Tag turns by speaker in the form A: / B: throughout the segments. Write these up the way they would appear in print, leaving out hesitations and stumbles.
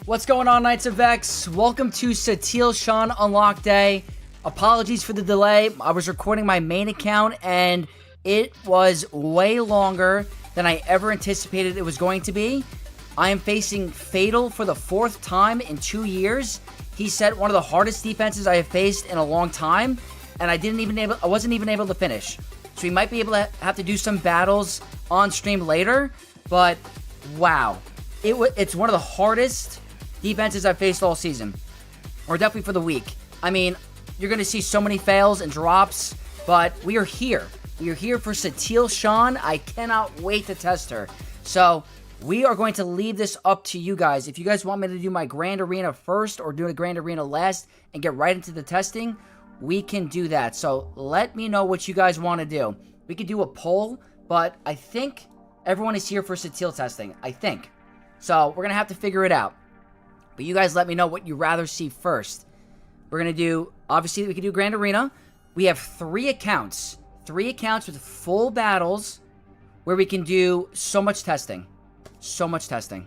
A: What's going on, Knights of X? Welcome to Satele Shan Unlock Day. Apologies for the delay. I was recording my main account and it was way longer than I ever anticipated it was going to be. I am facing Fatal for the 4th time in 2 years. He set one of the hardest defenses I have faced in a long time, and I wasn't even able to finish. So we might be able to have to do some battles on stream later, but wow. It's one of the hardest defenses I've faced all season, or definitely for the week. I mean, you're going to see so many fails and drops, but we are here. We are here for Satele Shan. I cannot wait to test her. So we are going to leave this up to you guys. If you guys want me to do my Grand Arena first or do a Grand Arena last and get right into the testing, we can do that. So let me know what you guys want to do. We could do a poll, but I think everyone is here for Satele testing. I think. So we're going to have to figure it out. But you guys let me know what you'd rather see first. We're going to do, obviously, we can do Grand Arena. We have 3 accounts. 3 accounts with full battles where we can do so much testing. So much testing.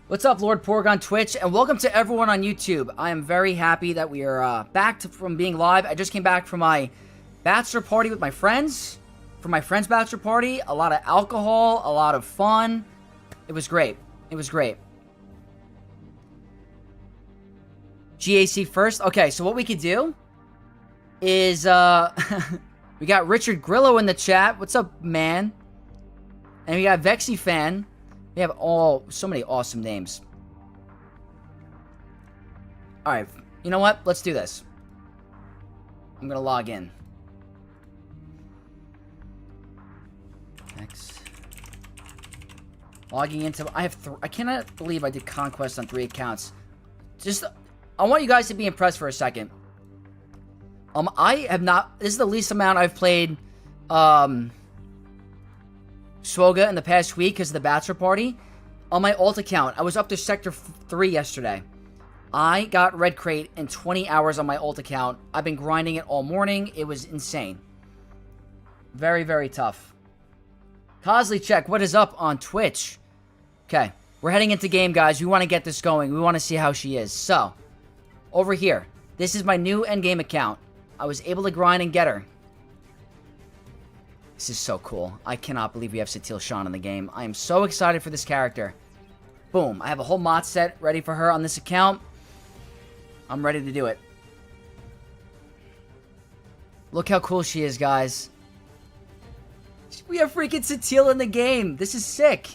A: What's up, Lord Porg on Twitch? And welcome to everyone on YouTube. I am very happy that we are back from being live. I just came back from my bachelor party with my friends. For my friend's bachelor party, a lot of alcohol, a lot of fun. It was great. It was great. GAC first. Okay, so what we could do is, we got Richard Grillo in the chat. What's up, man? And we got Vexy Fan. We have so many awesome names. Alright, you know what? Let's do this. I'm gonna log in. Next. Logging into... I cannot believe I did Conquest on 3 accounts. I want you guys to be impressed for a second. I have not... This is the least amount I've played, Swoga in the past week because of the bachelor party. On my alt account, I was up to Sector 3 yesterday. I got Red Crate in 20 hours on my alt account. I've been grinding it all morning. It was insane. Very, very tough. Cosley Check, what is up on Twitch? Okay, we're heading into game, guys. We want to get this going. We want to see how she is. So, over here. This is my new endgame account. I was able to grind and get her. This is so cool. I cannot believe we have Satele Shan in the game. I am so excited for this character. Boom. I have a whole mod set ready for her on this account. I'm ready to do it. Look how cool she is, guys. We have freaking Satele in the game. This is sick.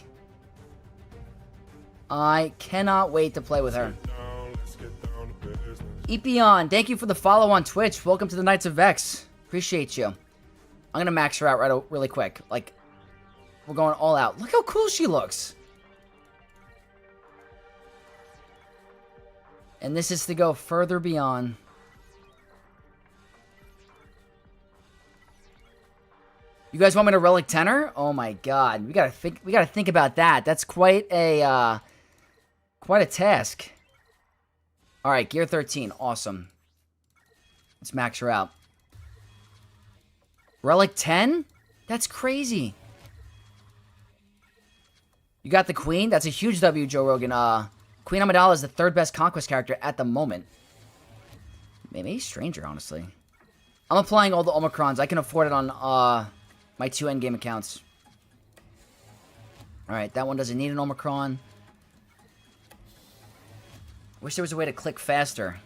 A: I cannot wait to play with her. Epion, thank you for the follow on Twitch. Welcome to the Knights of X. Appreciate you. I'm going to max her out really quick. Like, we're going all out. Look how cool she looks. And this is to go further beyond. You guys want me to relic 10-er? Oh my god. We gotta think about that. That's quite a task. Alright, gear 13. Awesome. Let's max her out. Relic 10? That's crazy. You got the Queen? That's a huge W, Joe Rogan. Queen Amidala is the 3rd best Conquest character at the moment. Maybe Stranger, honestly. I'm applying all the Omicrons. I can afford it on my 2 endgame accounts. Alright, that one doesn't need an Omicron. Wish there was a way to click faster.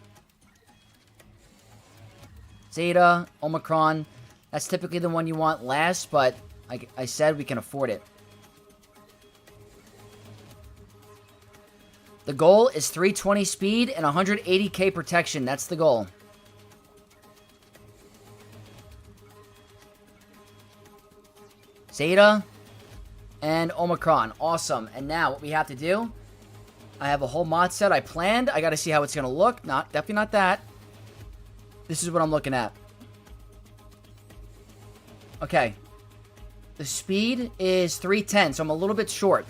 A: Zeta, Omicron. That's typically the one you want last, but like I said, we can afford it. The goal is 320 speed and 180k protection. That's the goal. Zeta and Omicron. Awesome. And now what we have to do, I have a whole mod set I planned. I got to see how it's going to look. Definitely not that. This is what I'm looking at. Okay. The speed is 310, so I'm a little bit short.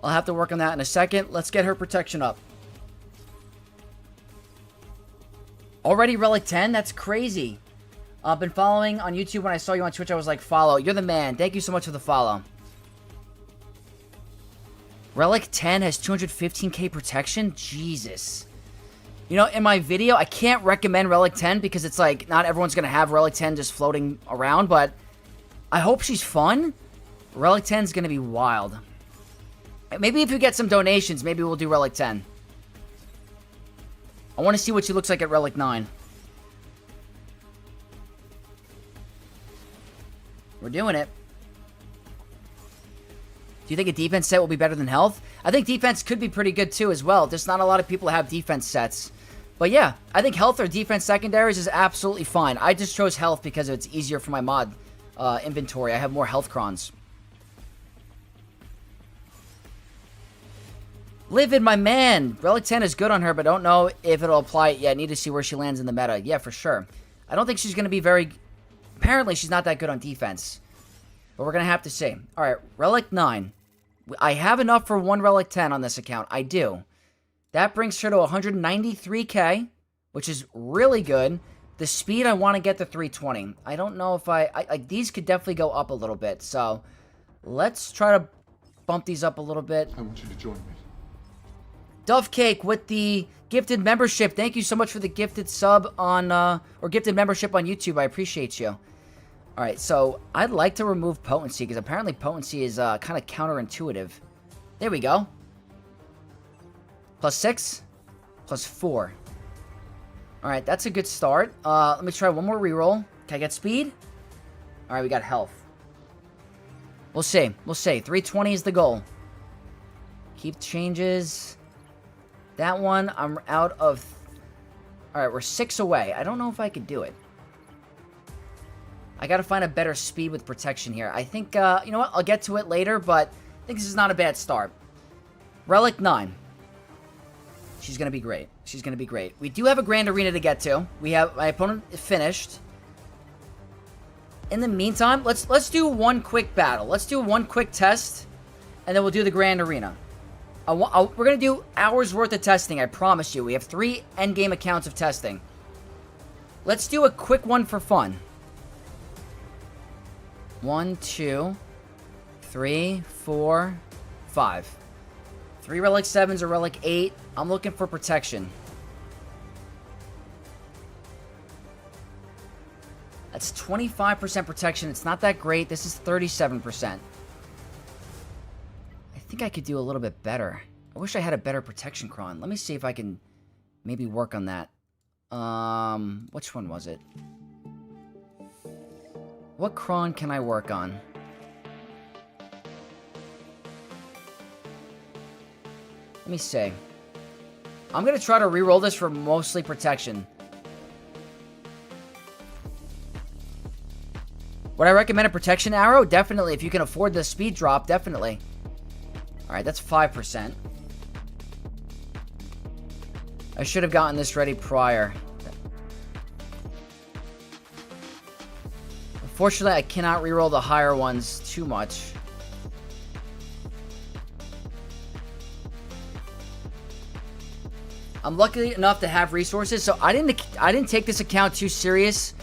A: I'll have to work on that in a second. Let's get her protection up. Already Relic 10? That's crazy. I've been following on YouTube. When I saw you on Twitch, I was like, follow. You're the man. Thank you so much for the follow. Relic 10 has 215k protection? Jesus. You know, in my video, I can't recommend Relic 10 because it's like, not everyone's going to have Relic 10 just floating around, but I hope she's fun. Relic 10 is going to be wild. Maybe if you get some donations, maybe we'll do Relic 10. I want to see what she looks like at Relic 9. We're doing it. Do you think a defense set will be better than health? I think defense could be pretty good too as well. There's not a lot of people that have defense sets. But yeah, I think health or defense secondaries is absolutely fine. I just chose health because it's easier for my mod inventory. I have more health crons. Livid, my man. Relic 10 is good on her, but don't know if it'll apply it yet. Need to see where she lands in the meta. Yeah, for sure. I don't think she's going to be very... Apparently, she's not that good on defense. But we're going to have to see. Alright, Relic 9. I have enough for 1 Relic 10 on this account. I do. That brings her to 193k, which is really good. The speed, I want to get to 320. I don't know if like these could definitely go up a little bit. So, let's try to bump these up a little bit.
B: I want you to join me.
A: Duff Cake with the gifted membership. Thank you so much for the gifted sub on, or gifted membership on YouTube. I appreciate you. Alright, so I'd like to remove potency because apparently potency is kind of counterintuitive. There we go. +6, +4. Alright, that's a good start. Let me try one more reroll. Can I get speed? Alright, we got health. We'll see. We'll see. 320 is the goal. Keep changes. That one, I'm out of... Alright, we're 6 away. I don't know if I could do it. I gotta find a better speed with protection here. I think, you know what? I'll get to it later, but I think this is not a bad start. Relic 9. She's gonna be great. She's gonna be great. We do have a Grand Arena to get to. We have... My opponent finished. In the meantime, let's do one quick battle. Let's do one quick test, and then we'll do the Grand Arena. We're gonna do hours worth of testing, I promise you. We have 3 endgame accounts of testing. Let's do a quick one for fun. 1, 2, 3, 4, 5. 3 Relic 7s or Relic 8. I'm looking for protection. That's 25% protection. It's not that great. This is 37%. I think I could do a little bit better. I wish I had a better protection cron. Let me see if I can maybe work on that. Which one was it? What cron can I work on? Let me see. I'm going to try to reroll this for mostly protection. Would I recommend a protection arrow? Definitely. If you can afford the speed drop, definitely. Alright, that's 5%. I should have gotten this ready prior. Unfortunately, I cannot reroll the higher ones too much. I'm lucky enough to have resources, so I didn't take this account too serious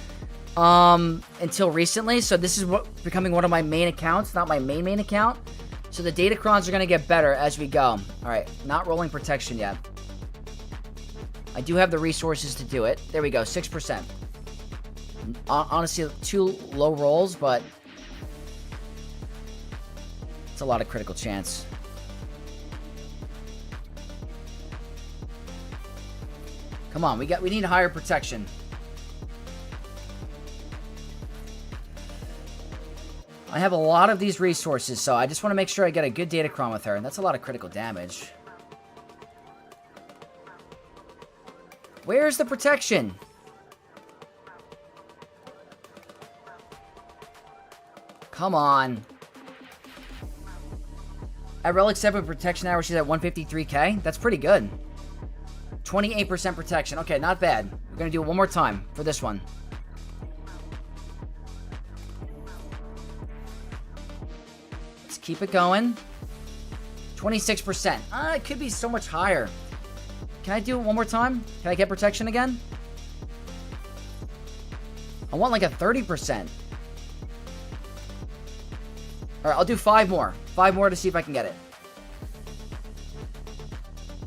A: until recently. So this is becoming one of my main accounts, not my main account. So the datacrons are going to get better as we go. All right, not rolling protection yet. I do have the resources to do it. There we go, 6%. Honestly, 2 low rolls, but it's a lot of critical chance. Come on, we need higher protection. I have a lot of these resources, so I just want to make sure I get a good datacron with her, and that's a lot of critical damage. Where's the protection? Come on. At Relic 7 protection hour, she's at 153k. That's pretty good. 28% protection. Okay, not bad. We're going to do it one more time for this one. Let's keep it going. 26%. It could be so much higher. Can I do it one more time? Can I get protection again? I want like a 30%. Alright, I'll do 5 more. 5 more to see if I can get it.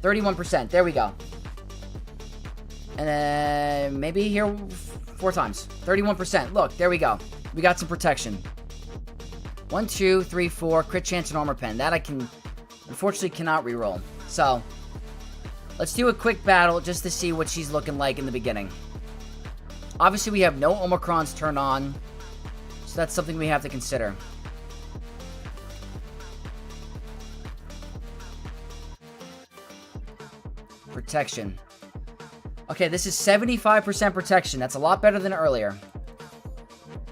A: 31%. There we go. And then maybe here 4 times. 31%. Look, there we go. We got some protection. 1, 2, 3, 4. Crit chance and armor pen. That I can, unfortunately, cannot reroll. So, let's do a quick battle just to see what she's looking like in the beginning. Obviously, we have no Omicrons turned on. So that's something we have to consider. Protection. Okay, this is 75% protection. That's a lot better than earlier.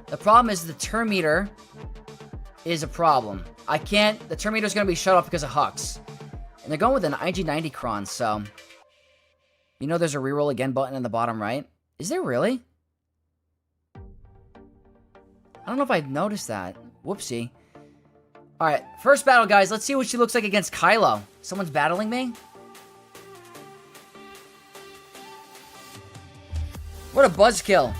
A: The problem is the turn meter is a problem. The turn meter is going to be shut off because of Hux. And they're going with an IG-90 cron, so... You know there's a reroll again button in the bottom right? Is there really? I don't know if I've noticed that. Whoopsie. Alright, first battle, guys. Let's see what she looks like against Kylo. Someone's battling me? What a buzzkill.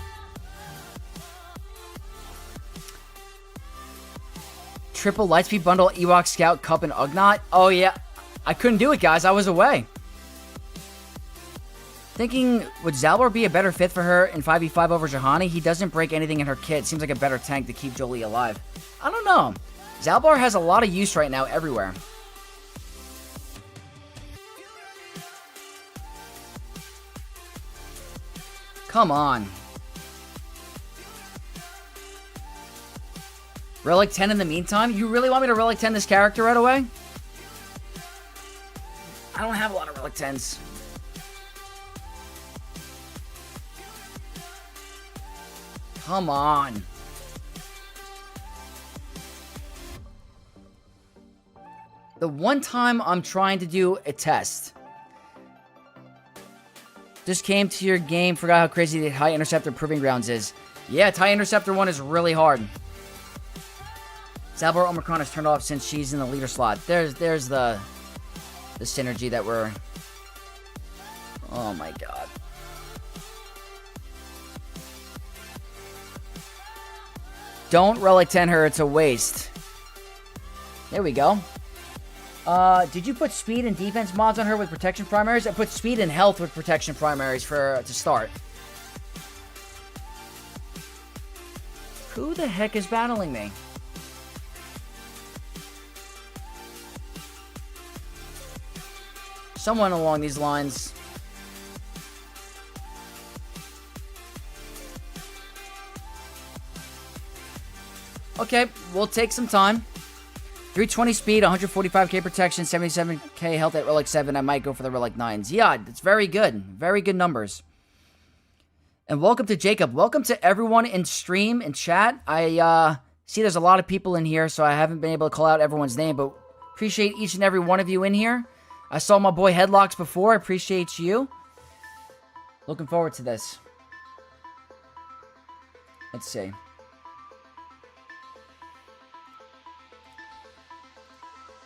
A: Triple Lightspeed Bundle, Ewok Scout, Cup, and Ugnaught. Oh, yeah. I couldn't do it, guys. I was away. Thinking, would Zalbar be a better fit for her in 5v5 over Juhani? He doesn't break anything in her kit. Seems like a better tank to keep Jolie alive. I don't know. Zalbar has a lot of use right now everywhere. Come on. Relic 10 in the meantime? You really want me to Relic 10 this character right away? I don't have a lot of Relic 10s. Come on. The one time I'm trying to do a test. Just came to your game, forgot how crazy the High Interceptor Proving Grounds is. Yeah, TIE Interceptor 1 is really hard. Zalbar Omicron is turned off since she's in the leader slot. There's the synergy that we're... Oh my god. Don't Relic 10 her, it's a waste. There we go. Did you put speed and defense mods on her with protection primaries? I put speed and health with protection primaries to start. Who the heck is battling me? Someone along these lines. Okay, we'll take some time. 320 speed, 145k protection, 77k health at Relic 7. I might go for the Relic 9s. Yeah, it's very good. Very good numbers. And welcome to Jacob. Welcome to everyone in stream and chat. I see there's a lot of people in here, so I haven't been able to call out everyone's name, but appreciate each and every one of you in here. I saw my boy Headlocks before. I appreciate you. Looking forward to this. Let's see.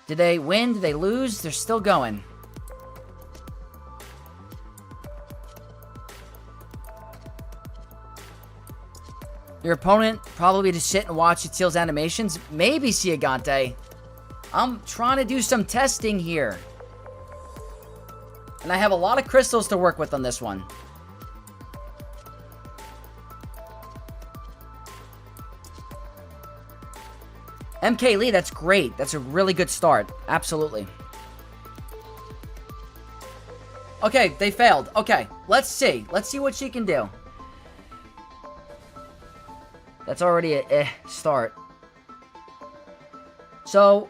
A: Did they win? Did they lose? They're still going. Your opponent probably just sit and watch Satel's animations. Maybe Gigante. I'm trying to do some testing here. And I have a lot of crystals to work with on this one. MK Lee, that's great. That's a really good start. Absolutely. Okay, they failed. Okay, let's see. Let's see what she can do. That's already a start. So,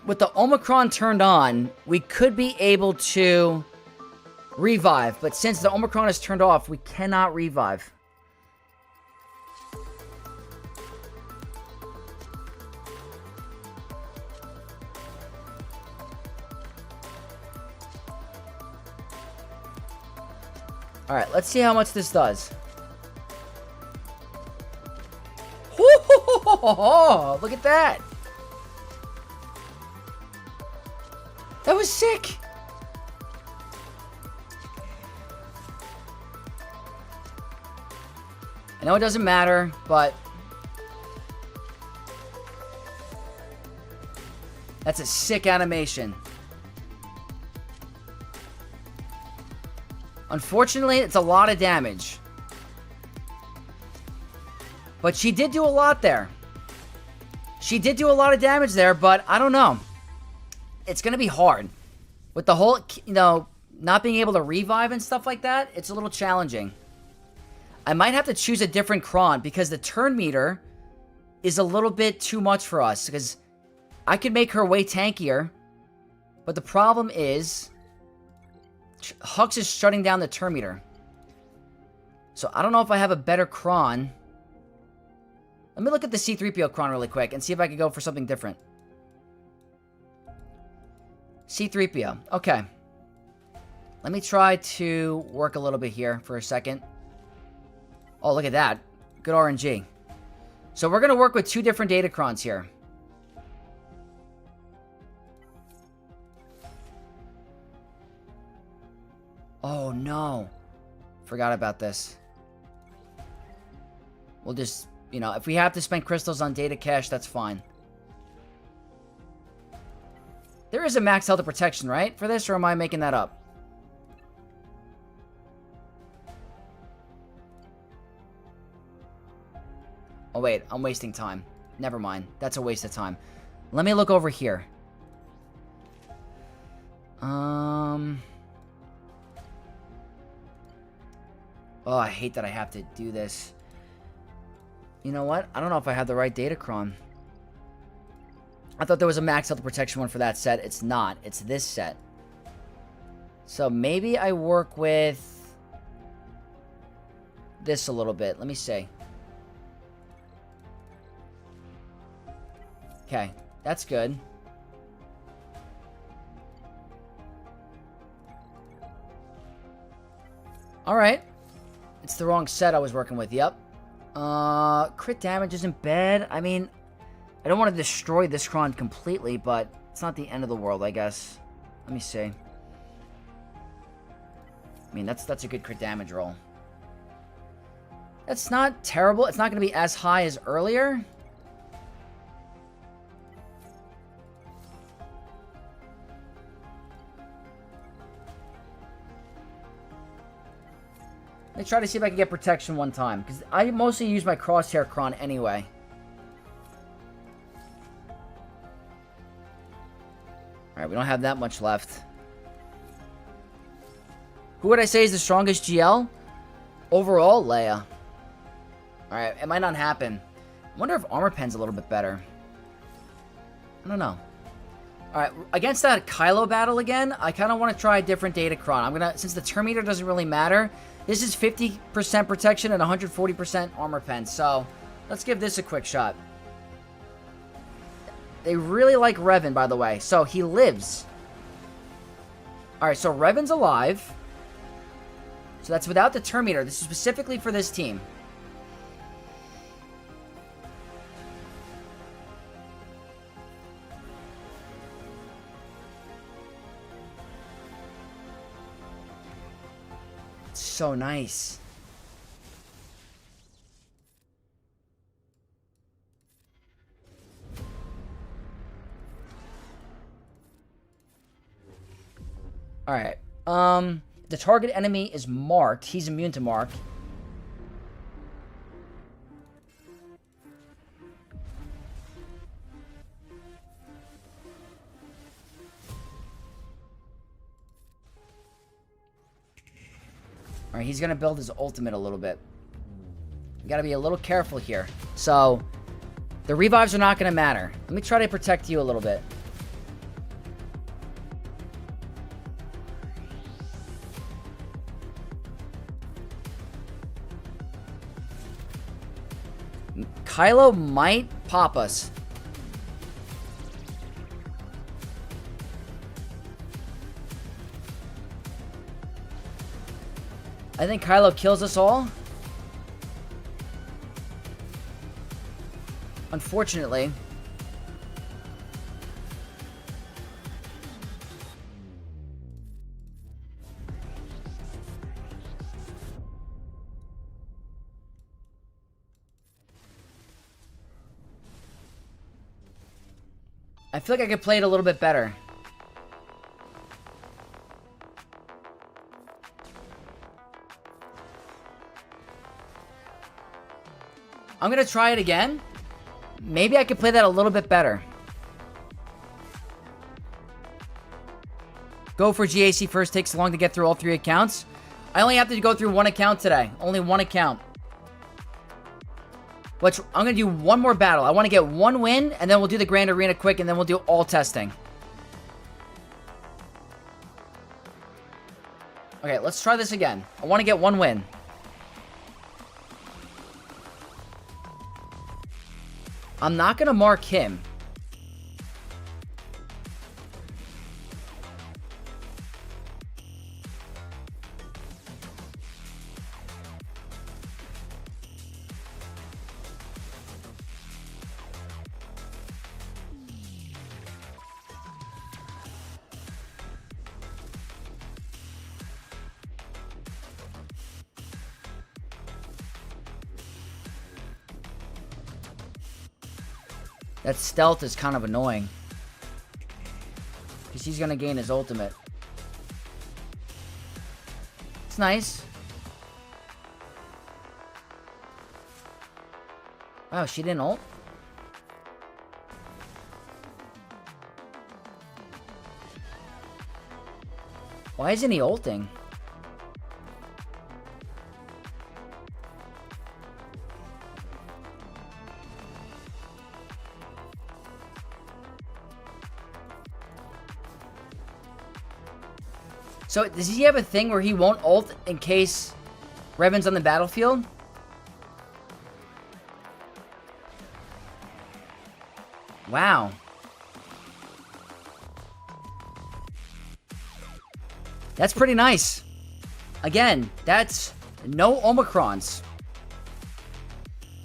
A: with the Omicron turned on, we could be able to revive. But since the Omicron is turned off, we cannot revive. Alright, let's see how much this does. Look at that! That was sick! I know it doesn't matter, but that's a sick animation. Unfortunately, it's a lot of damage. But she did do a lot there. She did do a lot of damage there, but I don't know. It's going to be hard. With the whole, not being able to revive and stuff like that, it's a little challenging. I might have to choose a different cron because the turn meter is a little bit too much for us. Because I could make her way tankier. But the problem is, Hux is shutting down the turn meter. So I don't know if I have a better cron. Let me look at the C-3PO cron really quick and see if I can go for something different. C-3PO. Okay. Let me try to work a little bit here for a second. Oh, look at that. Good RNG. So we're going to work with two different datacrons here. Oh, no. Forgot about this. We'll just, if we have to spend crystals on data cache, that's fine. There is a max health of protection, right? For this, or am I making that up? Oh, wait. I'm wasting time. Never mind. That's a waste of time. Let me look over here. Oh, I hate that I have to do this. You know what? I don't know if I have the right datacron. I thought there was a max health protection one for that set. It's not. It's this set. So maybe I work with this a little bit. Let me see. Okay, that's good. Alright. It's the wrong set I was working with, yep. Crit damage isn't bad. I mean, I don't want to destroy this cron completely, but it's not the end of the world, I guess. Let me see. I mean, that's a good crit damage roll. That's not terrible. It's not going to be as high as earlier. Let me try to see if I can get protection one time, because I mostly use my crosshair cron anyway. Alright, we don't have that much left. Who would I say is the strongest GL? Overall, Leia. Alright, it might not happen. I wonder if Armor Pen's a little bit better. I don't know. Alright, against that Kylo battle again, I kind of want to try a different datacron. I'm gonna, since the turn meter doesn't really matter, this is 50% protection and 140% armor pen, so let's give this a quick shot. They really like Revan, by the way, so he lives. Alright, so Revan's alive. So that's without the turn meter. This is specifically for this team. So nice. Alright. The target enemy is marked. He's immune to mark. Alright, he's gonna build his ultimate a little bit. We gotta be a little careful here. So, the revives are not gonna matter. Let me try to protect you a little bit. Kylo might pop us. I think Kylo kills us all. Unfortunately. I feel like I could play it a little bit better. I'm gonna try it again. Maybe I could play that a little bit better. Go for GAC first. Takes long to get through all 3 accounts. I only have to go through 1 account today. Only 1 account. Which, I'm going to do 1 more battle. I want to get 1 win, and then we'll do the Grand Arena quick, and then we'll do all testing. Okay, let's try this again. I want to get 1 win. I'm not going to mark him. That stealth is kind of annoying. Because he's going to gain his ultimate. It's nice. Wow, she didn't ult? Why isn't he ulting? So, does he have a thing where he won't ult in case Revan's on the battlefield? Wow. That's pretty nice. Again, that's no Omicrons.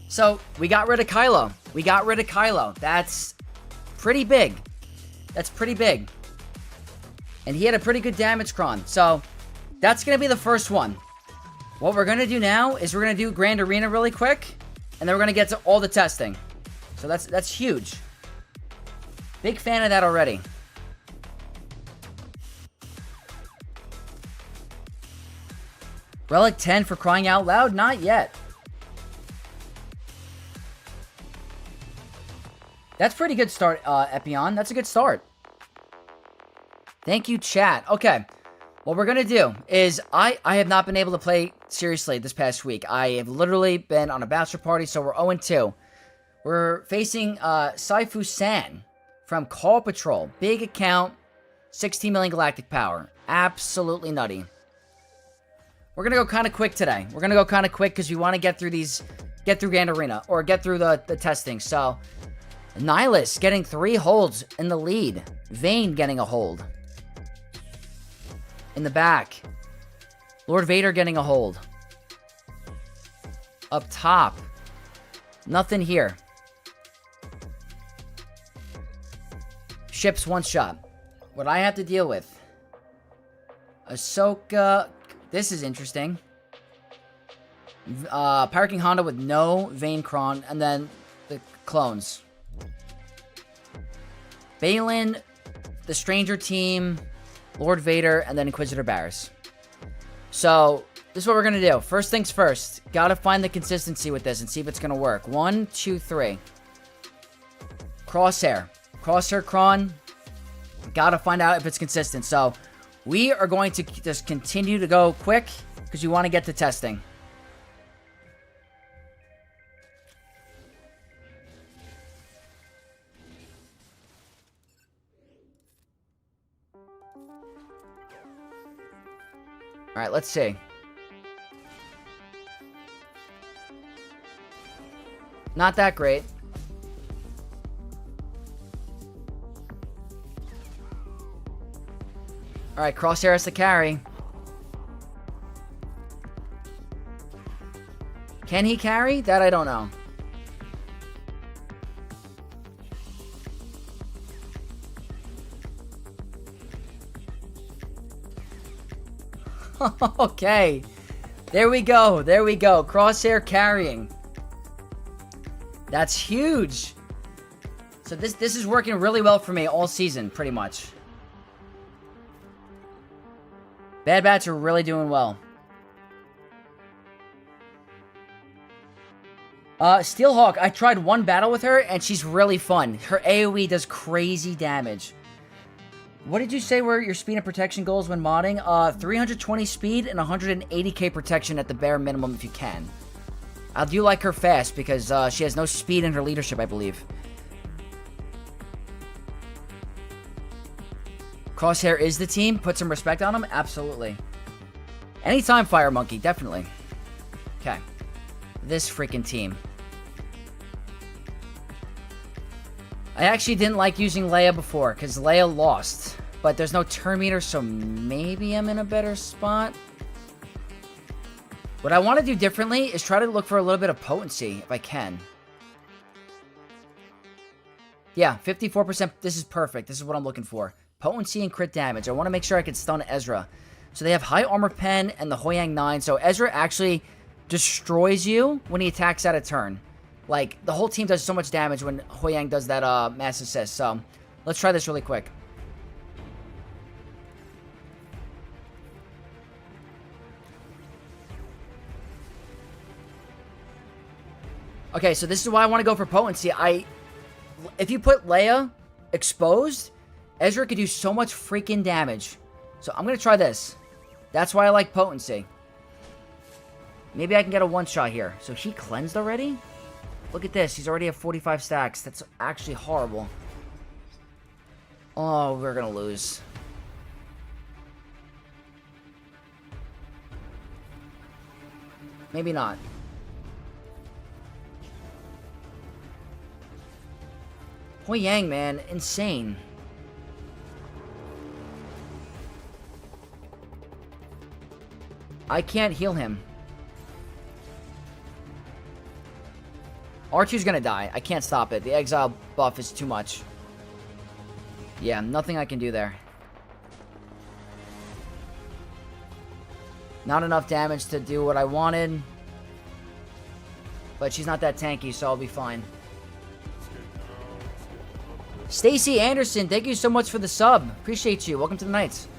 A: So, we got rid of Kylo. We got rid of Kylo. That's pretty big. That's pretty big. And he had a pretty good damage cron. So, that's going to be the first one. What we're going to do now is we're going to do Grand Arena really quick. And then we're going to get to all the testing. So, that's huge. Big fan of that already. Relic 10 for crying out loud? Not yet. That's pretty good start, Epion. That's a good start. Thank you, chat. Okay. What we're going to do is I have not been able to play seriously this past week. I have literally been on a bachelor party, so we're 0-2. We're facing Satele Shan from Call Patrol. Big account, 16 million galactic power. Absolutely nutty. We're going to go kind of quick today. We're going to go kind of quick because we want to get through Grand Arena, or get through the testing. So, Nihilus getting 3 holds in the lead. Vayne getting a hold. In the back. Lord Vader getting a hold. Up top. Nothing here. Ships 1 shot. What I have to deal with. Ahsoka. This is interesting. Pyro King Honda with no Vayne Cron. And then the clones. Balin. The Stranger Team. Lord Vader, and then Inquisitor Barris. So, this is what we're going to do. First things first. Gotta find the consistency with this and see if it's going to work. 1, 2, 3. Crosshair. Crosshair Cron. Gotta find out if it's consistent. So, we are going to just continue to go quick because we want to get to testing. Alright, let's see. Not that great. Alright, Crosshair has to carry. Can he carry? That I don't know. Okay. There we go. There we go. Crosshair carrying. That's huge. So this is working really well for me all season, pretty much. Bad Bats are really doing well. Steelhawk, I tried one battle with her, and she's really fun. Her AoE does crazy damage. What did you say were your speed and protection goals when modding? 320 speed and 180k protection at the bare minimum if you can. I do like her fast because she has no speed in her leadership, I believe. Crosshair is the team. Put some respect on him? Absolutely. Anytime, Fire Monkey. Definitely. Okay. This freaking team. I actually didn't like using Leia before because Leia lost. But there's no turn meter, so maybe I'm in a better spot. What I want to do differently is try to look for a little bit of potency if I can. Yeah, 54%. This is perfect. This is what I'm looking for. Potency and crit damage. I want to make sure I can stun Ezra. So they have high armor pen and the Hoyang 9. So Ezra actually destroys you when he attacks out of turn. Like, the whole team does so much damage when Hoyang does that mass assist. So, let's try this really quick. Okay, so this is why I want to go for potency. If you put Leia exposed, Ezra could do so much freaking damage. So, I'm going to try this. That's why I like potency. Maybe I can get a one-shot here. So, he cleansed already? Look at this. He's already at 45 stacks. That's actually horrible. Oh, we're going to lose. Maybe not. Hoyang, man. Insane. I can't heal him. R2's gonna die. I can't stop it. The exile buff is too much. Yeah, nothing I can do there. Not enough damage to do what I wanted. But she's not that tanky, so I'll be fine. Stacy Anderson, thank you so much for the sub. Appreciate you. Welcome to the Knights.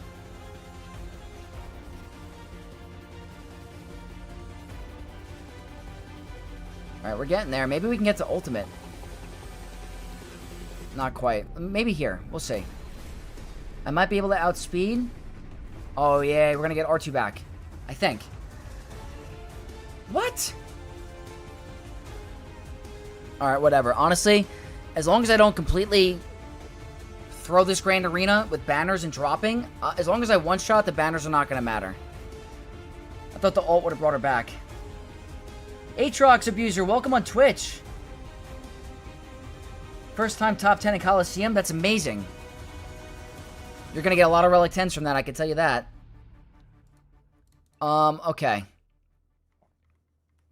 A: Alright, we're getting there. Maybe we can get to ultimate. Not quite. Maybe here. We'll see. I might be able to outspeed. Oh, yeah. We're going to get R2 back. I think. What? Alright, whatever. Honestly, as long as I don't completely throw this Grand Arena with banners and dropping, as long as I one-shot, the banners are not going to matter. I thought the ult would have brought her back. Aatrox Abuser, welcome on Twitch. First time top 10 in Coliseum? That's amazing. You're going to get a lot of Relic 10s from that, I can tell you that. Okay.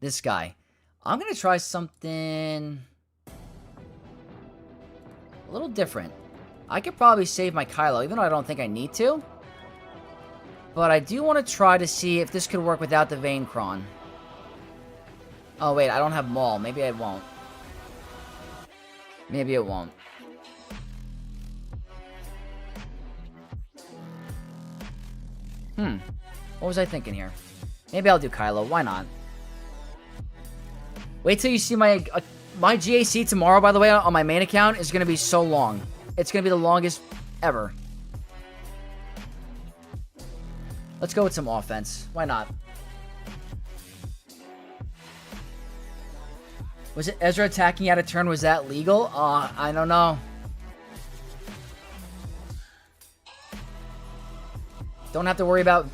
A: This guy. I'm going to try something a little different. I could probably save my Kylo, even though I don't think I need to. But I do want to try to see if this could work without the Vayne Cron. Oh, wait, I don't have Maul. Maybe I won't. Maybe it won't. What was I thinking here? Maybe I'll do Kylo. Why not? Wait till you see my GAC tomorrow, by the way, on my main account is going to be so long. It's going to be the longest ever. Let's go with some offense. Why not? Was it Ezra attacking out of turn? Was that legal? I don't know. Don't have to worry about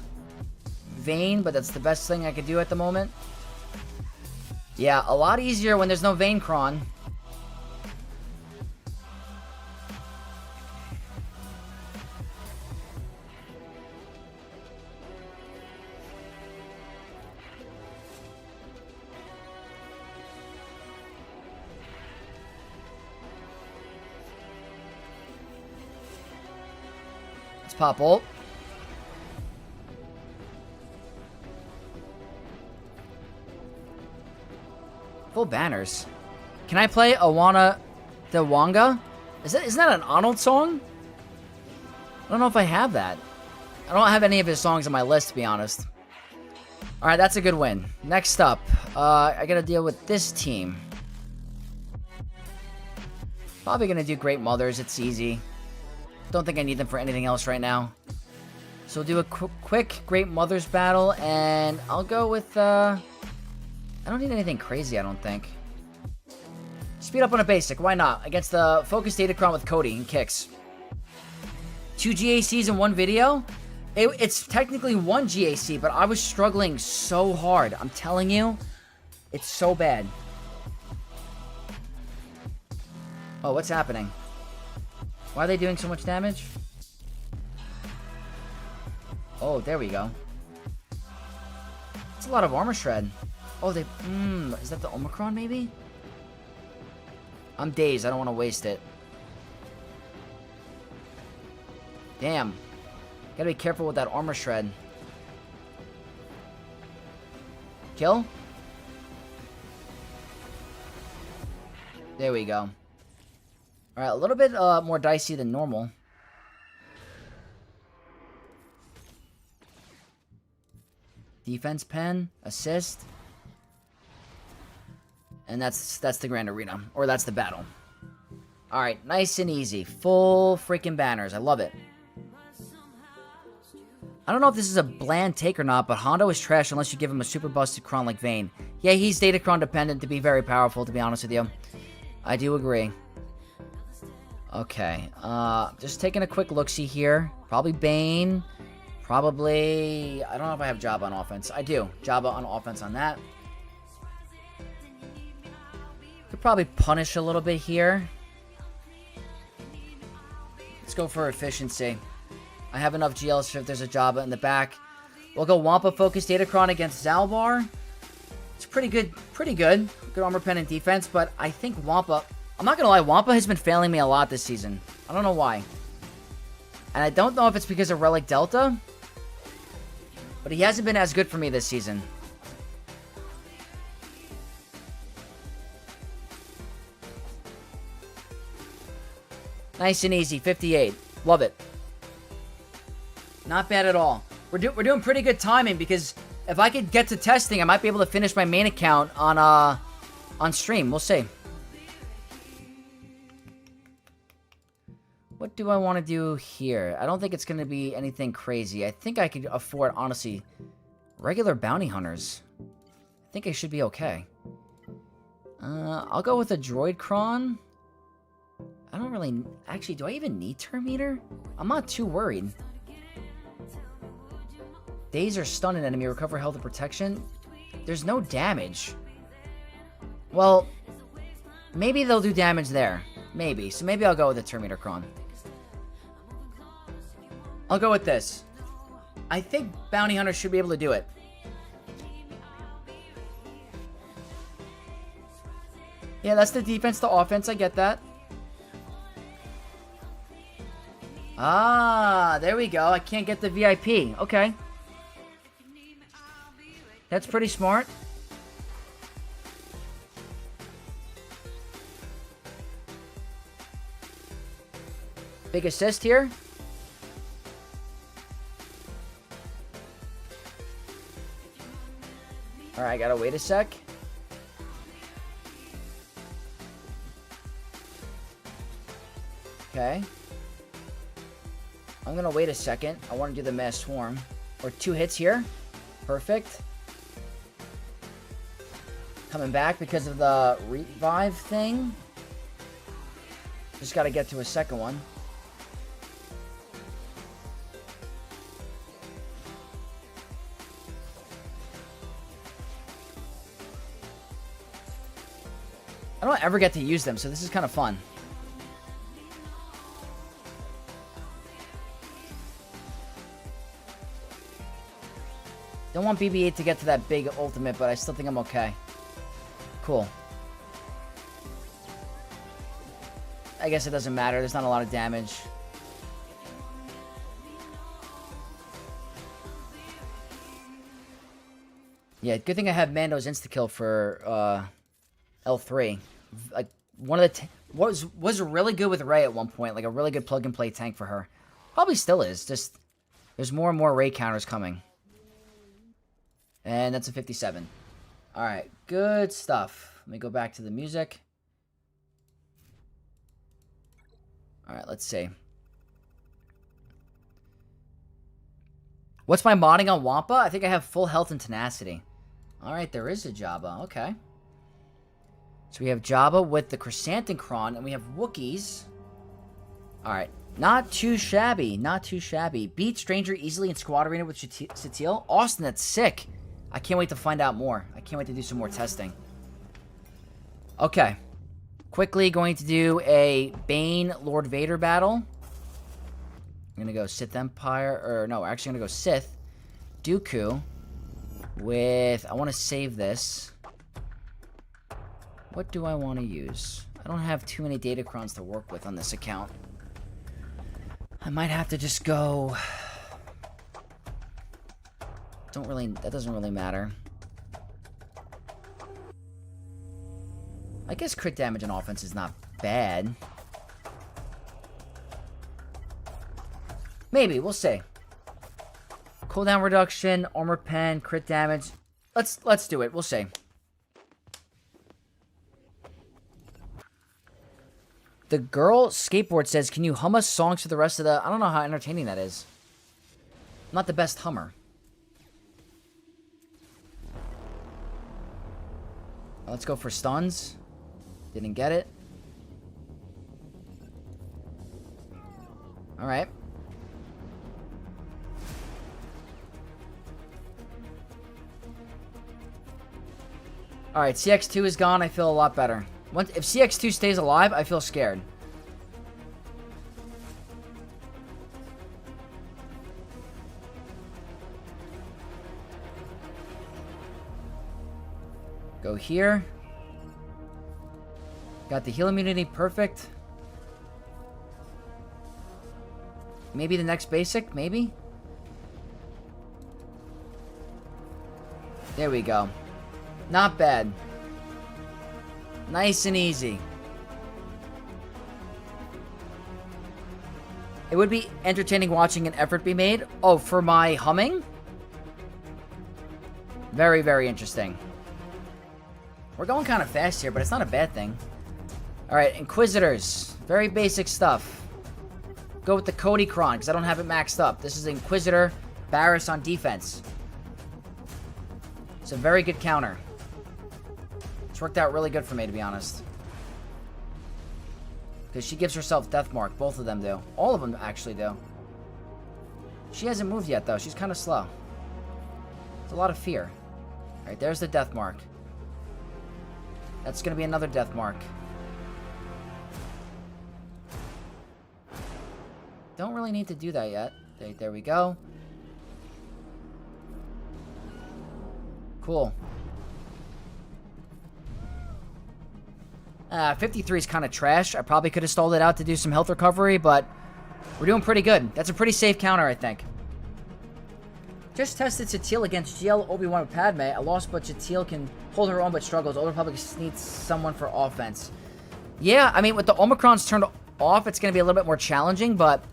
A: Vayne, but that's the best thing I could do at the moment. Yeah, a lot easier when there's no Vayne Cron. Let's pop ult. Full banners. Can I play Awana the Wanga? Isn't that an Arnold song? I don't know if I have that. I don't have any of his songs on my list, to be honest. Alright, that's a good win. Next up, I gotta deal with this team. Probably gonna do Great Mothers. It's easy. Don't think I need them for anything else right now. So we'll do a quick Great Mothers battle, and I'll go with, I don't need anything crazy, I don't think. Speed up on a basic, why not? Against the Focus Datacron with Cody and Kicks. 2 GACs in one video? It's technically one GAC, but I was struggling so hard. I'm telling you, it's so bad. Oh, what's happening? Why are they doing so much damage? Oh, there we go. It's a lot of armor shred. Oh, they... is that the Omicron, maybe? I'm dazed. I don't want to waste it. Damn. Gotta be careful with that armor shred. Kill? There we go. Alright, a little bit more dicey than normal. Defense pen. Assist. And that's the Grand Arena. Or that's the battle. Alright, nice and easy. Full freaking banners. I love it. I don't know if this is a bland take or not, but Hondo is trash unless you give him a super busted Cron like Vayne. Yeah, he's Datacron dependent to be very powerful, to be honest with you. I do agree. Okay, just taking a quick look-see here. Probably Bane. Probably... I don't know if I have Jabba on offense. I do. Jabba on offense on that. Could probably punish a little bit here. Let's go for efficiency. I have enough GLs if there's a Jabba in the back. We'll go Wampa Focus Datacron against Zalbar. It's pretty good. Pretty good. Good armor pen and defense, but I think Wampa... I'm not gonna lie, Wampa has been failing me a lot this season. I don't know why. And I don't know if it's because of Relic Delta, but he hasn't been as good for me this season. Nice and easy, 58. Love it. Not bad at all. We're doing pretty good timing, because if I could get to testing, I might be able to finish my main account on stream. We'll see. What do I want to do here? I don't think it's going to be anything crazy. I think I could afford, honestly, regular bounty hunters. I think I should be okay. I'll go with a droid cron. I don't really... Actually, do I even need turn meter? I'm not too worried. Daze or stun an enemy, recover health and protection. There's no damage. Well, maybe they'll do damage there. Maybe. So maybe I'll go with a turn meter cron. I'll go with this. I think bounty hunters should be able to do it. Yeah, that's the defense to offense. I get that. Ah, there we go. I can't get the VIP. Okay. That's pretty smart. Big assist here. Alright, I gotta wait a sec. Okay. I'm gonna wait a second. I want to do the mass swarm. Or 2 hits here. Perfect. Coming back because of the revive thing. Just gotta get to a second one. I don't ever get to use them, so this is kind of fun. Don't want BB-8 to get to that big ultimate, but I still think I'm okay. Cool. I guess it doesn't matter. There's not a lot of damage. Yeah, good thing I have Mando's insta-kill for L3. Like, one of the... was really good with Rey at one point. Like, a really good plug-and-play tank for her. Probably still is. Just, there's more and more Rey counters coming. And that's a 57. Alright, good stuff. Let me go back to the music. Alright, let's see. What's my modding on Wampa? I think I have full health and tenacity. Alright, there is a Jabba. Okay. So we have Jabba with the Chrysanthemum, and we have Wookiees. Alright. Not too shabby. Not too shabby. Beat Stranger easily in Squad Arena with Satele. Austin, that's sick. I can't wait to find out more. I can't wait to do some more testing. Okay. Quickly going to do a Bane Lord Vader battle. I'm going to go Sith Empire. Or no, we're actually going to go Sith. Dooku. With... I want to save this. What do I want to use? I don't have too many Datacrons to work with on this account. I might have to just go... That doesn't really matter. I guess crit damage on offense is not bad. Maybe, we'll see. Cooldown reduction, armor pen, crit damage. Let's do it. We'll see. The girl skateboard says, "Can you hum us songs for the rest of the..." I don't know how entertaining that is. I'm not the best hummer. Let's go for stuns. Didn't get it. Alright. Alright, CX2 is gone. I feel a lot better. If CX2 stays alive, I feel scared. Go here. Got the heal immunity, perfect. Maybe the next basic, maybe? There we go. Not bad. Nice and easy. It would be entertaining watching an effort be made. Oh, for my humming? Very, very interesting. We're going kind of fast here, but it's not a bad thing. Alright, Inquisitors. Very basic stuff. Go with the Cody Cron, because I don't have it maxed up. This is Inquisitor Barris on defense. It's a very good counter. It's worked out really good for me, to be honest. Because she gives herself Death Mark. Both of them do. All of them actually do. She hasn't moved yet, though. She's kind of slow. It's a lot of fear. Alright, there's the Death Mark. That's going to be another Death Mark. Don't really need to do that yet. There we go. Cool. 53 is kind of trash. I probably could have stalled it out to do some health recovery, but we're doing pretty good. That's a pretty safe counter, I think. Just tested Satele against GL Obi-Wan with Padme. I lost, but Satele can hold her own but struggles. Old Republic needs someone for offense. Yeah, I mean, with the Omicrons turned off, it's going to be a little bit more challenging, but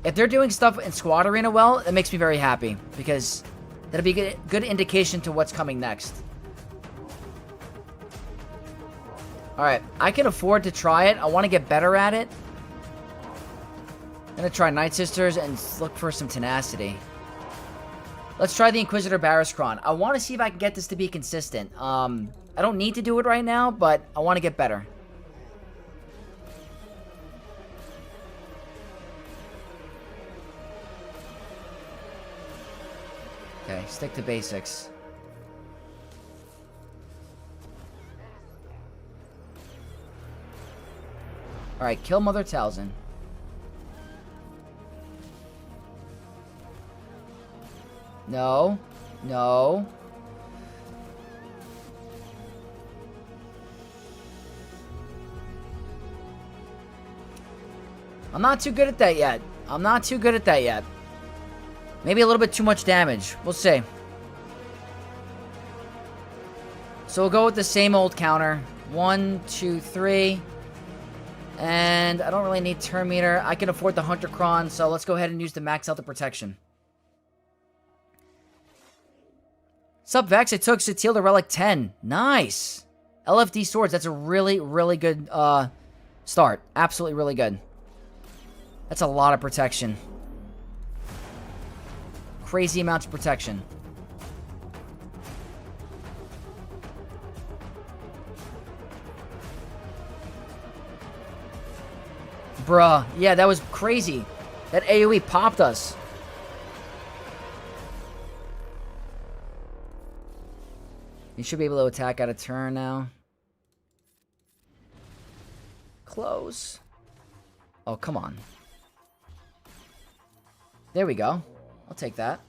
A: if they're doing stuff in Squad Arena well, it makes me very happy, because That'll be a good indication to what's coming next. Alright, I can afford to try it. I want to get better at it. I'm going to try Night Sisters and look for some tenacity. Let's try the Inquisitor Barriskron. I want to see if I can get this to be consistent. I don't need to do it right now, but I want to get better. Okay, stick to basics. Alright, kill Mother Talzin. No. No. I'm not too good at that yet. I'm not too good at that yet. Maybe a little bit too much damage. We'll see. So we'll go with the same old counter. 1, 2, 3. And I don't really need turn meter. I can afford the Hunter Cron, so let's go ahead and use the max health of protection. Sup, Vex? I took Satele to Relic 10. Nice. LFD swords. That's a really, really good start. Absolutely really good. That's a lot of protection. Crazy amounts of protection. Bruh. Yeah, that was crazy. That AoE popped us. You should be able to attack out of turn now. Close. Oh, come on. There we go. I'll take that.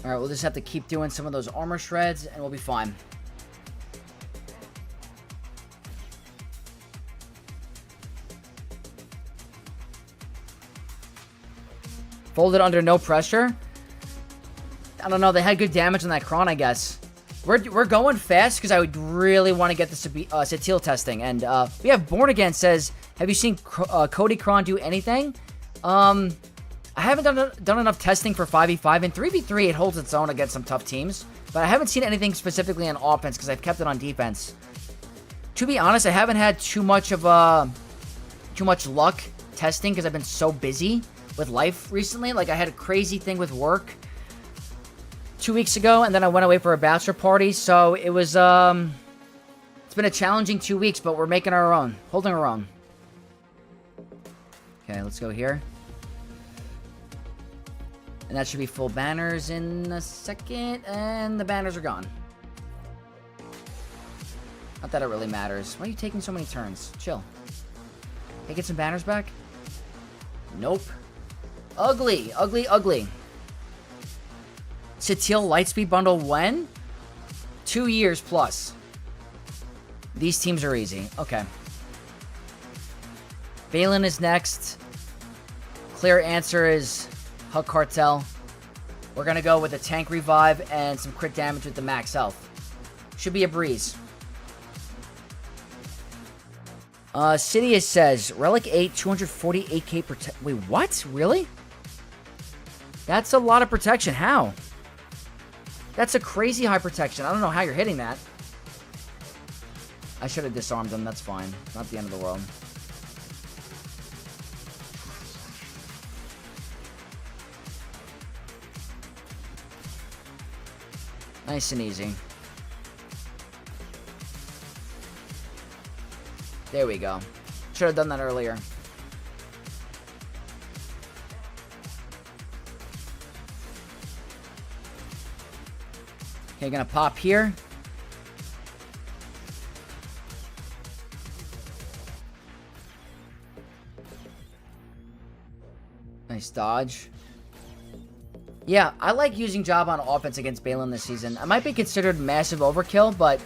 A: Alright, we'll just have to keep doing some of those armor shreds, and we'll be fine. Folded under no pressure? I don't know, they had good damage on that Cron, I guess. We're going fast because I would really want to get this to be Satele testing. And we have Born Again says, have you seen Cody Cron do anything? I haven't done enough testing for 5v5. In 3v3, it holds its own against some tough teams. But I haven't seen anything specifically on offense because I've kept it on defense. To be honest, I haven't had too much luck testing because I've been so busy with life recently. Like, I had a crazy thing with work 2 weeks ago, and then I went away for a bachelor party, so it was, it's been a challenging 2 weeks, but we're making our own. Holding our own. Okay, let's go here. And that should be full banners in a second, and the banners are gone. Not that it really matters. Why are you taking so many turns? Chill. Hey, get some banners back? Nope. Ugly, ugly, ugly. Satele Lightspeed Bundle when? 2 years plus. These teams are easy. Okay. Valen is next. Clear answer is Hug Cartel. We're going to go with a tank revive and some crit damage with the max health. Should be a breeze. Sidious says, Relic 8, 248k protect. Wait, what? Really? That's a lot of protection. How? That's a crazy high protection. I don't know how you're hitting that. I should have disarmed them. That's fine. Not the end of the world. Nice and easy. There we go. Should have done that earlier. Okay, gonna pop here. Nice dodge. Yeah, I like using Job on offense against Balin this season. I might be considered massive overkill, but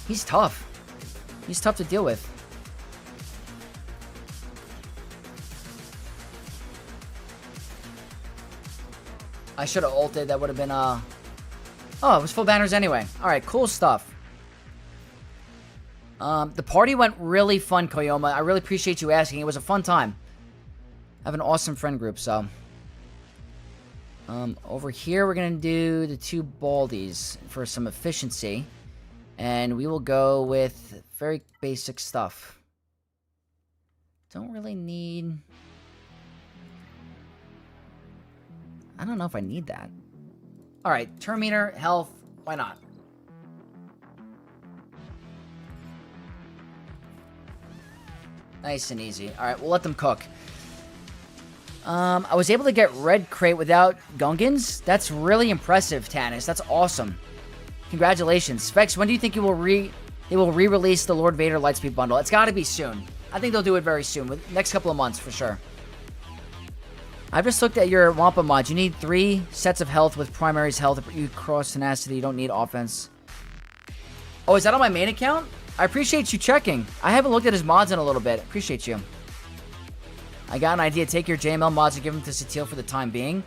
A: he's tough. He's tough to deal with. I should have ulted. That would have been, Oh, it was full banners anyway. Alright, cool stuff. The party went really fun, Koyoma. I really appreciate you asking. It was a fun time. I have an awesome friend group, so. Over here, we're going to do the 2 baldies for some efficiency. And we will go with very basic stuff. Don't really need... I don't know if I need that. Alright, turn meter, health, why not? Nice and easy. Alright, we'll let them cook. I was able to get red crate without Gungans. That's really impressive, Tannis. That's awesome. Congratulations. Vex, when do you think they will re-release the Lord Vader Lightspeed bundle? It's gotta be soon. I think they'll do it very soon. Next couple of months, for sure. I've just looked at your Wampa mod. You need 3 sets of health with primary's health. You cross tenacity. You don't need offense. Oh, is that on my main account? I appreciate you checking. I haven't looked at his mods in a little bit. Appreciate you. I got an idea. Take your JML mods and give them to Satele for the time being.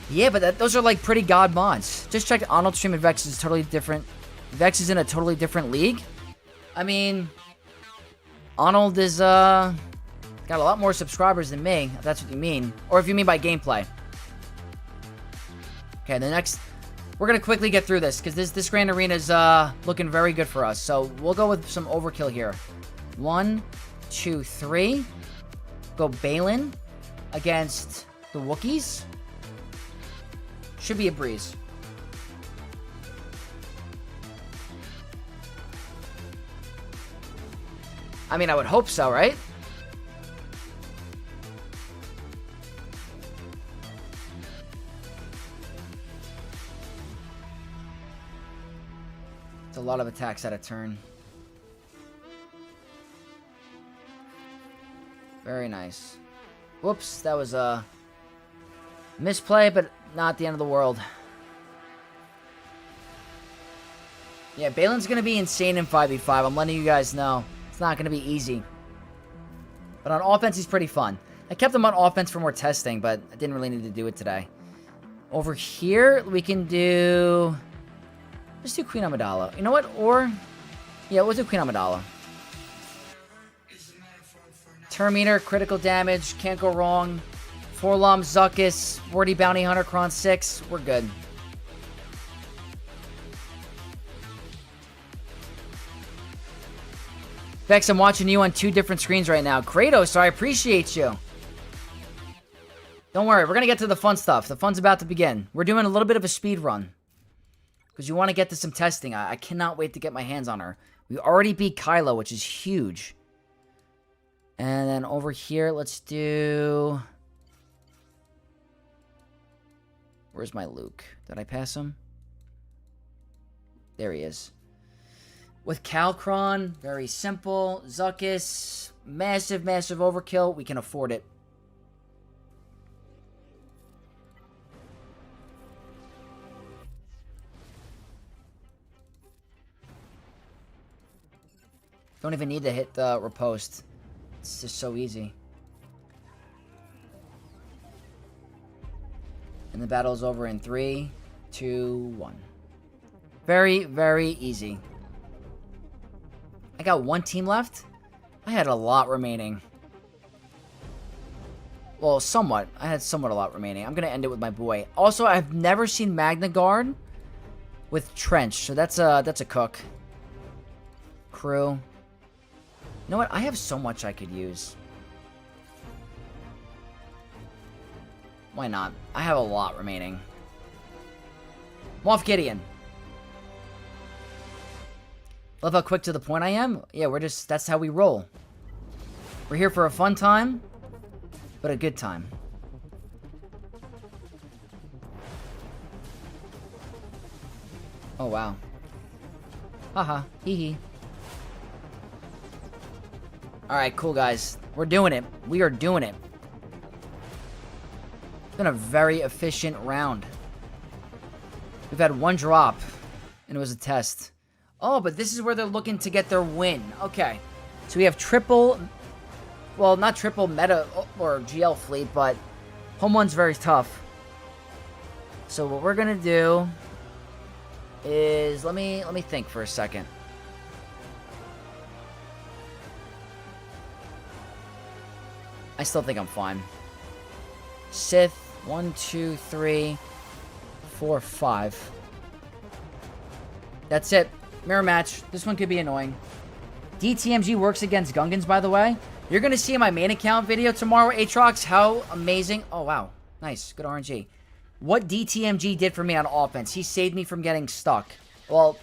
A: Yeah, but those are like pretty god mods. Just check Arnold's stream and Vex is totally different. Vex is in a totally different league. I mean, Arnold is, got a lot more subscribers than me, if that's what you mean. Or if you mean by gameplay. Okay, the next... We're going to quickly get through this, because this Grand Arena is looking very good for us. So, we'll go with some overkill here. 1, 2, 3. Go Balin against the Wookiees. Should be a breeze. I mean, I would hope so, right? It's a lot of attacks at a turn. Very nice. Whoops, that was a misplay, but not the end of the world. Yeah, Balin's going to be insane in 5v5. I'm letting you guys know. It's not going to be easy. But on offense, he's pretty fun. I kept him on offense for more testing, but I didn't really need to do it today. Over here, we can do... Let's do Queen Amidala. You know what? Or... Yeah, we'll do Queen Amidala. Turn meter, critical damage, can't go wrong. Forlom, Zuckus, Wordy Bounty Hunter, Kron 6. We're good. Vex, I'm watching you on 2 different screens right now. Kratos, so I appreciate you. Don't worry, we're going to get to the fun stuff. The fun's about to begin. We're doing a little bit of a speed run. Because you want to get to some testing. I cannot wait to get my hands on her. We already beat Kylo, which is huge. And then over here, let's do... Where's my Luke? Did I pass him? There he is. With Calcron, very simple. Zuckus, massive, massive overkill. We can afford it. Don't even need to hit the riposte. It's just so easy. And the battle is over in 3, 2, 1. Very, very easy. I got 1 team left. I had a lot remaining. Well, somewhat. I had somewhat a lot remaining. I'm going to end it with my boy. Also, I've never seen Magna Guard with Trench, so that's a cook. Crew. You know what? I have so much I could use. Why not? I have a lot remaining. Moff Gideon. Love how quick to the point I am? Yeah, that's how we roll. We're here for a fun time, but a good time. Oh, wow. Haha, hee hee. Alright, cool guys. We're doing it. We are doing it. It's been a very efficient round. We've had 1 drop, and it was a test. Oh, but this is where they're looking to get their win. Okay. So we have triple... Well, not triple meta or GL fleet, but home one's very tough. So what we're going to do is... Let me think for a second. I still think I'm fine. Sith. 1, 2, 3, 4, 5. That's it. Mirror match. This one could be annoying. DTMG works against Gungans, by the way. You're going to see in my main account video tomorrow, Aatrox, how amazing... Oh, wow. Nice. Good RNG. What DTMG did for me on offense. He saved me from getting stuck. Well,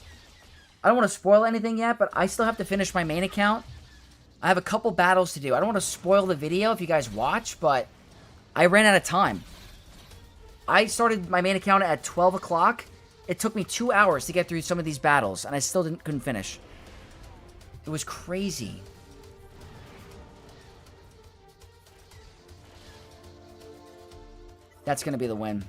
A: I don't want to spoil anything yet, but I still have to finish my main account. I have a couple battles to do. I don't want to spoil the video if you guys watch, but I ran out of time. I started my main account at 12 o'clock. It took me 2 hours to get through some of these battles, and I still couldn't finish. It was crazy. That's going to be the win.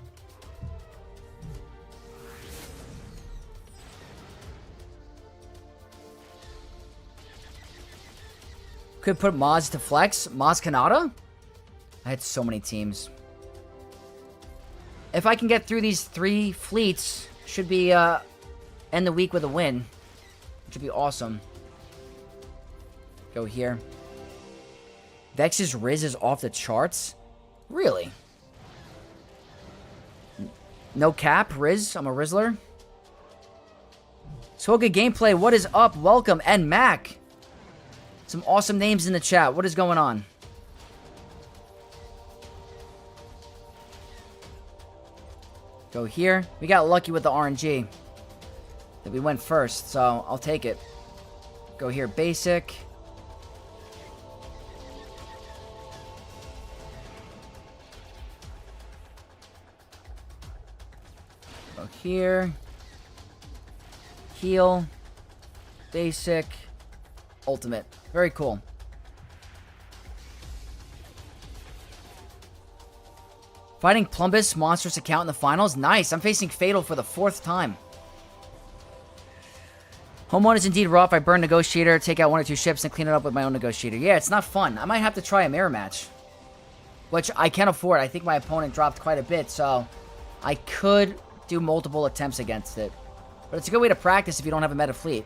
A: Could put Maz to flex. Maz Kanata? I had so many teams. If I can get through these 3 fleets, should be end the week with a win. Which would be awesome. Go here. Vex's Riz is off the charts? Really? No cap, Riz? I'm a Rizzler. Swoga Gameplay, what is up? Welcome. And Mac. Some awesome names in the chat. What is going on? Go here. We got lucky with the RNG. That we went first, so I'll take it. Go here, basic. Go here. Heal. Basic. Ultimate. Very cool. Fighting Plumbus, monstrous account in the finals. Nice. I'm facing Fatal for the 4th time. Home 1 is indeed rough. I burn Negotiator, take out 1 or 2 ships, and clean it up with my own Negotiator. Yeah, it's not fun. I might have to try a mirror match. Which I can afford. I think my opponent dropped quite a bit, so I could do multiple attempts against it. But it's a good way to practice if you don't have a meta fleet.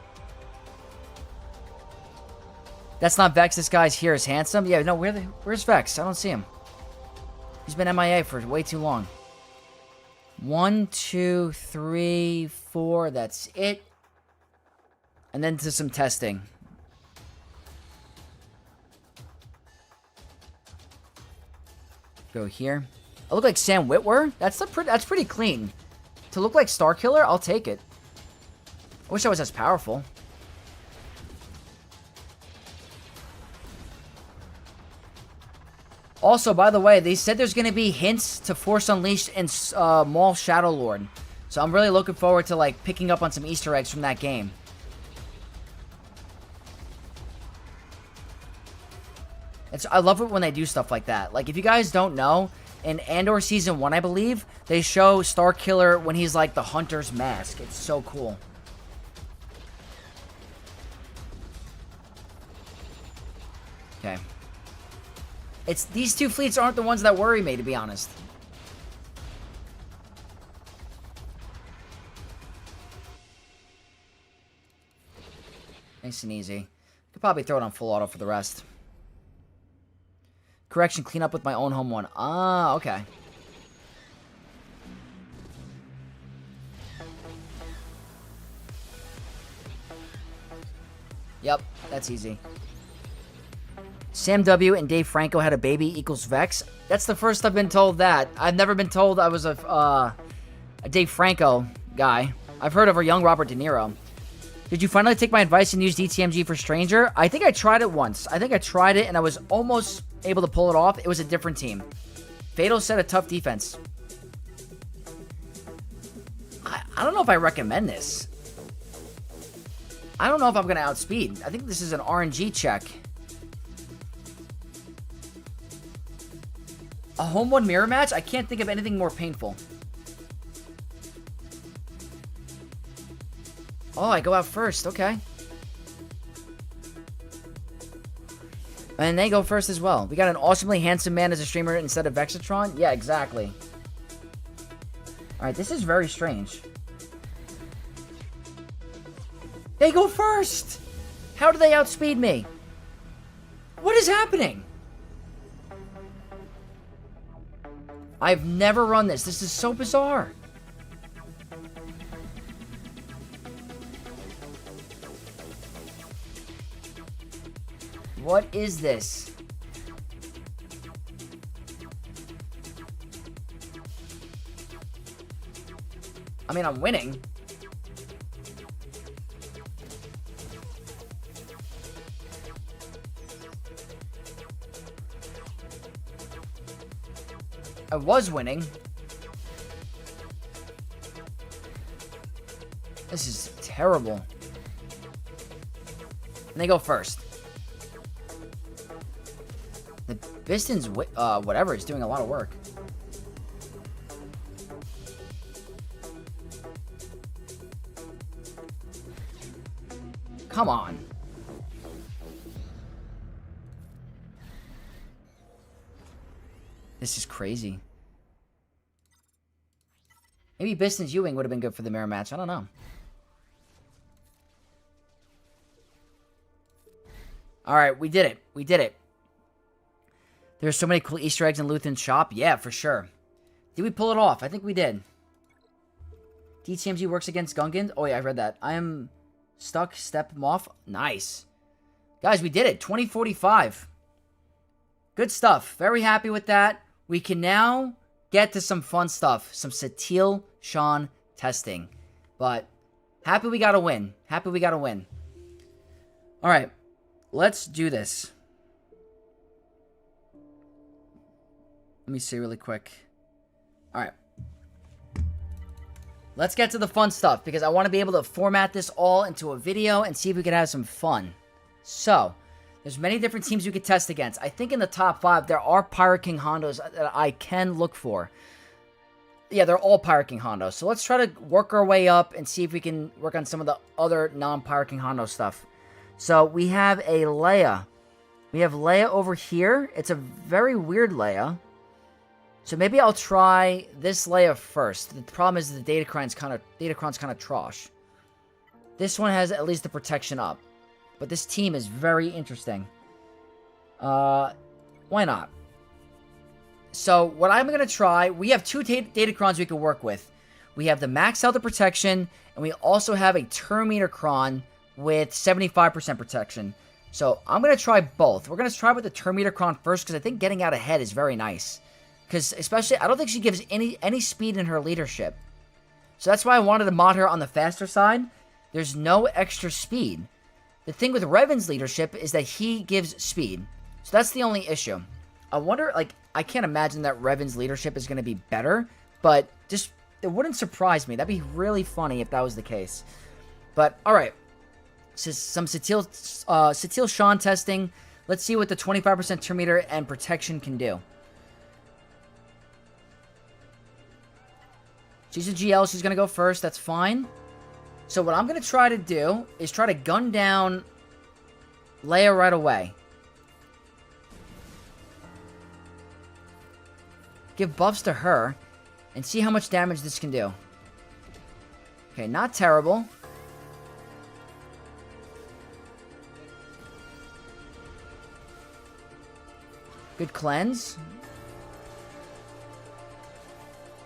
A: That's not Vex. This guy's here is handsome. Yeah, no, where's Vex? I don't see him. He's been MIA for way too long. 1, 2, 3, 4. That's it. And then to some testing. Go here. I look like Sam Witwer? That's pretty clean. To look like Starkiller, I'll take it. I wish I was as powerful. Also, by the way, they said there's going to be hints to Force Unleashed and Maul Shadow Lord. So I'm really looking forward to, like, picking up on some Easter eggs from that game. I love it when they do stuff like that. Like, if you guys don't know, in Andor Season 1, I believe, they show Starkiller when he's, like, the Hunter's mask. It's so cool. Okay. These 2 fleets aren't the ones that worry me, to be honest. Nice and easy. Could probably throw it on full auto for the rest. Correction, clean up with my own home 1. Ah, okay. Yep, that's easy. Sam W. and Dave Franco had a baby equals Vex. That's the first I've been told that. I've never been told I was a Dave Franco guy. I've heard of a young Robert De Niro. Did you finally take my advice and use DTMG for Stranger? I think I tried it once. I think I tried it and I was almost able to pull it off. It was a different team. Fatal set a tough defense. I don't know if I recommend this. I don't know if I'm going to outspeed. I think this is an RNG check. A home 1 mirror match? I can't think of anything more painful. Oh, I go out first. Okay. And they go first as well. We got an awesomely handsome man as a streamer instead of Vexatron? Yeah, exactly. Alright, this is very strange. They go first! How do they outspeed me? What is happening? I've never run this. This is so bizarre. What is this? I mean, I'm winning. I was winning. This is terrible. And they go first. The Pistons, whatever, is doing a lot of work. Come on. This is crazy. Maybe Pistons Ewing would have been good for the mirror match. I don't know. Alright, we did it. We did it. There's so many cool Easter eggs in Luthen's shop. Yeah, for sure. Did we pull it off? I think we did. DTMG works against Gungans. Oh, yeah, I read that. I am stuck. Step him off. Nice. Guys, we did it. 2045. Good stuff. Very happy with that. We can now get to some fun stuff. Some Satele Shan testing. But happy we got a win. Happy we got a win. All right. Let's do this. Let me see really quick. All right. Let's get to the fun stuff because I want to be able to format this all into a video and see if we can have some fun. So, there's many different teams you could test against. I think in the top 5, there are Pirate King Hondos that I can look for. Yeah, they're all Pirate King Hondos. So let's try to work our way up and see if we can work on some of the other non-Pirate King Hondo stuff. So we have a Leia. We have Leia over here. It's a very weird Leia. So maybe I'll try this Leia first. The problem is the Datacron's kind of trash. This one has at least the protection up. But this team is very interesting. Why not? So, what I'm going to try... We have 2 Datacrons we can work with. We have the Max Health and Protection, and we also have a Terminator Cron with 75% protection. So, I'm going to try both. We're going to try with the Terminator Cron first, because I think getting out ahead is very nice. Because, especially, I don't think she gives any speed in her leadership. So, that's why I wanted to mod her on the faster side. There's no extra speed. The thing with Revan's leadership is that he gives speed. So that's the only issue. I wonder, like, I can't imagine that Revan's leadership is going to be better. But just, it wouldn't surprise me. That'd be really funny if that was the case. But, alright. So some Satele Shan testing. Let's see what the 25% Terminator and protection can do. She's a GL. She's going to go first. That's fine. So what I'm going to try to do is try to gun down Leia right away. Give buffs to her and see how much damage this can do. Okay, not terrible. Good cleanse.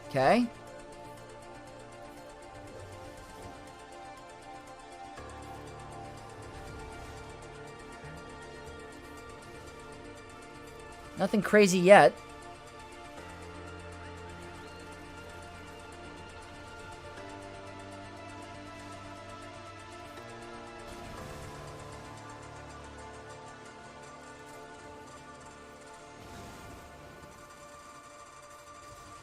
A: Okay. Nothing crazy yet.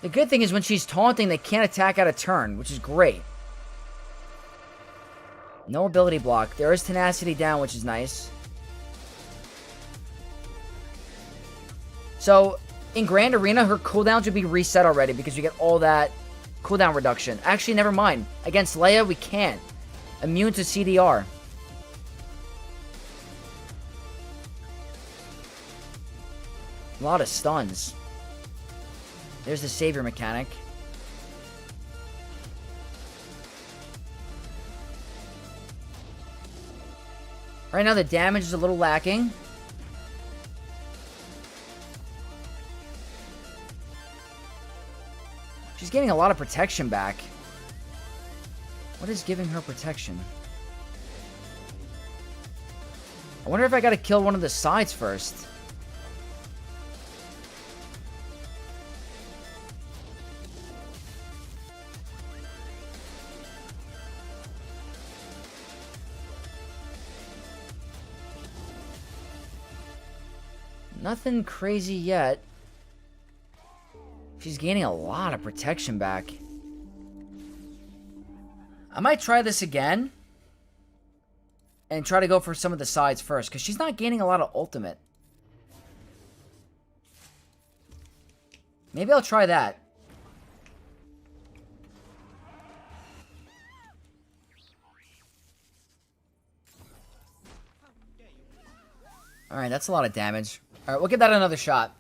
A: The good thing is when she's taunting, they can't attack out of turn, which is great. No ability block. There is tenacity down, which is nice. So, in Grand Arena, her cooldowns would be reset already because you get all that cooldown reduction. Actually, never mind. Against Leia, we can't. Immune to CDR. A lot of stuns. There's the Savior mechanic. Right now, the damage is a little lacking. She's gaining a lot of protection back. What is giving her protection? I wonder if I gotta kill one of the sides first. Nothing crazy yet. She's gaining a lot of protection back. I might try this again. And try to go for some of the sides first. Because she's not gaining a lot of ultimate. Maybe I'll try that. Alright, that's a lot of damage. Alright, we'll give that another shot.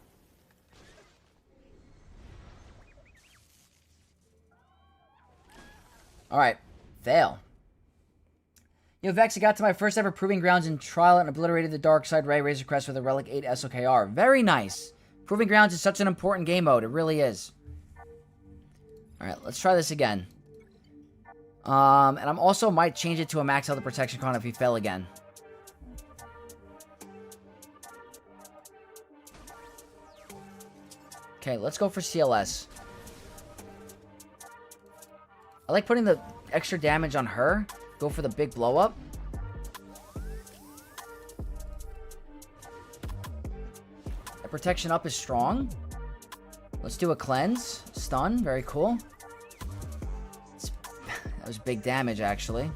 A: Alright, fail. Yo, Vex, I got to my first ever Proving Grounds in Trial and obliterated the Dark Side Ray Razor Crest with a Relic 8 SOKR. Very nice. Proving Grounds is such an important game mode. It really is. Alright, let's try this again. And I'm also might change it to a max health protection con if we fail again. Okay, let's go for CLS. I like putting the extra damage on her. Go for the big blow up. The protection up is strong. Let's do a cleanse. Stun. Very cool. That was big damage, actually.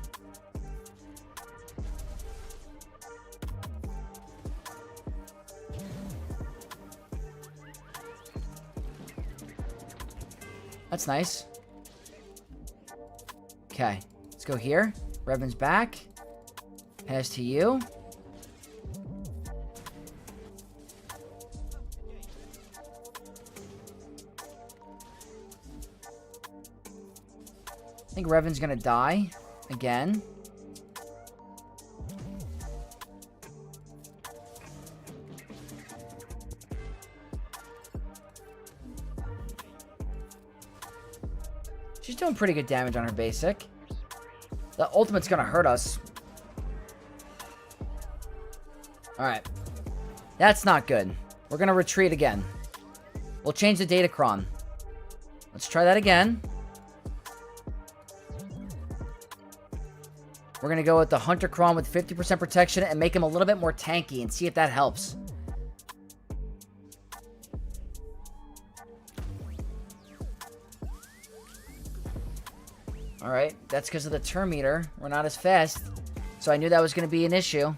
A: That's nice. Okay, let's go here. Revan's back. Pass to you. I think Revan's gonna die again. She's doing pretty good damage on her basic. The ultimate's gonna hurt us. Alright. That's not good. We're gonna retreat again. We'll change the Datacron. Let's try that again. We're gonna go with the Huntercron with 50% protection and make him a little bit more tanky and see if that helps. Alright, that's because of the turn meter. We're not as fast. So I knew that was going to be an issue.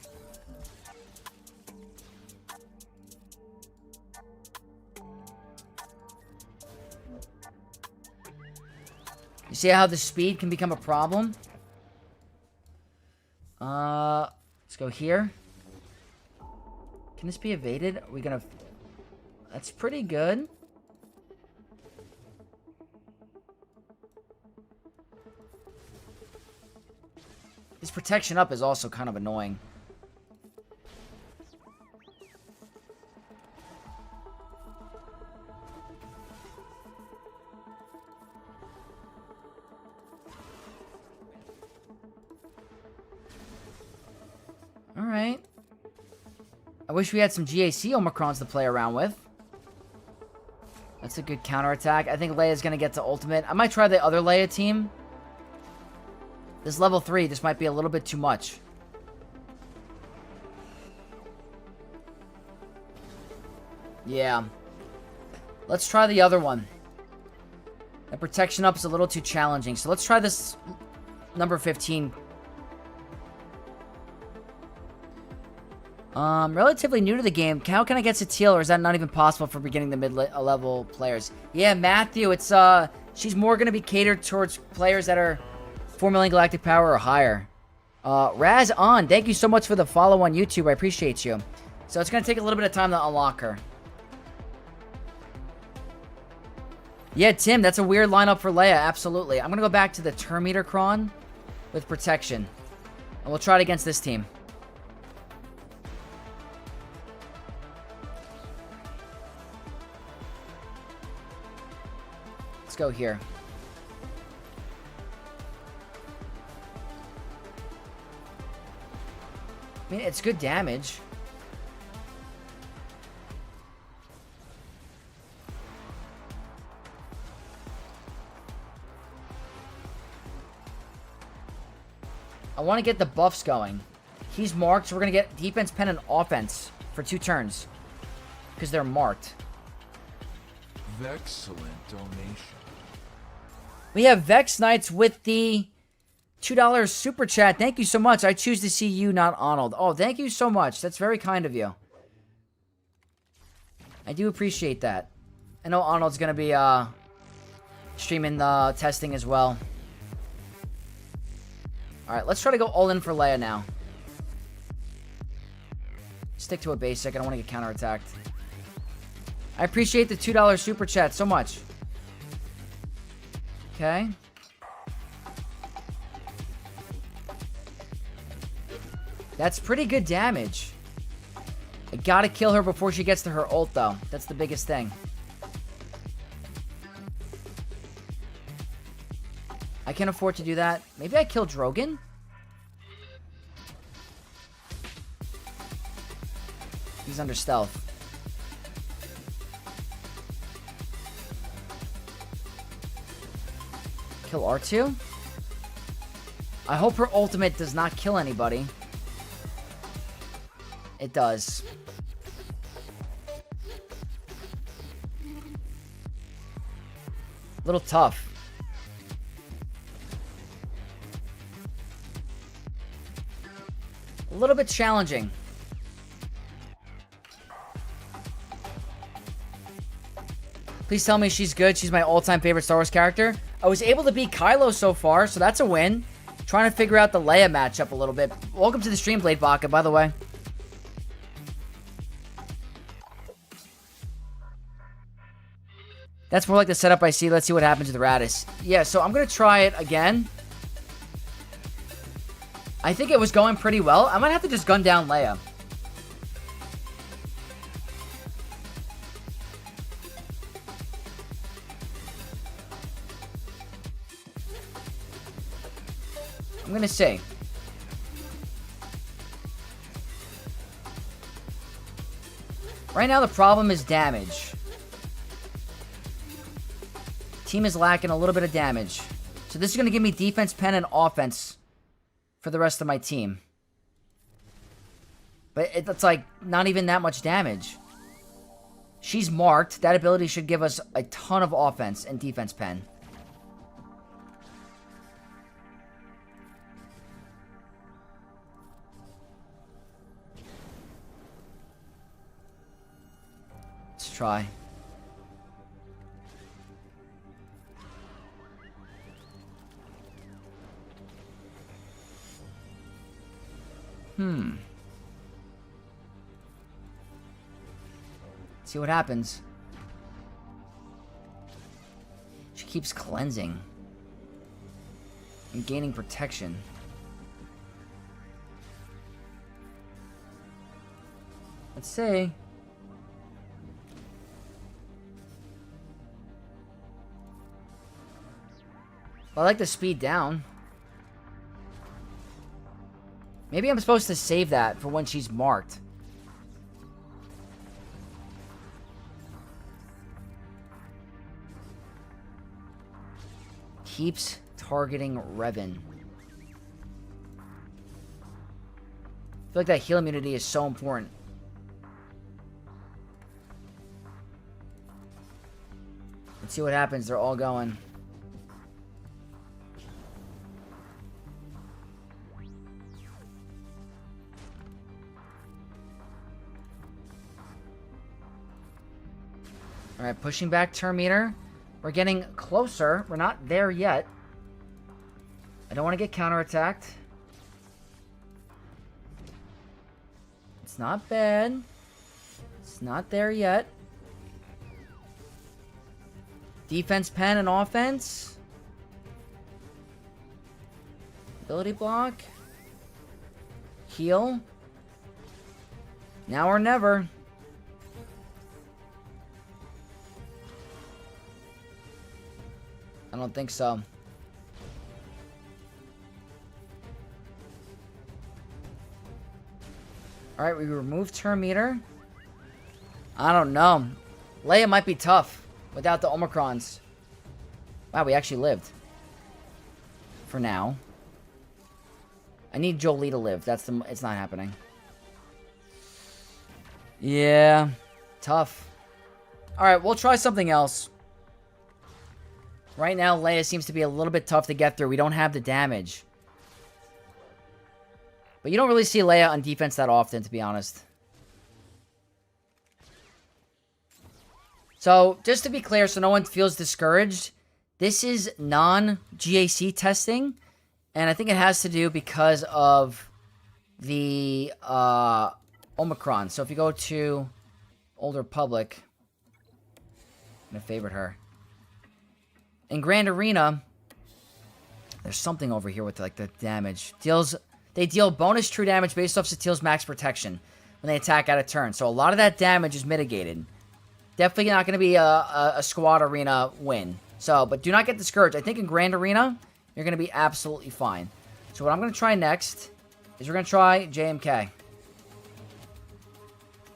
A: You see how the speed can become a problem? Let's go here. Can this be evaded? Are we gonna... That's pretty good. His protection up is also kind of annoying. Alright. I wish we had some GAC Omicrons to play around with. That's a good counterattack. I think Leia's going to get to ultimate. I might try the other Leia team. This level 3, this might be a little bit too much. Yeah. Let's try the other one. The protection up is a little too challenging. So let's try this number 15. Relatively new to the game. How can I get Satele, or is that not even possible for beginning the mid-level players? Yeah, Matthew, it's, she's more going to be catered towards players that are 4 million galactic power or higher. Raz on, thank you so much for the follow on YouTube. I appreciate you. So it's going to take a little bit of time to unlock her. Yeah, Tim, that's a weird lineup for Leia. Absolutely. I'm going to go back to the turn meter Cron with protection. And we'll try it against this team. Let's go here. I mean, it's good damage. I want to get the buffs going. He's marked, so we're going to get defense, pen, and offense for 2 turns. Because they're marked.
B: Excellent donation.
A: We have Vex Knights with the $2 super chat. Thank you so much. I choose to see you, not Arnold. Oh, thank you so much. That's very kind of you. I do appreciate that. I know Arnold's going to be streaming the testing as well. Alright, let's try to go all in for Leia now. Stick to a basic. I don't want to get counterattacked. I appreciate the $2 super chat so much. Okay. That's pretty good damage. I gotta kill her before she gets to her ult, though. That's the biggest thing. I can't afford to do that. Maybe I kill Drogon? He's under stealth. Kill R2? I hope her ultimate does not kill anybody. It does. A little tough. A little bit challenging. Please tell me she's good. She's my all-time favorite Star Wars character. I was able to beat Kylo so far, so that's a win. Trying to figure out the Leia matchup a little bit. Welcome to the stream, Blade Baka, by the way. That's more like the setup I see. Let's see what happens to the Radis. Yeah, so I'm going to try it again. I think it was going pretty well. I might have to just gun down Leia. I'm going to see. Right now the problem is damage. Team is lacking a little bit of damage. So this is going to give me defense, pen, and offense for the rest of my team. But it's like not even that much damage. She's marked. That ability should give us a ton of offense and defense pen. Let's try. See what happens. She keeps cleansing. And gaining protection. Let's see. I like the speed down. Maybe I'm supposed to save that for when she's marked. Keeps targeting Revan. I feel like that heal immunity is so important. Let's see what happens. They're all going. Alright, pushing back turn meter. We're getting closer. We're not there yet. I don't want to get counterattacked. It's not bad. It's not there yet. Defense pen and offense. Ability block. Heal. Now or never. I don't think so. Alright, we removed turn meter. I don't know. Leia might be tough without the Omicrons. Wow, we actually lived. For now. I need Jolie to live. It's not happening. Yeah. Tough. Alright, we'll try something else. Right now, Leia seems to be a little bit tough to get through. We don't have the damage. But you don't really see Leia on defense that often, to be honest. So, just to be clear, so no one feels discouraged, this is non-GAC testing, and I think it has to do because of the Omicron. So if you go to Old Republic, I'm going to favorite her. In Grand Arena, there's something over here with like the damage. They deal bonus true damage based off Satel's max protection when they attack out of turn. So a lot of that damage is mitigated. Definitely not going to be a squad arena win. So, but do not get discouraged. I think in Grand Arena, you're going to be absolutely fine. So what I'm going to try next is we're going to try JMK.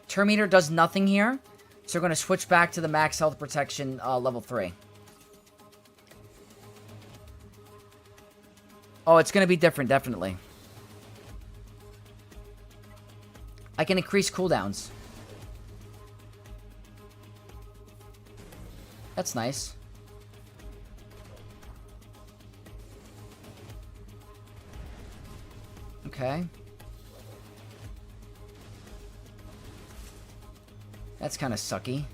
A: Turn meter does nothing here. So we're going to switch back to the max health protection level 3. Oh, it's going to be different, definitely. I can increase cooldowns. That's nice. Okay. That's kind of sucky.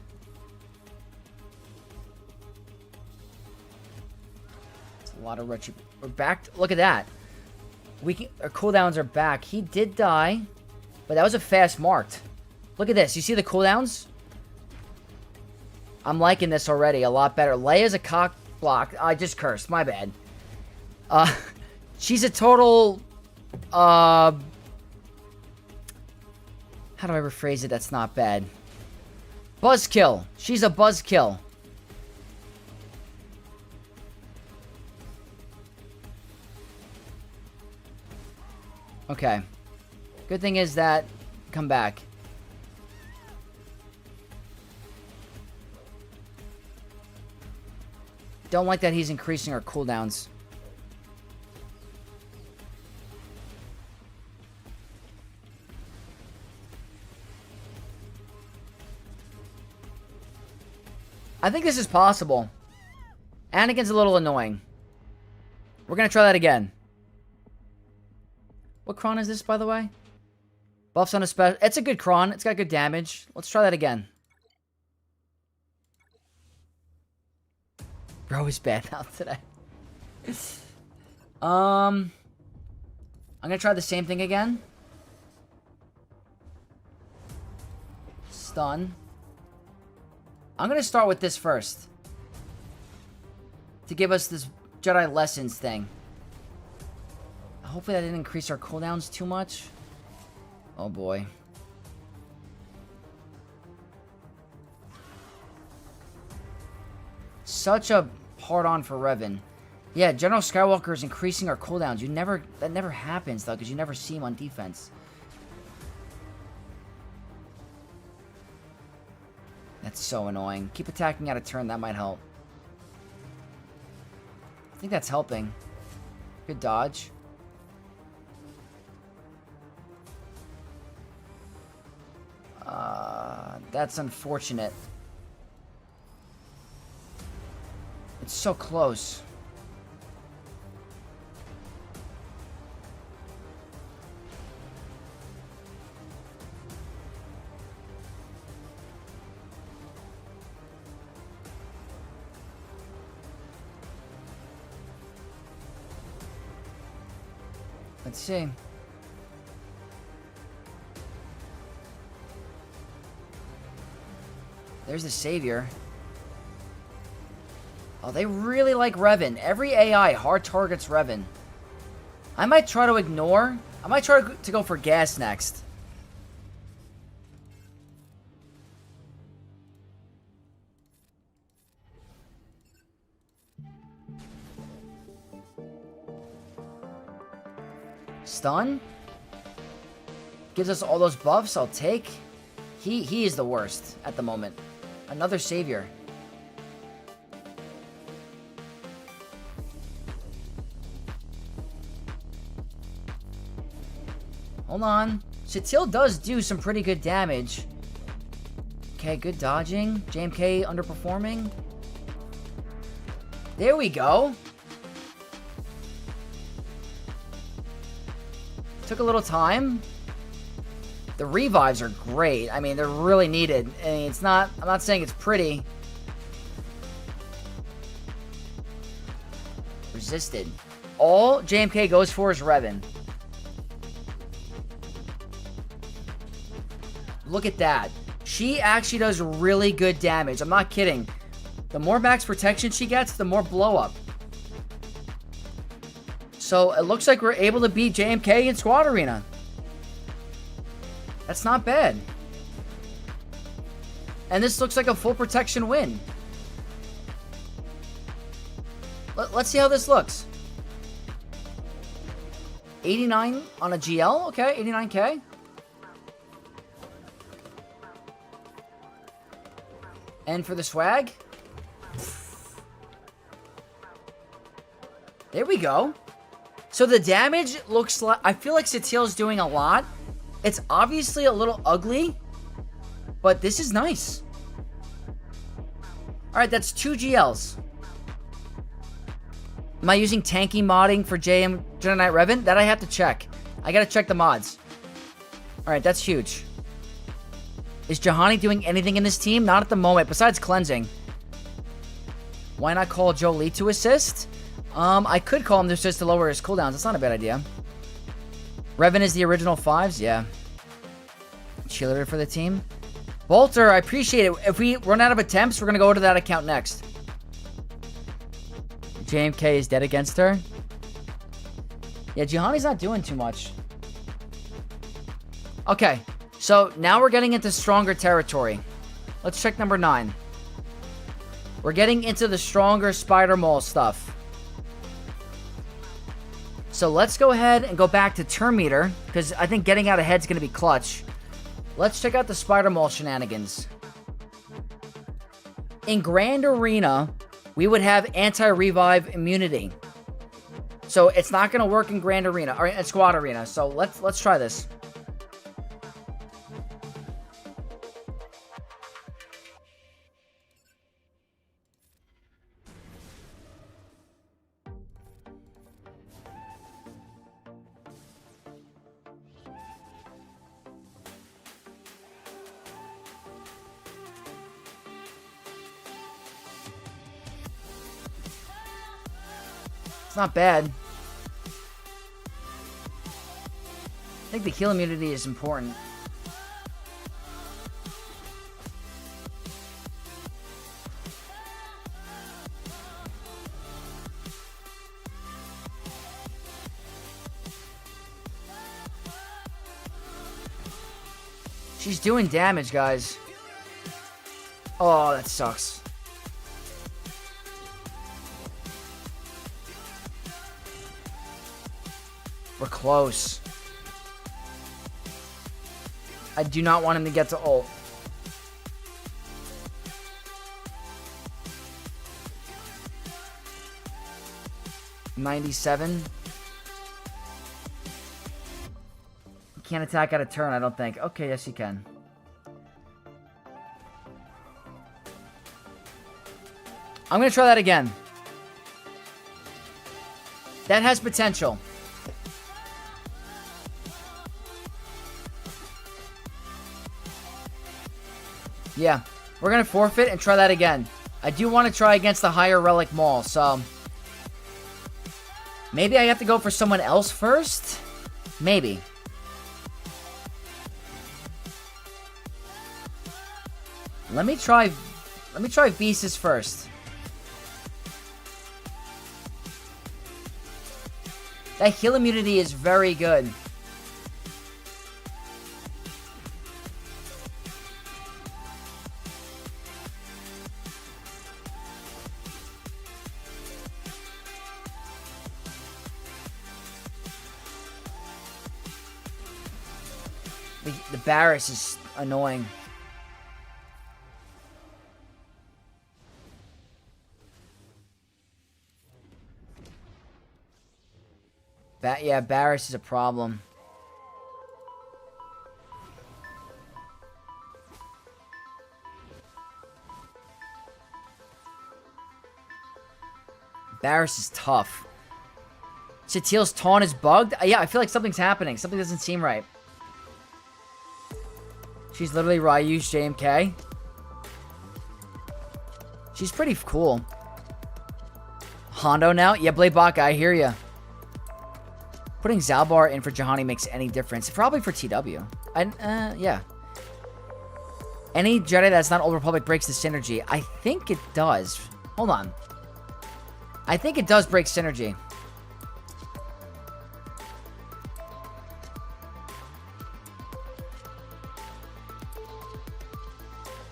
A: It's a lot of retro. We're back. Look at that. Our cooldowns are back. He did die, but that was a fast marked. Look at this. You see the cooldowns? I'm liking this already a lot better. Leia's a cock block. I just cursed. My bad. She's a total... how do I rephrase it that's not bad? Buzzkill. She's a buzzkill. Okay. Good thing is that... Come back. Don't like that he's increasing our cooldowns. I think this is possible. Anakin's a little annoying. We're going to try that again. What Kron is this, by the way? Buffs on a special... It's a good Kron. It's got good damage. Let's try that again. Bro is bad out today. I'm going to try the same thing again. Stun. I'm going to start with this first. To give us this Jedi Lessons thing. Hopefully that didn't increase our cooldowns too much. Oh boy. Such a hard-on for Revan. Yeah, General Skywalker is increasing our cooldowns. That never happens, though, because you never see him on defense. That's so annoying. Keep attacking out of turn. That might help. I think that's helping. Good dodge. That's unfortunate. It's so close. Let's see. There's the Savior. Oh, they really like Revan. Every AI hard targets Revan. I might try to ignore. I might try to go for gas next. Stun. Gives us all those buffs. I'll take. He is the worst at the moment. Another savior. Hold on. Satele does do some pretty good damage. Okay, good dodging. JMK underperforming. There we go. Took a little time. The revives are great. I mean, they're really needed. I mean, it's not... I'm not saying it's pretty. Resisted. All JMK goes for is Revan. Look at that. She actually does really good damage. I'm not kidding. The more max protection she gets, the more blow up. So it looks like we're able to beat JMK in Squad Arena. That's not bad. And this looks like a full protection win. Let's see how this looks. 89 on a GL. Okay, 89k. And for the swag. There we go. So the damage looks like... I feel like Satele's doing a lot. It's obviously a little ugly. But this is nice. Alright, that's 2 GLs. Am I using tanky modding for JM Jedi Knight Revan? That I have to check. I gotta check the mods. Alright, that's huge. Is Juhani doing anything in this team? Not at the moment, besides cleansing. Why not call Jolie to assist? I could call him to assist to lower his cooldowns. That's not a bad idea. Revan is the original 5s? Yeah. Cheerleader for the team. Bolter, I appreciate it. If we run out of attempts, we're going to go to that account next. JMK is dead against her. Yeah, Juhani's not doing too much. Okay. So, now we're getting into stronger territory. Let's check number 9. We're getting into the stronger Spider Maul stuff. So, let's go ahead and go back to turn meter, because I think getting out ahead is going to be clutch. Let's check out the Spider Maul shenanigans. In Grand Arena, we would have anti-revive immunity. So, it's not going to work in Grand Arena, or in Squad Arena. So, let's try this. It's not bad. I think the heal immunity is important. She's doing damage, guys. Oh, that sucks. We're close. I do not want him to get to ult. $97. He can't attack out of turn, I don't think. Okay, yes he can. I'm gonna try that again. That has potential. Yeah, we're going to forfeit and try that again. I do want to try against the higher Relic Maul, so... Maybe I have to go for someone else first? Maybe. Let me try Beastus first. That heal immunity is very good. The Barris is annoying. Yeah, Barris is a problem. Barris is tough. Satel's taunt is bugged? Yeah, I feel like something's happening. Something doesn't seem right. She's literally Ryu's JMK. She's pretty cool. Hondo now? Yeah, Blade Baka, I hear ya. Putting Zalbar in for Juhani makes any difference. Probably for TW. Yeah. Any Jedi that's not Old Republic breaks the synergy. I think it does. Hold on. I think it does break synergy.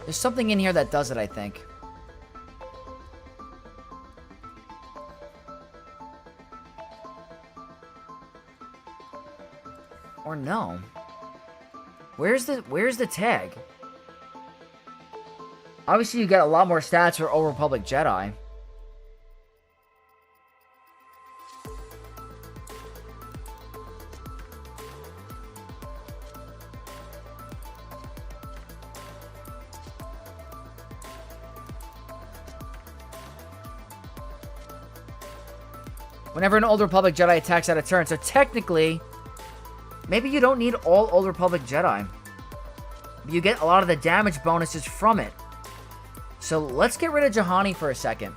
A: There's something in here that does it, I think. Or no. Where's the tag? Obviously, you get a lot more stats for Old Republic Jedi. Whenever an Old Republic Jedi attacks out of turn. So technically, maybe you don't need all Old Republic Jedi. You get a lot of the damage bonuses from it. So let's get rid of Juhani for a second.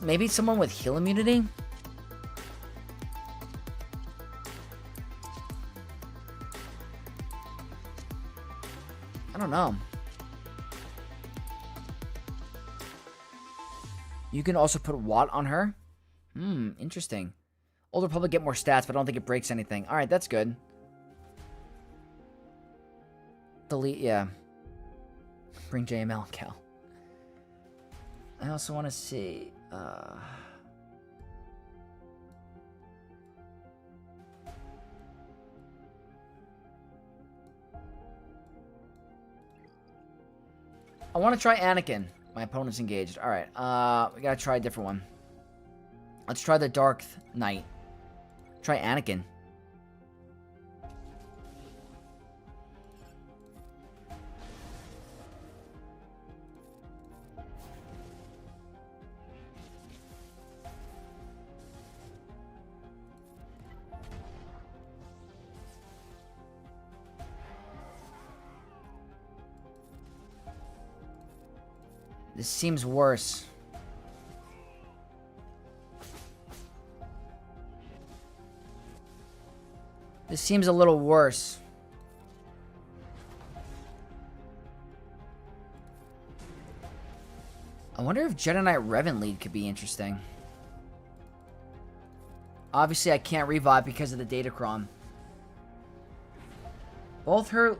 A: Maybe someone with heal immunity? I don't know. You can also put Watt on her. Interesting. Old Republic get more stats, but I don't think it breaks anything. Alright, that's good. Delete, yeah. Bring JML and Cal. I also want to see... I want to try Anakin. My opponent's engaged. Alright, we gotta try a different one. Let's try the Dark Knight. Try Anakin. This seems worse. This seems a little worse. I wonder if Jedi Knight Revan lead could be interesting. Obviously, I can't revive because of the Datacron. Both her...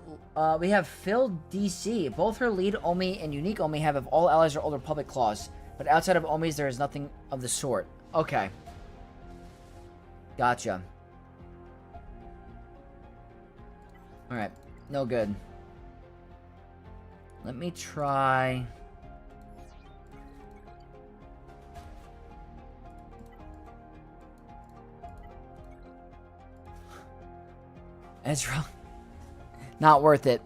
A: we have Phil DC. Both her lead Omi and unique Omi have if all allies are Old Republic claws. But outside of Omi's, there is nothing of the sort. Okay. Gotcha. Alright. No good. Let me try... Ezra. Not worth it.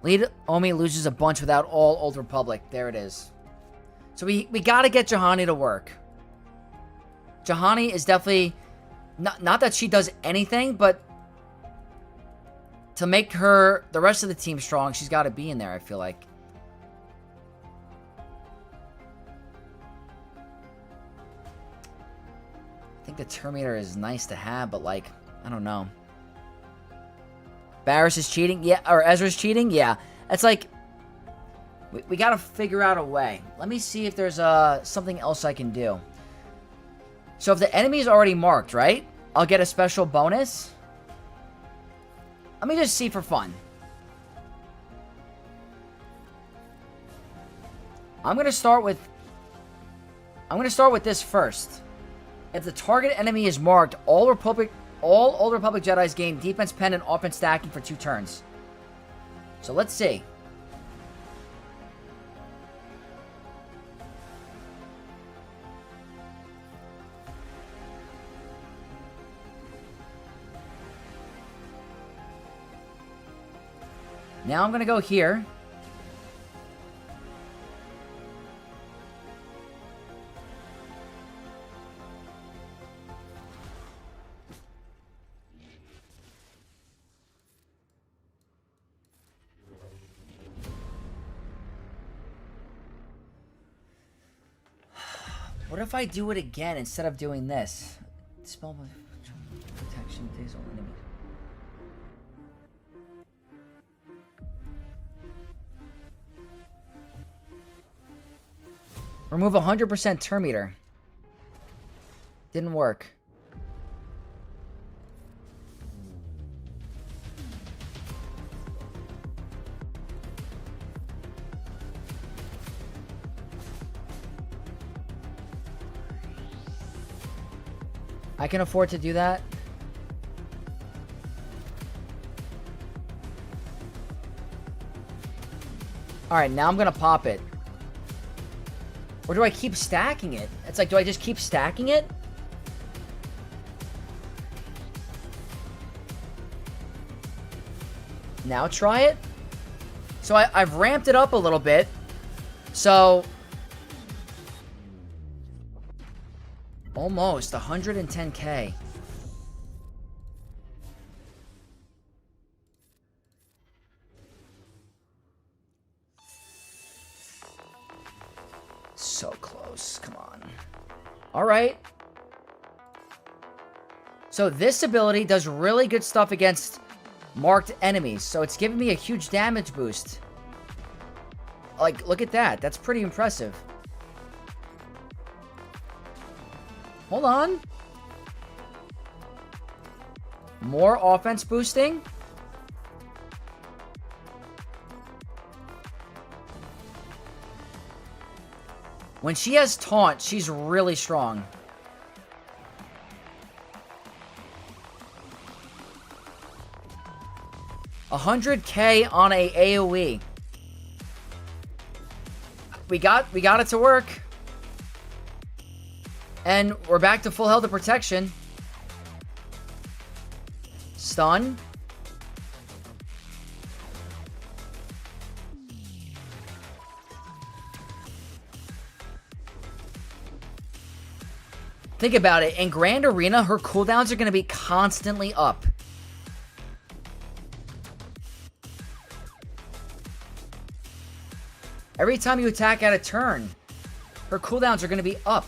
A: Lead Omi loses a bunch without all Old Republic. There it is. So we gotta get Juhani to work. Juhani is definitely... Not that she does anything, but... to make her... the rest of the team strong, she's gotta be in there, I feel like. I think the Terminator is nice to have, but like... I don't know. Barris is cheating? Yeah. Or Ezra's cheating? Yeah. It's like... We gotta figure out a way. Let me see if there's something else I can do. So if the enemy is already marked, right? I'll get a special bonus. Let me just see for fun. I'm gonna start with this first. If the target enemy is marked, all Old Republic Jedis gain defense pen and offense stacking for 2 turns. So let's see. Now I'm going to go here. What if I do it again instead of doing this? Spell protection days all enemies. Remove 100% turn meter. Didn't work. I can afford to do that. Alright, now I'm gonna pop it. Or do I keep stacking it? It's like, do I just keep stacking it? Now try it? So I've ramped it up a little bit. So... almost 110k. So close. Come on. All right. So this ability does really good stuff against marked enemies. So it's giving me a huge damage boost. Like, look at that. That's pretty impressive. Hold on. More offense boosting. When she has taunt, she's really strong. $100k on a AoE. We got it to work. And we're back to full health of protection. Stun. Think about it. In Grand Arena, her cooldowns are going to be constantly up. Every time you attack out of turn, her cooldowns are going to be up.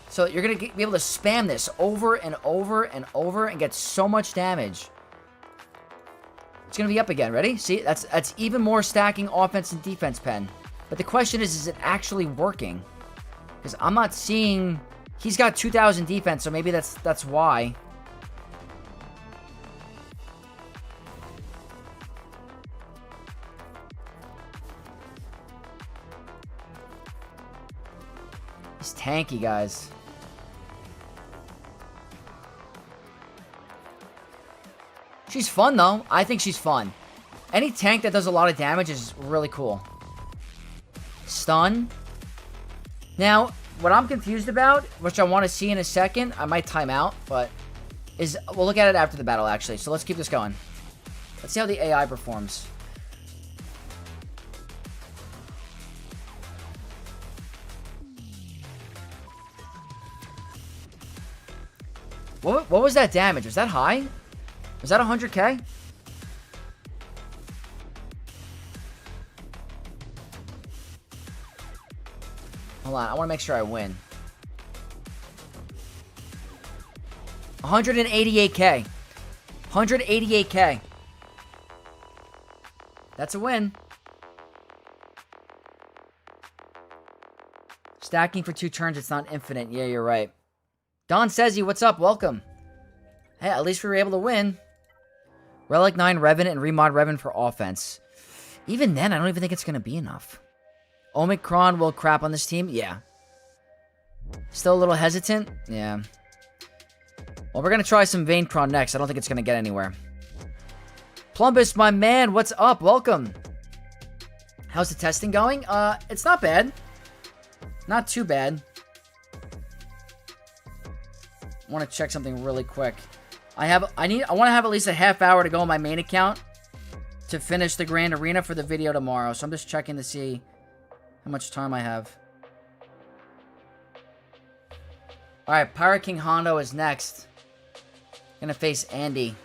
A: So you're going to be able to spam this over and over and over and get so much damage. It's going to be up again. Ready? See, that's even more stacking offense and defense pen. But the question is it actually working? Because I'm not seeing... He's got 2,000 defense, so maybe that's why. He's tanky, guys. She's fun, though. I think she's fun. Any tank that does a lot of damage is really cool. Stun. Now, what I'm confused about, which I want to see in a second, I might time out, but is we'll look at it after the battle, actually. So let's keep this going. Let's see how the AI performs. What was that damage? Was that high? Was that 100k? Hold on, I want to make sure I win. 188k. 188k. That's a win. Stacking for 2 turns, it's not infinite. Yeah, you're right. Don Sezzy, what's up? Welcome. Hey, at least we were able to win. Relic 9 Revan and Remod Revan for offense. Even then, I don't even think it's going to be enough. Omicron will crap on this team? Yeah. Still a little hesitant? Yeah. Well, we're going to try some Vayncron next. I don't think it's going to get anywhere. Plumbus, my man, what's up? Welcome. How's the testing going? It's not bad. Not too bad. I want to check something really quick. I want to have at least a half hour to go on my main account to finish the Grand Arena for the video tomorrow. So I'm just checking to see how much time I have. Alright, Pirate King Hondo is next. Gonna face Andy.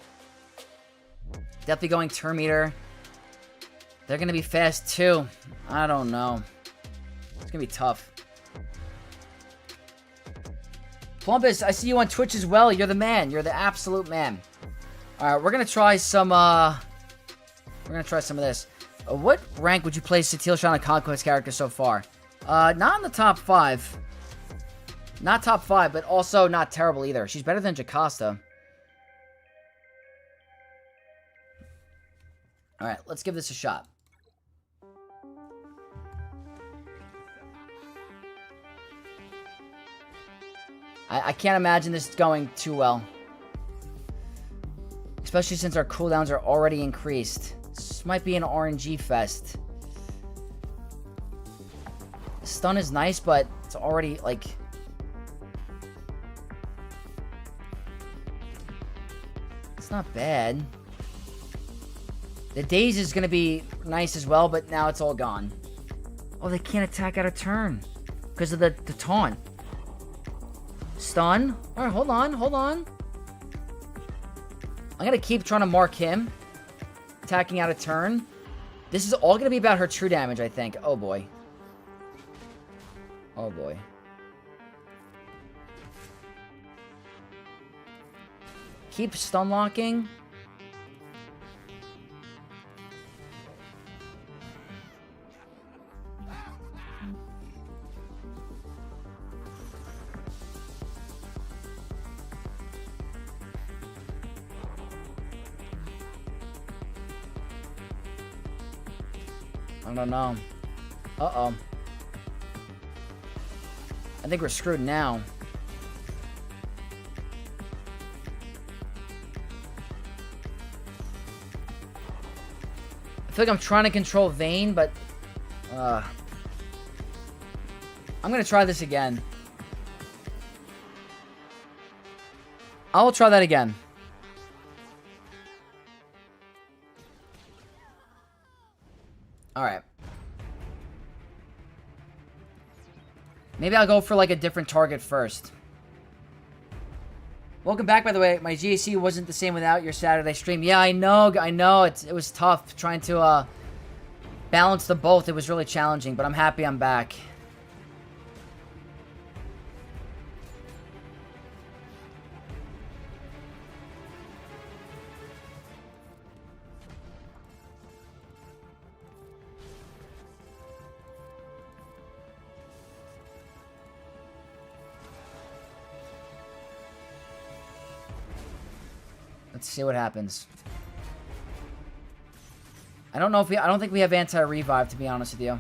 A: Definitely going turn meter. They're gonna be fast too. I don't know. It's gonna be tough. Plumbus, I see you on Twitch as well. You're the man. You're the absolute man. Alright, we're gonna try some of this. What rank would you place Satele Shan, a Conquest character, so far? Not in the top 5. Not top 5, but also not terrible either. She's better than Jocasta. Alright, let's give this a shot. I can't imagine this going too well. Especially since our cooldowns are already increased. This might be an RNG fest. Stun is nice, but it's already, like... It's not bad. The daze is going to be nice as well, but now it's all gone. Oh, they can't attack out of turn. Because of the taunt. Stun. Alright, hold on. I'm going to keep trying to mark him. Attacking out of turn. This is all going to be about her true damage, I think. Oh, boy. Oh, boy. Keep stun locking. I don't know. Uh-oh. I think we're screwed now. I feel like I'm trying to control Vayne, but... I'm gonna try this again. I will try that again. Alright. Maybe I'll go for, like, a different target first. Welcome back, by the way. My GAC wasn't the same without your Saturday stream. Yeah, I know. It was tough trying to balance the both. It was really challenging, but I'm happy I'm back. Let's see what happens. I don't think we have anti-revive, to be honest with you.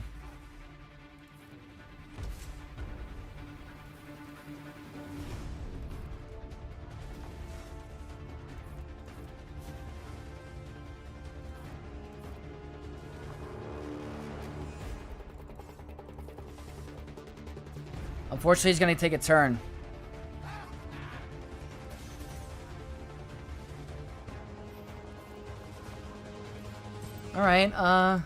A: Unfortunately, he's going to take a turn. Alright, who are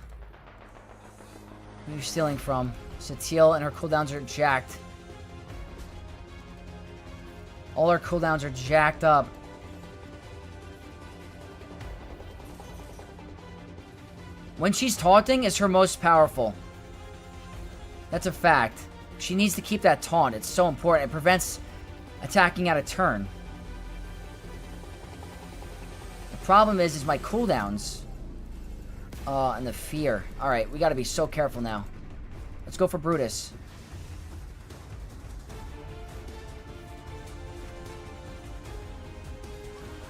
A: you stealing from? Satele, and her cooldowns are jacked. All her cooldowns are jacked up. When she's taunting, is her most powerful. That's a fact. She needs to keep that taunt. It's so important. It prevents attacking out of turn. The problem is my cooldowns. And the fear. Alright, we gotta be so careful now. Let's go for Brutus.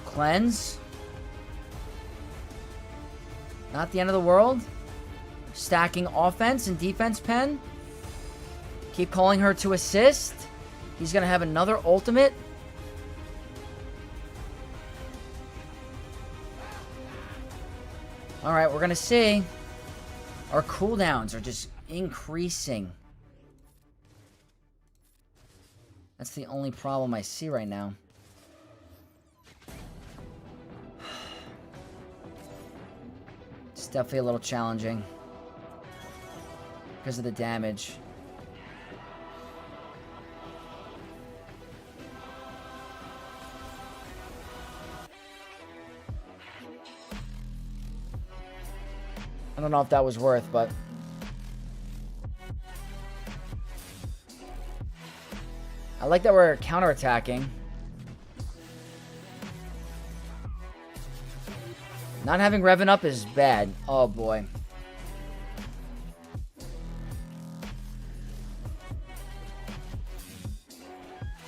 A: Cleanse. Not the end of the world. stacking offense and defense pen. Keep calling her to assist. He's going to have another ultimate. Alright, we're going to see. Our cooldowns are just increasing. That's the only problem I see right now. It's definitely a little challenging. Because of the damage. I don't know if that was worth, but... I like that we're counterattacking. Not having Revan up is bad. Oh, boy.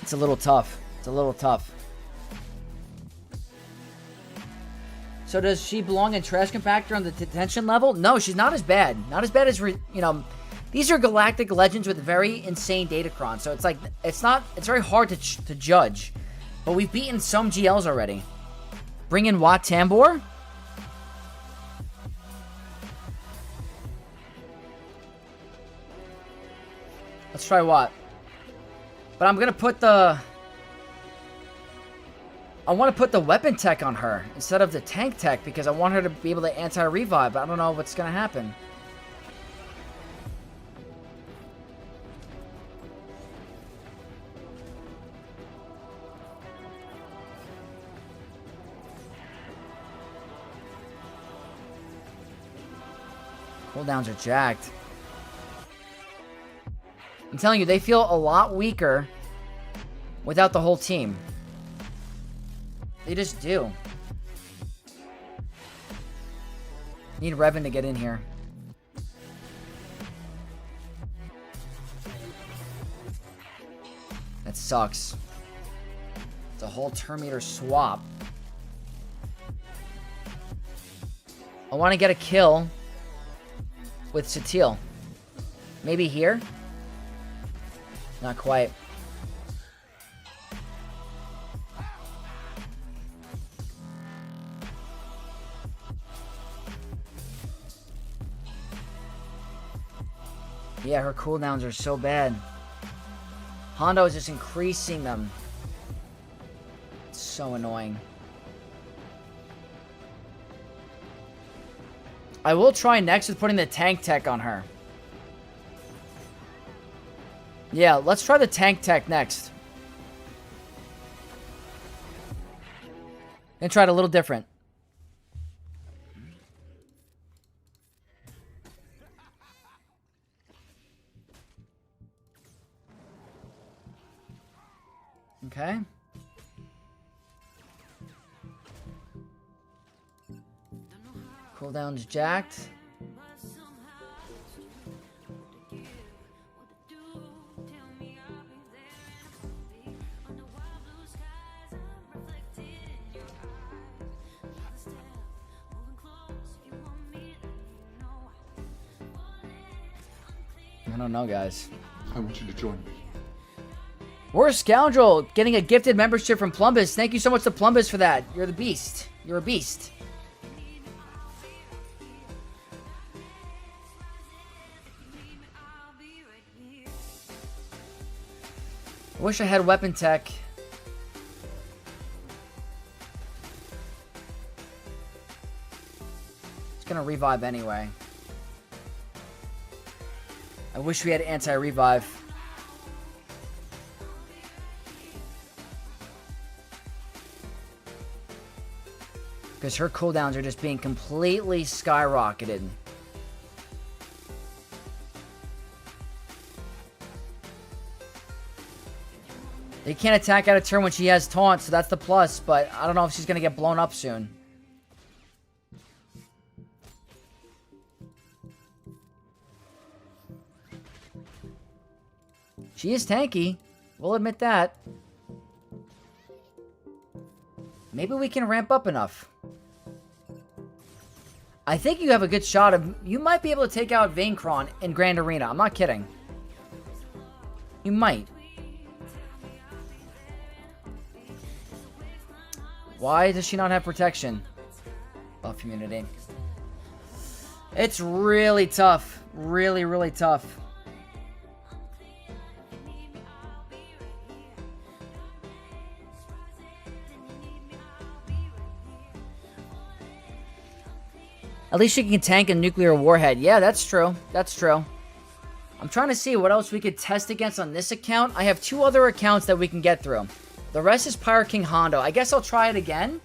A: It's a little tough. It's a little tough. So does she belong in Trash Compactor on the detention level? No, she's not as bad. Not as bad as, you know, these are galactic legends with very insane datacron. So it's like, it's very hard to judge. But we've beaten some GLs already. Bring in Wat Tambor. Let's try Wat. But I'm going to put the... I want to put the weapon tech on her instead of the tank tech because I want her to be able to anti-revive, but I don't know what's going to happen. Cooldowns are jacked. I'm telling you, they feel a lot weaker without the whole team. They just do. Need Revan to get in here. That sucks. It's a whole turn meter swap. I want to get a kill with Satele. Maybe here? Not quite. Yeah, her cooldowns are so bad. Hondo is just increasing them. It's so annoying. I will try next with putting the tank tech on her. Yeah, let's try the tank tech next. And try it a little different. Okay. Cooldown's jacked. I don't know, guys.
B: I want you to join me.
A: We're a scoundrel getting a gifted membership from Plumbus. Thank you so much to Plumbus for that. You're the beast. You're a beast. I wish I had weapon tech. It's gonna revive anyway. I wish we had anti-revive. Because her cooldowns are just being completely skyrocketed. They can't attack out of turn when she has taunt, so that's the plus, but I don't know if she's going to get blown up soon. She is tanky. We'll admit that. Maybe we can ramp up enough. I think you have a good shot of... You might be able to take out Vaincron in Grand Arena. I'm not kidding. You might. Why does she not have protection? Buff immunity. It's really tough. Really, really tough. At least she can tank a nuclear warhead. Yeah, that's true. That's true. I'm trying to see what else we could test against on this account. I have 2 other accounts that we can get through. The rest is Pirate King Hondo. I guess I'll try it again.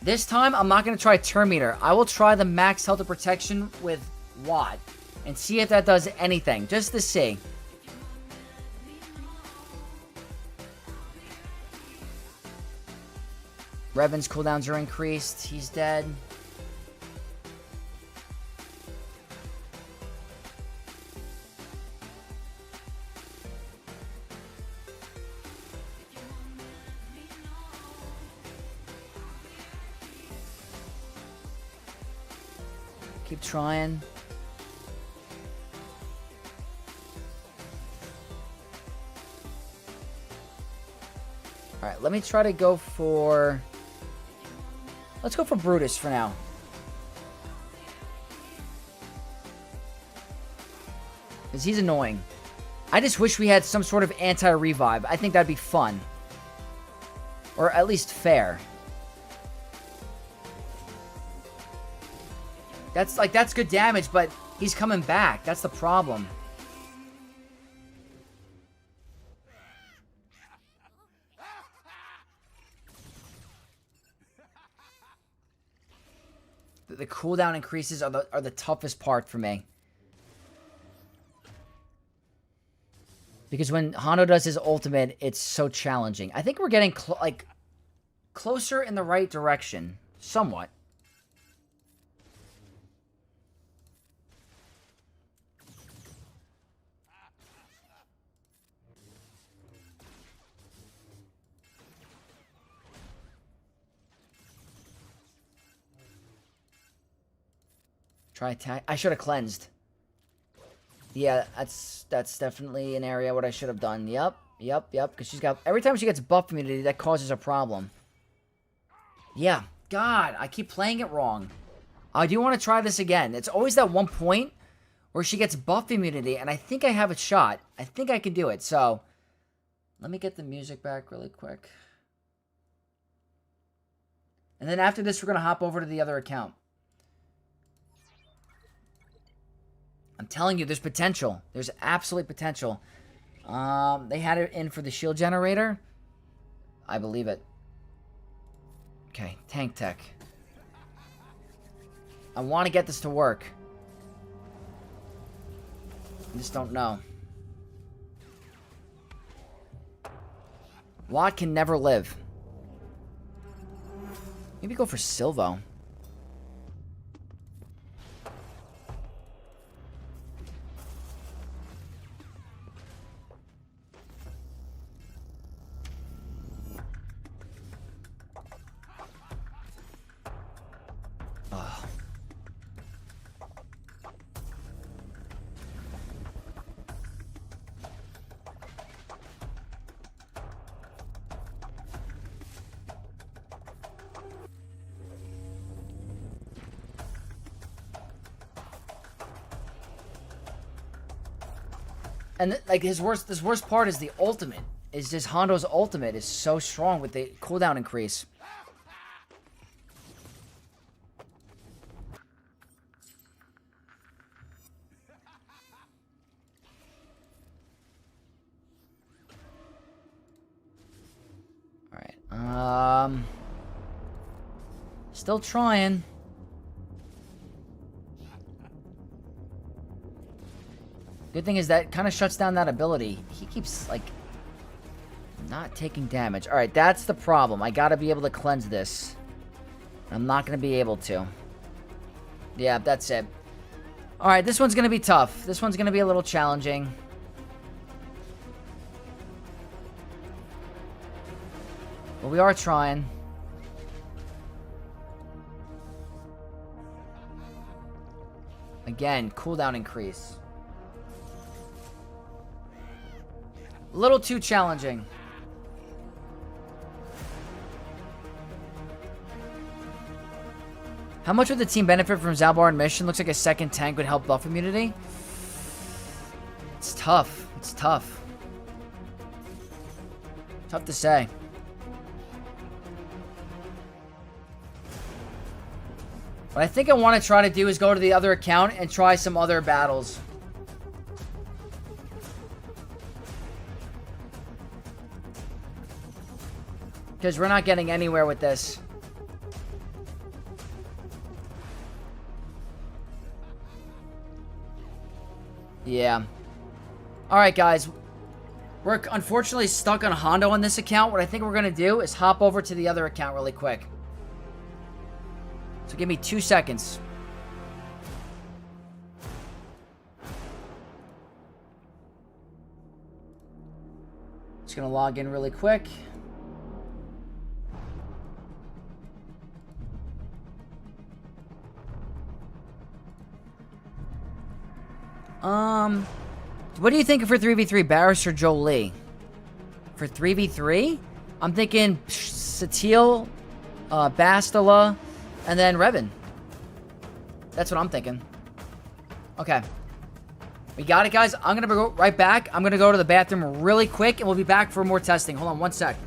A: This time, I'm not going to try Turn Meter. I will try the max health and protection with Watt. And see if that does anything. Just to see. Revan's cooldowns are increased. He's dead. Keep trying. Alright, let me try to go for... Let's go for Brutus for now. Because he's annoying. I just wish we had some sort of anti-revive. I think that'd be fun. Or at least fair. That's good damage, but he's coming back. That's the problem. The cooldown increases are the toughest part for me. Because when Hondo does his ultimate, it's so challenging. I think we're getting closer in the right direction. Somewhat. Try attack. I should have cleansed. Yeah, that's definitely an area what I should have done. Yep. Because she's got... Every time she gets buff immunity, that causes a problem. Yeah. God, I keep playing it wrong. I do want to try this again. It's always that one point where she gets buff immunity, and I think I have a shot. I think I can do it, so... Let me get the music back really quick. And then after this, we're going to hop over to the other account. I'm telling you, there's potential. There's absolute potential. They had it in for the shield generator. I believe it. Okay, tank tech. I want to get this to work. I just don't know. Watt can never live. Maybe go for Silvo. And like this worst part is the ultimate. Is just Hondo's ultimate is so strong with the cooldown increase. All right. Still trying. Good thing is that kind of shuts down that ability. He keeps, like, not taking damage. Alright, that's the problem. I gotta be able to cleanse this. I'm not gonna be able to. Yeah, that's it. Alright, this one's gonna be tough. This one's gonna be a little challenging. But we are trying. again, cooldown increase. A little too challenging. How much would the team benefit from Zalbar and Mission? Looks like a second tank would help buff immunity. It's tough. It's tough. Tough to say. What I think I want to try to do is go to the other account and try some other battles. Because we're not getting anywhere with this. Yeah. Alright, guys. We're unfortunately stuck on Hondo on this account. What I think we're going to do is hop over to the other account really quick. So give me 2 seconds. Just going to log in really quick. What do you think for 3v3, Barris or Jolie? For 3v3, I'm thinking Satele, Bastila, and then Revan. That's what I'm thinking. Okay. We got it, guys. I'm going to go right back. I'm going to go to the bathroom really quick, and we'll be back for more testing. Hold on 1 sec.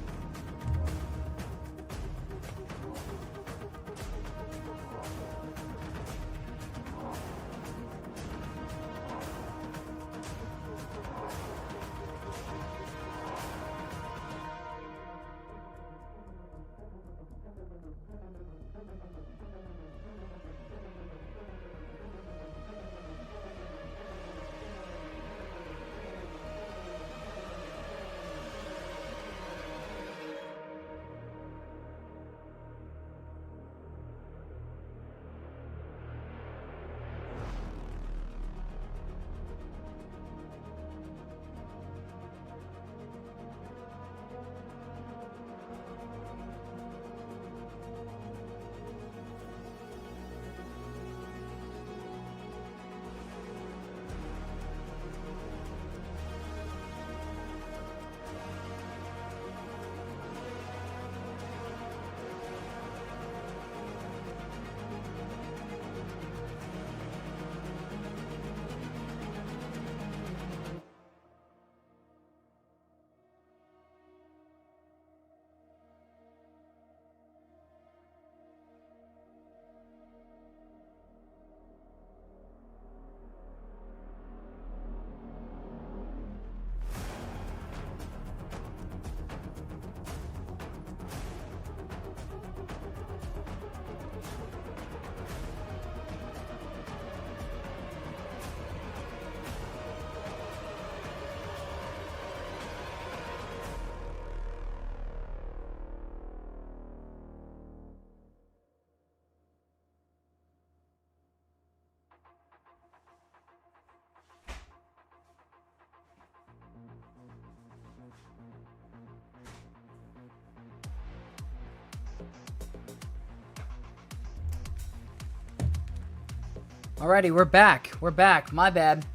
A: Alrighty, we're back. We're back. My bad.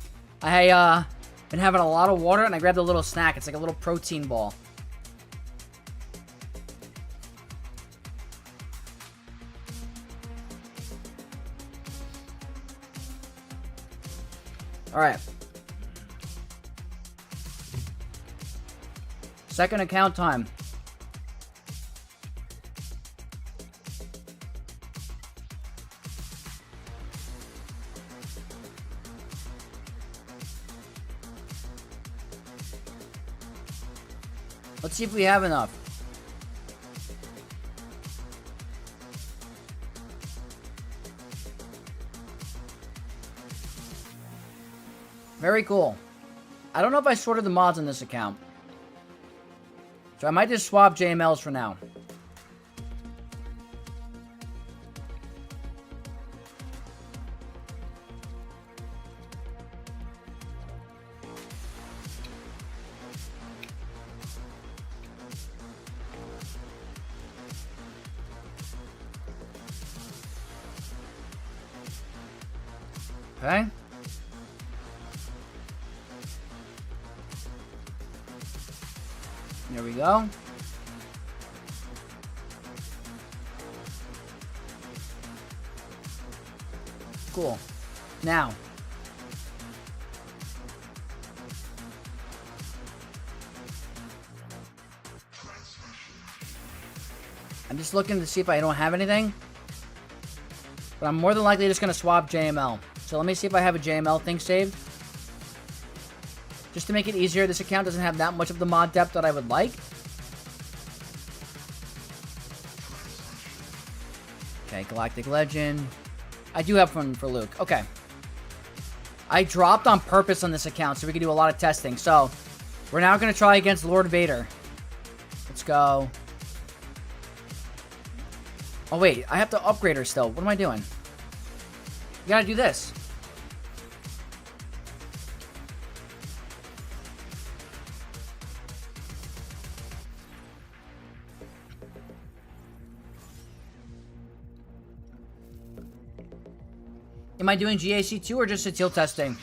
A: I been having a lot of water and I grabbed a little snack. It's like a little protein ball. Alright. Second account time. Let's see if we have enough. Very cool. I don't know if I sorted the mods on this account. So I might just swap JMLs for now. Okay. There we go. Cool. Now. I'm just looking to see if I don't have anything. But I'm more than likely just going to swap JML. So let me see if I have a JML thing saved. Just to make it easier, this account doesn't have that much of the mod depth that I would like. Okay, Galactic Legend. I do have one for Luke. Okay. I dropped on purpose on this account so we can do a lot of testing. So, we're now going to try against Lord Vader. Let's go. Oh, wait. I have to upgrade her still. What am I doing? You gotta do this. Am I doing GAC 2 or just Satele testing?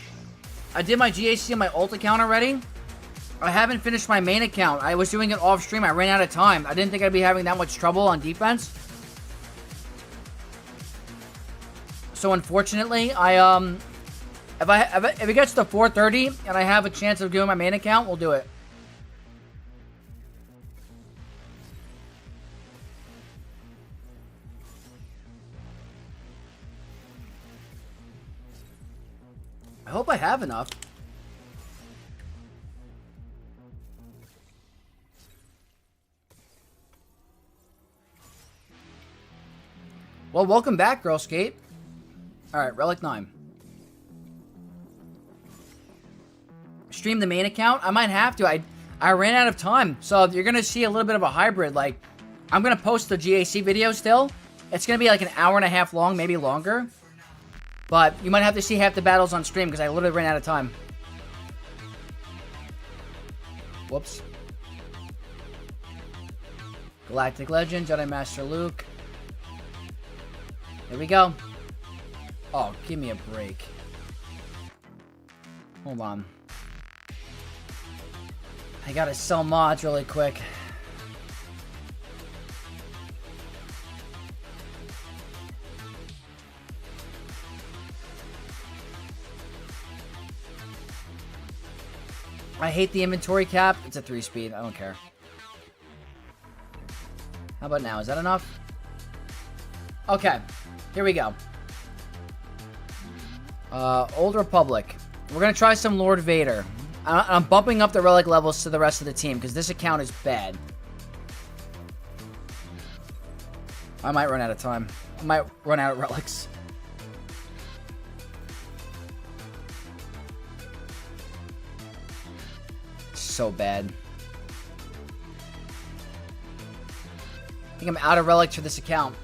A: I did my GAC on my alt account already. I haven't finished my main account. I was doing it off stream. I ran out of time. I didn't think I'd be having that much trouble on defense. So unfortunately, if it gets to 4:30 and I have a chance of doing my main account, we'll do it. I hope I have enough. Well, welcome back, Girl Skate. Alright, Relic 9. Stream the main account? I might have to. I ran out of time. So you're going to see a little bit of a hybrid. Like, I'm going to post the GAC video still. It's going to be like an hour and a half long, maybe longer. But you might have to see half the battles on stream because I literally ran out of time. Whoops. Galactic Legend, Jedi Master Luke. Here we go. Oh, give me a break. Hold on. I gotta sell mods really quick. I hate the inventory cap. It's a 3-speed. I don't care. How about now? Is that enough? Okay. Here we go. Old Republic. We're going to try some Lord Vader. I'm bumping up the relic levels to the rest of the team because this account is bad. I might run out of time. I might run out of relics. So bad. I think I'm out of relics for this account.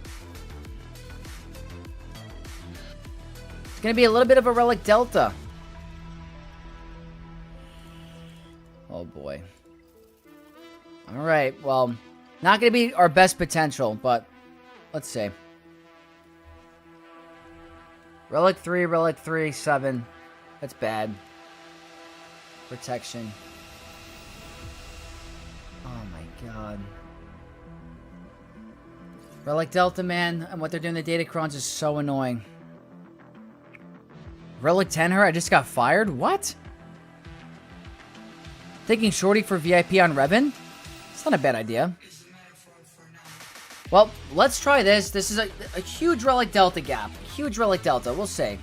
A: It's going to be a little bit of a relic delta. Oh boy. Alright, well, not going to be our best potential, but let's see. Relic 3, 7. That's bad. Protection. Oh my god. Relic Delta, man, and what they're doing to the Datacrons is so annoying. Relic 10 her? I just got fired? What? Taking Shorty for VIP on Revan? It's not a bad idea. Well, let's try this. This is a huge Relic Delta gap. Huge Relic Delta. We'll see.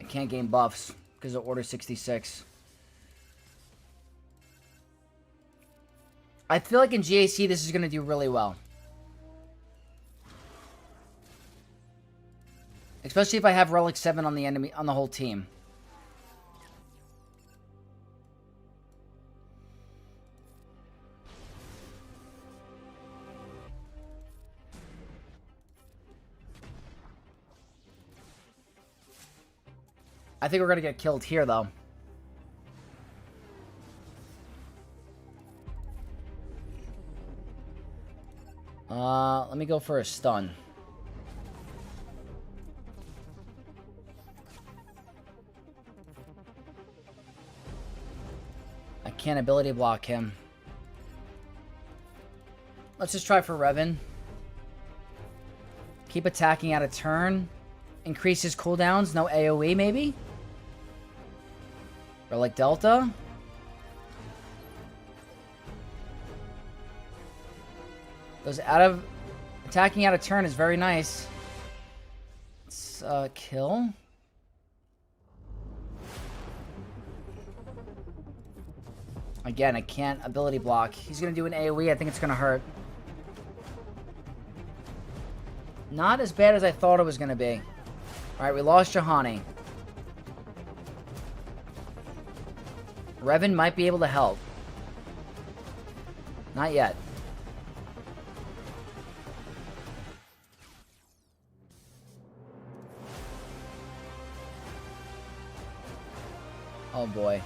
A: Can't gain buffs because of Order 66. I feel like in GAC this is going to do really well. Especially if I have Relic 7 on the enemy, on the whole team. I think we're gonna get killed here, though. Let me go for a stun. I can't ability block him. Let's just try for Revan. Keep attacking out of turn. Increase his cooldowns. No AoE, maybe? Relic Delta. Those attacking out of turn is very nice. Let's kill. Again, I can't ability block. He's gonna do an AoE. I think it's gonna hurt. Not as bad as I thought it was gonna be. Alright, we lost Juhani. Revan might be able to help. Not yet. Oh boy.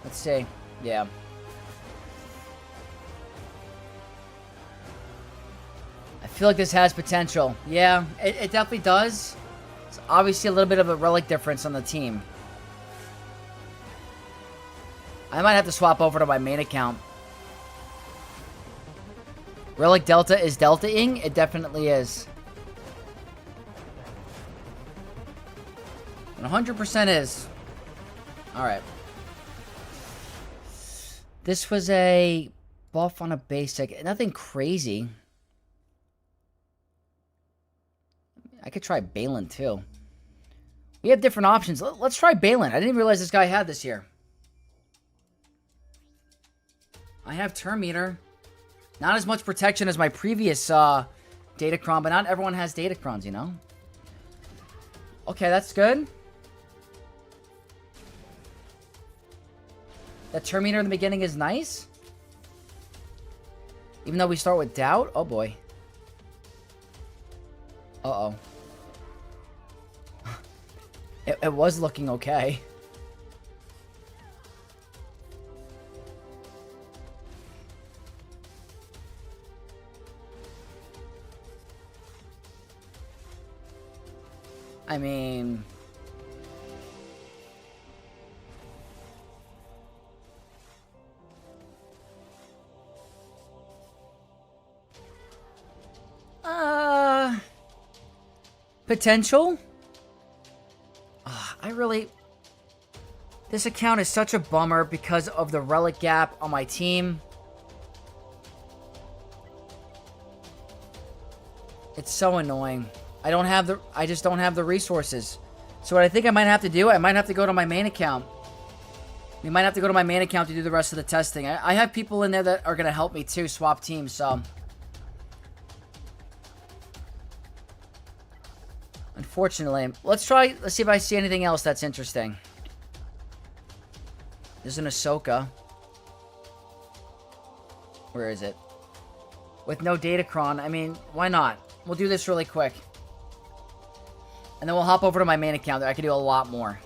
A: Let's see. Yeah. I feel like this has potential. Yeah, it definitely does. It's obviously a little bit of a relic difference on the team. I might have to swap over to my main account. Relic Delta is Delta-ing? It definitely is. 100% is. Alright. This was a buff on a basic. Nothing crazy. I could try Balin too. We have different options. Let's try Balin. I didn't realize this guy had this here. I have Turn Meter. Not as much protection as my previous Datacron, but not everyone has Datacrons, you know? Okay, that's good. That Turn Meter in the beginning is nice. Even though we start with Doubt. Oh, boy. Uh-oh. It was looking okay. I mean... Potential? I really... This account is such a bummer because of the relic gap on my team. It's so annoying. I just don't have the resources. So what I think I might have to do, I might have to go to my main account. We might have to go to my main account to do the rest of the testing. I have people in there that are going to help me too, swap teams, so... Unfortunately. Let's see if I see anything else that's interesting. There's an Ahsoka. Where is it? With no Datacron. I mean, why not? We'll do this really quick. And then we'll hop over to my main account. I can do a lot more.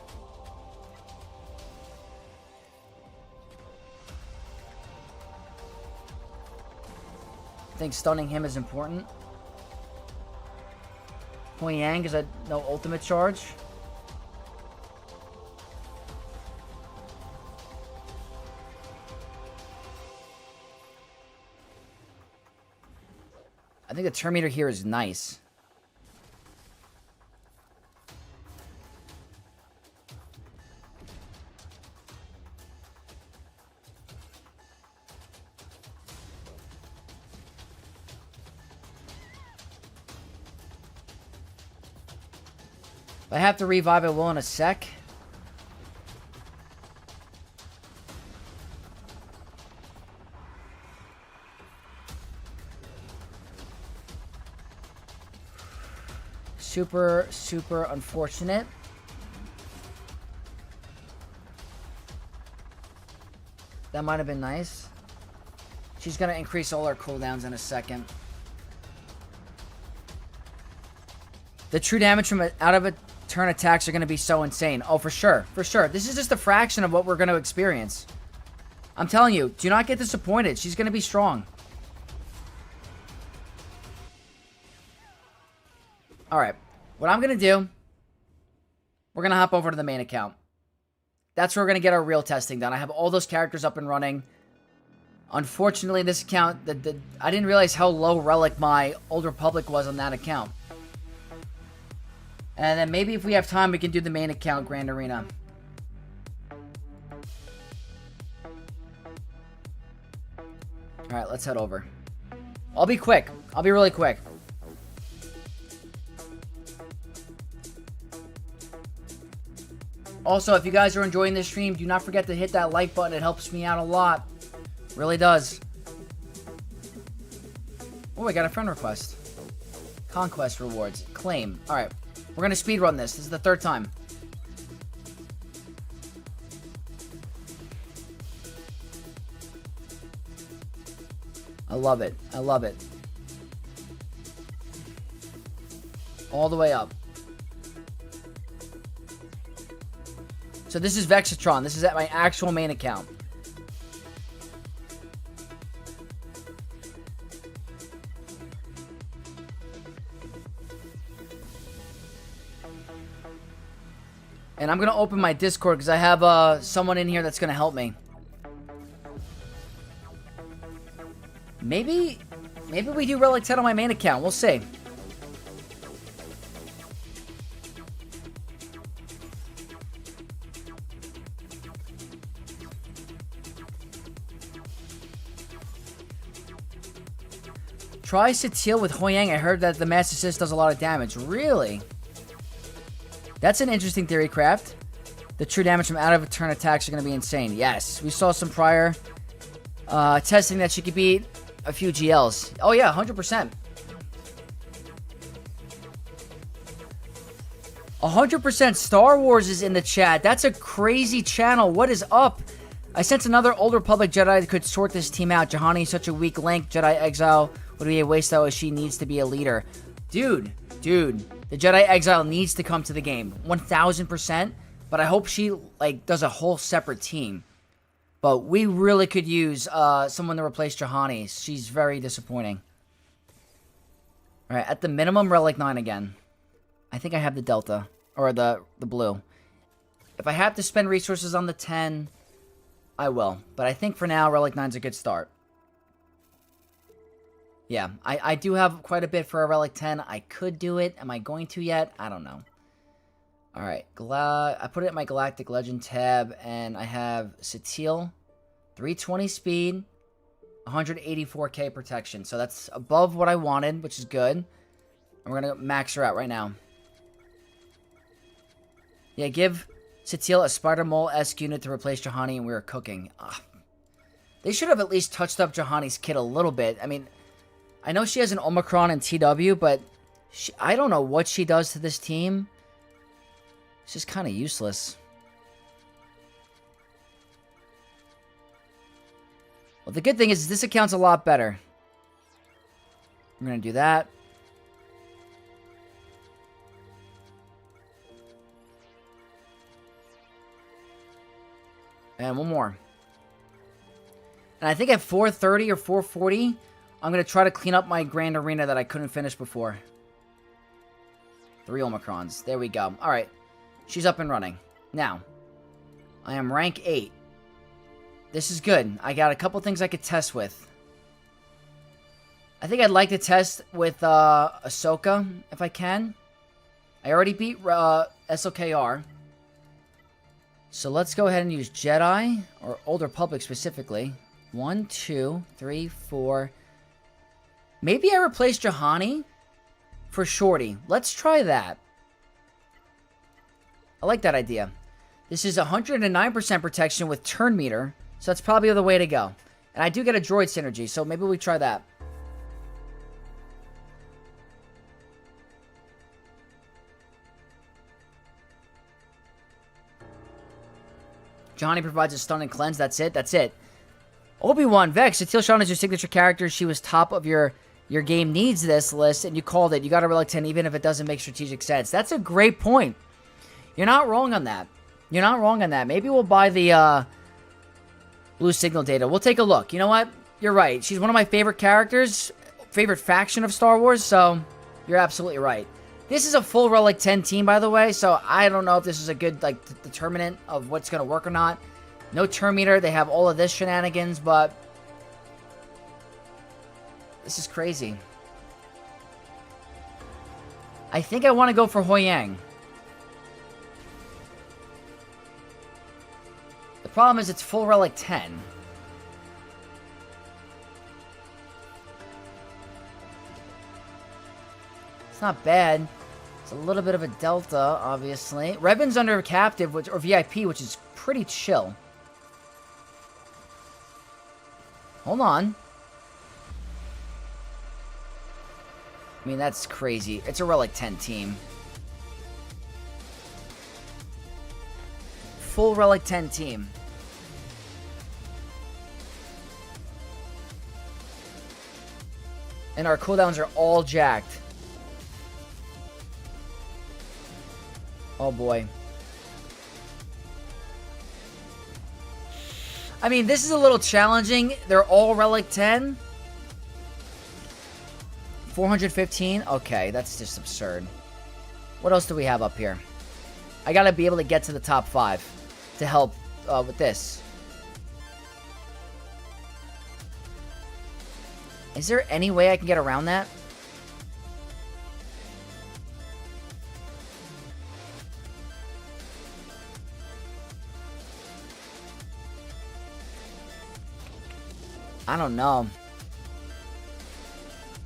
A: I think stunning him is important. Huang Yang is a no ultimate charge. I think the Turn Meter here is nice. If I have to revive, I will in a sec. Super, super unfortunate. That might have been nice. She's going to increase all her cooldowns in a second. The true damage from out of a turn attacks are going to be so insane. Oh, for sure. For sure. This is just a fraction of what we're going to experience. I'm telling you, do not get disappointed. She's going to be strong. Alright. What I'm going to do, we're going to hop over to the main account. That's where we're going to get our real testing done. I have all those characters up and running. Unfortunately, this account, I didn't realize how low relic my Old Republic was on that account. And then maybe if we have time, we can do the main account Grand Arena. Alright, let's head over. I'll be quick. I'll be really quick. Also, if you guys are enjoying this stream, do not forget to hit that like button. It helps me out a lot. Really does. Oh, I got a friend request. Conquest rewards. Claim. Alright. We're going to speedrun this. This is the third time. I love it. I love it. All the way up. So this is Vexatron. This is at my actual main account. And I'm going to open my Discord because I have someone in here that's going to help me. Maybe we do Relic 10 on my main account. We'll see. Try Satele with Hoyang. I heard that the Mass Assist does a lot of damage. Really? That's an interesting theory, Craft. The true damage from out of turn attacks are going to be insane. Yes, we saw some prior testing that she could beat a few GLs. Oh yeah, 100%. 100% Star Wars is in the chat. That's a crazy channel. What is up? I sense another Old Republic Jedi that could sort this team out. Juhani is such a weak link. Jedi Exile would be a waste though, as she needs to be a leader. Dude. The Jedi Exile needs to come to the game. 1000%. But I hope she, like, does a whole separate team. But we really could use someone to replace Juhani. She's very disappointing. Alright, at the minimum, Relic 9 again. I think I have the Delta. Or the blue. If I have to spend resources on the 10, I will. But I think for now, Relic 9's a good start. Yeah, I do have quite a bit for a Relic 10. I could do it. Am I going to yet? I don't know. Alright, I put it in my Galactic Legend tab, and I have Satele, 320 speed, 184k protection. So that's above what I wanted, which is good. And we're going to max her out right now. Yeah, give Satele a Spider-Mole-esque unit to replace Juhani, and we were cooking. Ugh. They should have at least touched up Juhani's kit a little bit. I mean, I know she has an Omicron and TW, but I don't know what she does to this team. It's just kind of useless. Well, the good thing is this account's a lot better. I'm going to do that. And one more. And I think at 430 or 440... I'm going to try to clean up my Grand Arena that I couldn't finish before. 3 Omicrons. There we go. Alright. She's up and running. Now, I am rank 8. This is good. I got a couple things I could test with. I think I'd like to test with Ahsoka, if I can. I already beat SLKR. So let's go ahead and use Jedi, or Old Republic specifically. 1, 2, 3, 4... Maybe I replace Juhani for Shorty. Let's try that. I like that idea. This is 109% protection with turn meter, so that's probably the way to go. And I do get a droid synergy, so maybe we try that. Juhani provides a stun and cleanse. That's it. That's it. Obi-Wan Vex. Satele Shan is your signature character. She was top of your game needs this list, and you called it. You got a Relic 10 even if it doesn't make strategic sense. That's a great point. You're not wrong on that. You're not wrong on that. Maybe we'll buy the blue signal data. We'll take a look. You know what? You're right. She's one of my favorite characters, favorite faction of Star Wars, so you're absolutely right. This is a full Relic 10 team, by the way, so I don't know if this is a good, like, determinant of what's going to work or not. No turn meter. They have all of this shenanigans, but this is crazy. I think I want to go for Hoyang. The problem is it's full Relic 10. It's not bad. It's a little bit of a delta, obviously. Revan's under captive, or VIP, which is pretty chill. Hold on. I mean, that's crazy. It's a Relic 10 team. Full Relic 10 team. And our cooldowns are all jacked. Oh boy. I mean, this is a little challenging. They're all Relic 10. 415? Okay, that's just absurd. What else do we have up here? I gotta be able to get to the top 5 to help with this. Is there any way I can get around that? I don't know.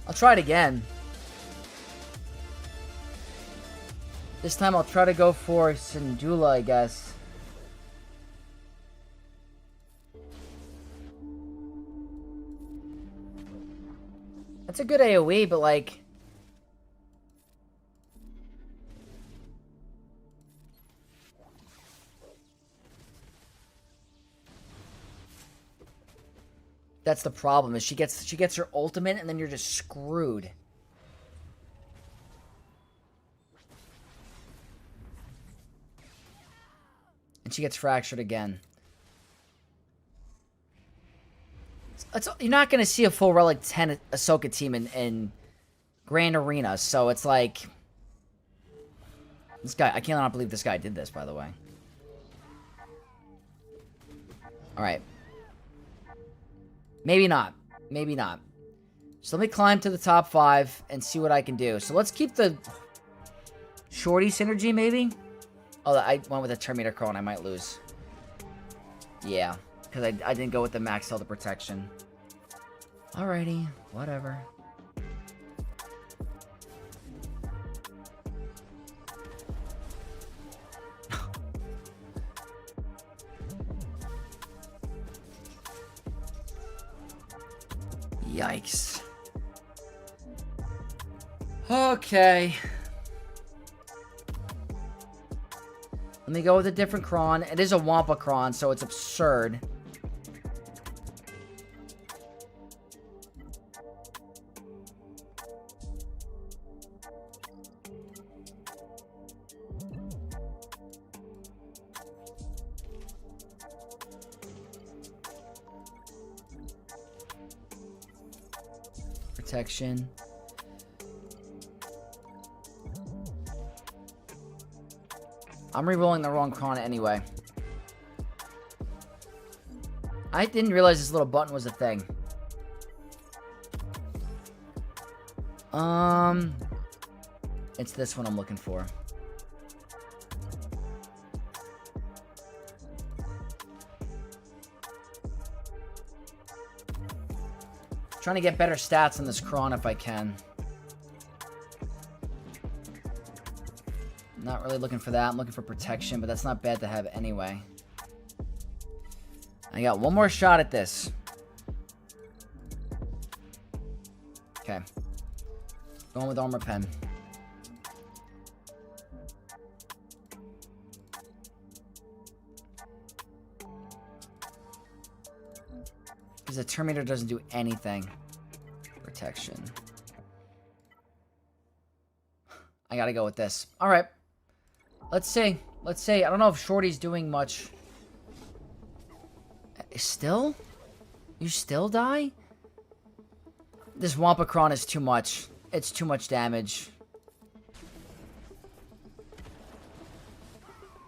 A: I'll try it again. This time I'll try to go for Syndulla, I guess. That's a good AoE, but like... That's the problem, is she gets her ultimate and then you're just screwed. And she gets fractured again. You're not going to see a full Relic 10 Ahsoka team in Grand Arena, so it's like... This guy, I cannot believe this guy did this, by the way. Alright. Maybe not. Maybe not. So let me climb to the top 5 and see what I can do. So let's keep the Shorty synergy, maybe? Oh, I went with a Terminator Crow and I might lose. Yeah, because I didn't go with the max health of protection. Alrighty, whatever. Yikes. Okay. Let me go with a different cron. It is a Wampa cron, so it's absurd. Protection. I'm re-rolling the wrong cron anyway. I didn't realize this little button was a thing. It's this one I'm looking for. Trying to get better stats on this cron if I can. Not really looking for that. I'm looking for protection, but that's not bad to have anyway. I got one more shot at this. Okay. Going with armor pen. Because the Terminator doesn't do anything. Protection. I gotta go with this. Alright. Let's see. Let's say, I don't know if Shorty's doing much. Still? You still die? This Wampacron is too much. It's too much damage.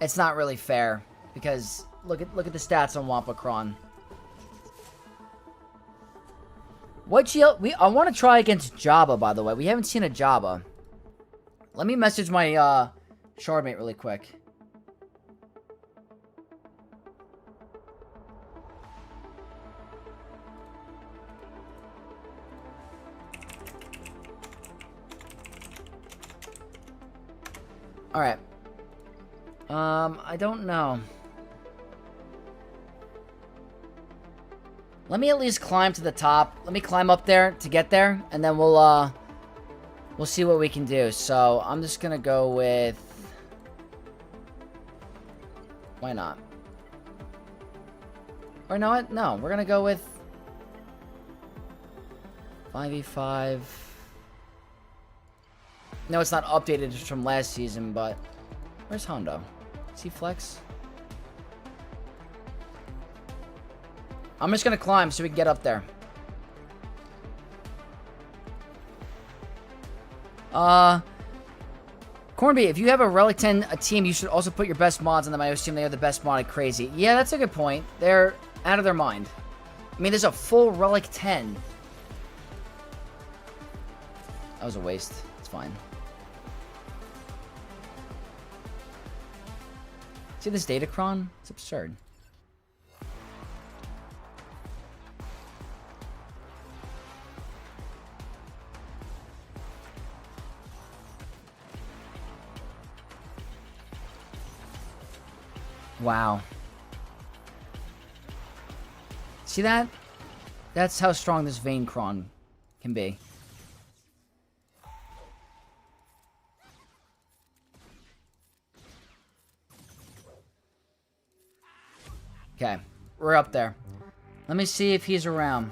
A: It's not really fair. Because, look at the stats on Wampacron. I want to try against Jabba, by the way. We haven't seen a Jabba. Let me message my shardmate really quick. Alright. I don't know. Let me at least climb to the top. Let me climb up there to get there, and then we'll see what we can do. So, I'm just gonna go with... Why not? Or no, what? No, we're gonna go with... 5v5... No, it's not updated just from last season, but... Where's Hondo? Is he flex? I'm just gonna climb so we can get up there. Cornby, if you have a Relic 10 team, you should also put your best mods on them. I assume they are the best modded crazy. Yeah, that's a good point. They're out of their mind. I mean, there's a full Relic 10. That was a waste. It's fine. See this Datacron? It's absurd. Wow. See that? That's how strong this Vayncron can be. Okay, we're up there. Let me see if he's around.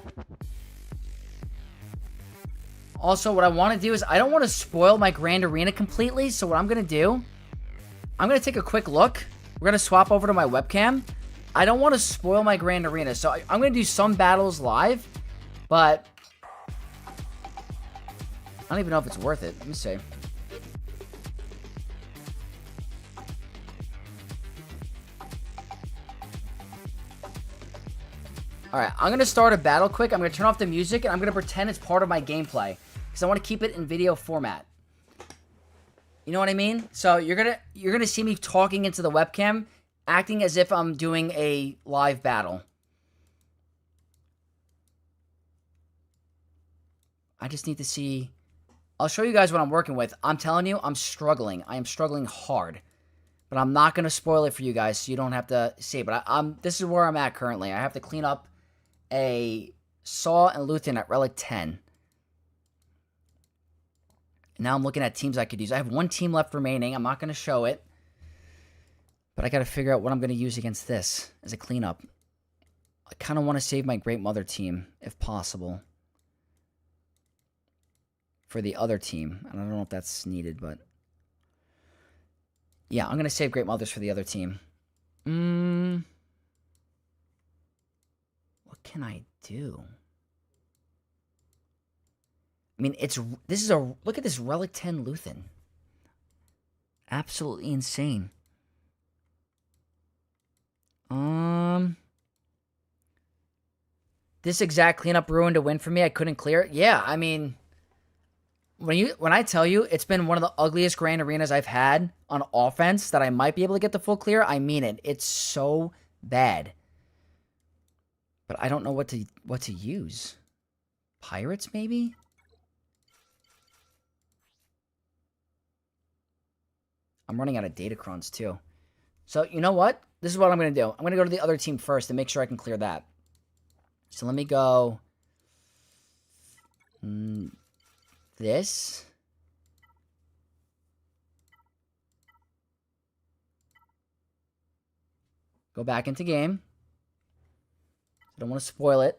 A: Also, what I want to do is I don't want to spoil my Grand Arena completely, so what I'm going to do, I'm going to take a quick look. We're going to swap over to my webcam. I don't want to spoil my Grand Arena, so I'm going to do some battles live, but I don't even know if it's worth it. Let me see. Alright, I'm going to start a battle quick. I'm going to turn off the music, and I'm going to pretend it's part of my gameplay, because I want to keep it in video format. You know what I mean? So you're gonna see me talking into the webcam, acting as if I'm doing a live battle. I just need to see... I'll show you guys what I'm working with. I'm telling you, I'm struggling. I am struggling hard. But I'm not going to spoil it for you guys, so you don't have to see it. But this is where I'm at currently. I have to clean up a Saw and Luthen at Relic 10. Now I'm looking at teams I could use. I have one team left remaining. I'm not going to show it. But I got to figure out what I'm going to use against this as a cleanup. I kind of want to save my Great Mother team, if possible. For the other team. And I don't know if that's needed, but... Yeah, I'm going to save Great Mothers for the other team. What can I do? I mean, look at this Relic 10 Luthen. Absolutely insane. This exact cleanup ruined a win for me. I couldn't clear it. Yeah, I mean, when I tell you it's been one of the ugliest Grand Arenas I've had on offense that I might be able to get the full clear, I mean it. It's so bad. But I don't know what to use. Pirates, maybe? I'm running out of Datacrons, too. So, you know what? This is what I'm going to do. I'm going to go to the other team first and make sure I can clear that. So, let me go... this. Go back into game. I don't want to spoil it.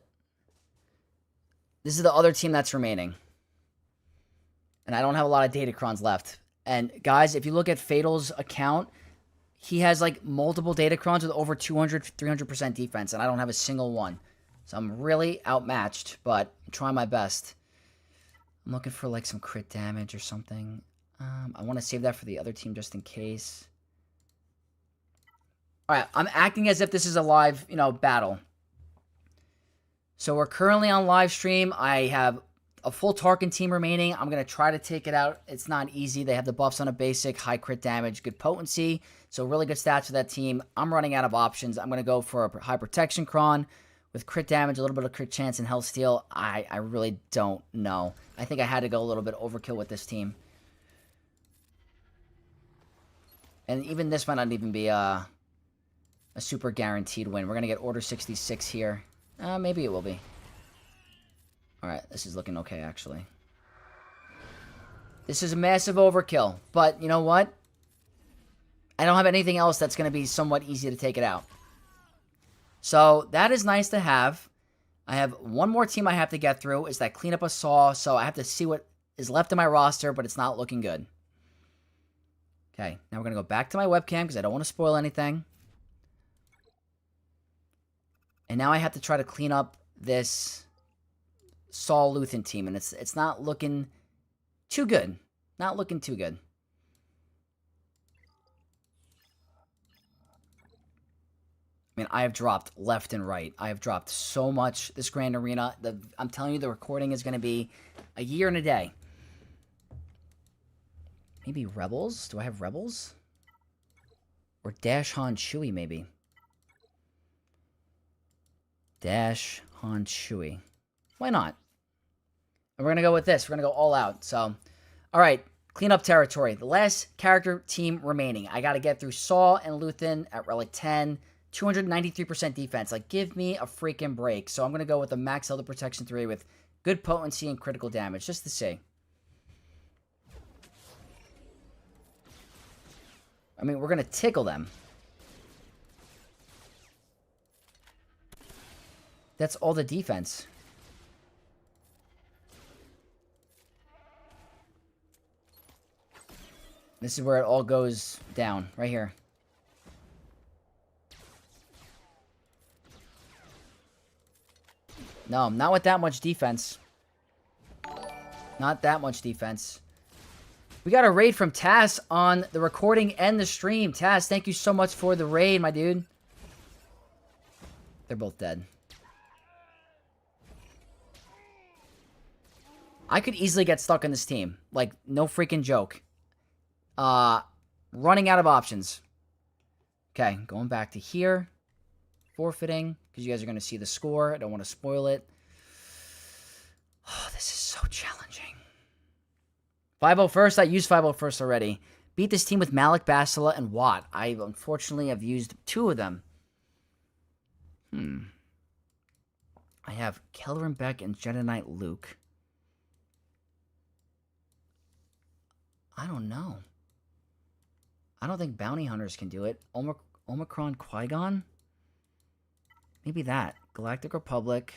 A: This is the other team that's remaining. And I don't have a lot of Datacrons left. And guys, if you look at Fatal's account, he has like multiple Datacrons with over 200, 300% defense, and I don't have a single one. So I'm really outmatched, but I'm trying my best. I'm looking for like some crit damage or something. I want to save that for the other team just in case. Alright, I'm acting as if this is a live, battle. So we're currently on live stream. I have a full Tarkin team remaining. I'm going to try to take it out. It's not easy. They have the buffs on a basic, high crit damage, good potency. So really good stats for that team. I'm running out of options. I'm going to go for a high protection cron with crit damage, a little bit of crit chance, and health steal. I really don't know. I think I had to go a little bit overkill with this team. And even this might not even be a super guaranteed win. We're going to get Order 66 here. Maybe it will be. Alright, this is looking okay, actually. This is a massive overkill. But, you know what? I don't have anything else that's going to be somewhat easy to take it out. So, that is nice to have. I have one more team I have to get through. Is that clean up a Saw. So, I have to see what is left in my roster, but it's not looking good. Okay, now we're going to go back to my webcam because I don't want to spoil anything. And now I have to try to clean up this Saul Luthen team, and it's not looking too good. Not looking too good. I mean, I have dropped left and right. I have dropped so much this Grand Arena. I'm telling you, the recording is going to be a year and a day. Maybe Rebels? Do I have Rebels? Or Dash Han Chewie, maybe. Dash Han Chewie. Why not? And we're going to go with this. We're going to go all out. So, alright. Clean up territory. The last character team remaining. I got to get through Saw and Luthen at Relic 10. 293% defense. Like, give me a freaking break. So I'm going to go with the Max Elder Protection 3 with good potency and critical damage. Just to see. I mean, we're going to tickle them. That's all the defense. This is where it all goes down. Right here. No, not with that much defense. Not that much defense. We got a raid from Tass on the recording and the stream. Tass, thank you so much for the raid, my dude. They're both dead. I could easily get stuck in this team. Like, no freaking joke. Running out of options. Okay, going back to here. Forfeiting, because you guys are going to see the score. I don't want to spoil it. Oh, this is so challenging. 501st, I used 501st already. Beat this team with Malik, Basila, and Watt. I unfortunately have used 2 of them. I have Kelleran Beck and Jedi Knight Luke. I don't know. I don't think Bounty Hunters can do it. Omicron Qui-Gon? Maybe that. Galactic Republic.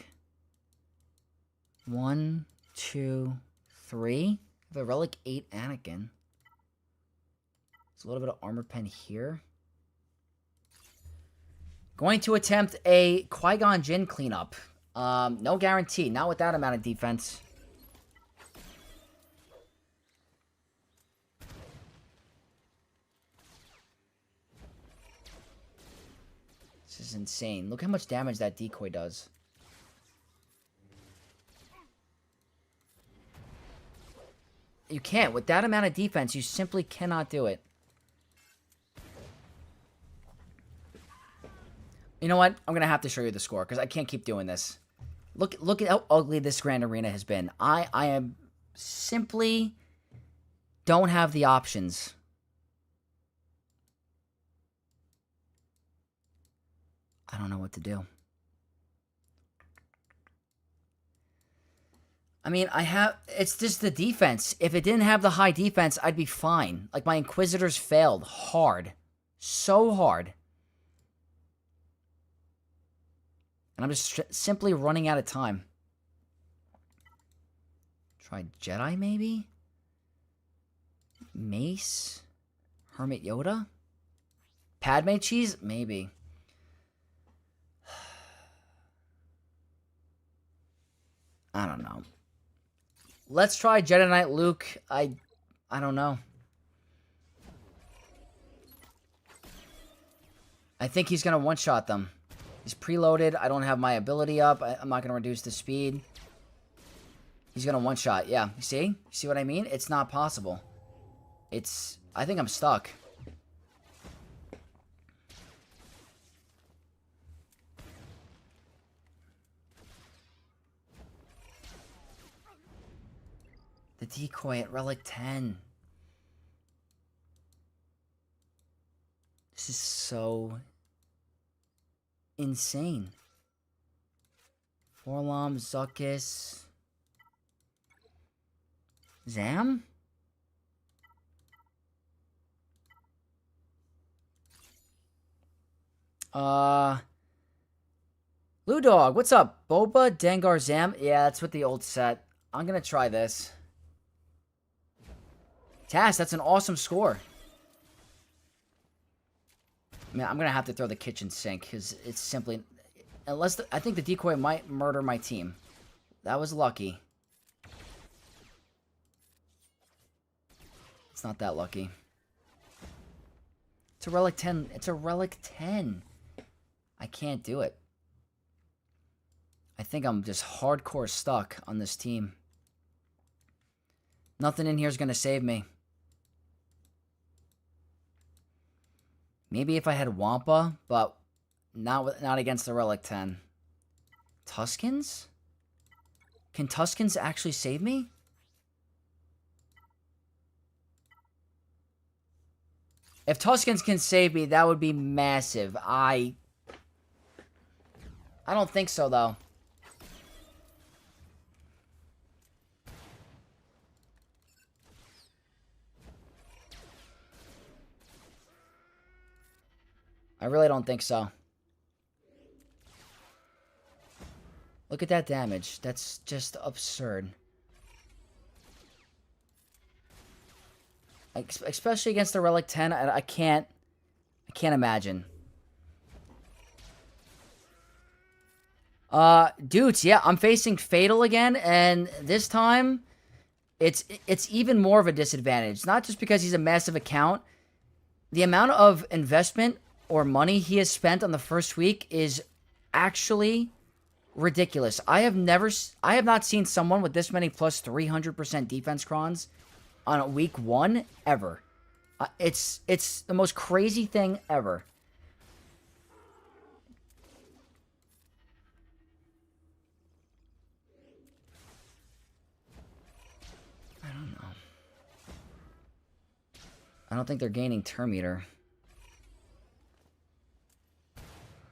A: 1, 2, 3. The Relic 8 Anakin. There's a little bit of armor pen here. Going to attempt a Qui-Gon Jinn cleanup. No guarantee. Not with that amount of defense. This is insane. Look how much damage that decoy does. You can't. With that amount of defense, you simply cannot do it. You know what? I'm going to have to show you the score because I can't keep doing this. Look at how ugly this Grand Arena has been. I am simply don't have the options. I don't know what to do. I mean, it's just the defense. If it didn't have the high defense, I'd be fine. Like, my Inquisitors failed hard. So hard. And I'm just simply running out of time. Try Jedi, maybe? Mace? Hermit Yoda? Padme cheese? Maybe. I don't know. Let's try Jedi Knight Luke. I don't know. I think he's going to one-shot them. He's preloaded. I don't have my ability up. I'm not going to reduce the speed. He's going to one-shot. Yeah. You see? You see what I mean? It's not possible. It's... I think I'm stuck. The decoy at Relic 10. This is so insane. Forlom, Zuckus. Zam? Lou Dog, what's up? Boba, Dengar, Zam? Yeah, that's with the old set. I'm gonna try this. Tass, that's an awesome score. Man, I'm gonna have to throw the kitchen sink because it's simply, unless I think the decoy might murder my team. That was lucky. It's not that lucky. It's a Relic 10. It's a Relic 10. I can't do it. I think I'm just hardcore stuck on this team. Nothing in here is gonna save me. Maybe if I had Wampa, but not against the Relic 10. Tuskens? Can Tuskens actually save me? If Tuskens can save me, that would be massive. I don't think so, though. I really don't think so. Look at that damage. That's just absurd. Especially against the Relic 10, I can't imagine. Dudes, yeah, I'm facing Fatal again, and this time it's even more of a disadvantage. Not just because he's a massive account. The amount of investment or money he has spent on the first week is actually ridiculous. I have not seen someone with this many plus 300% defense crons on week 1 ever. It's the most crazy thing ever. I don't know. I don't think they're gaining turn meter.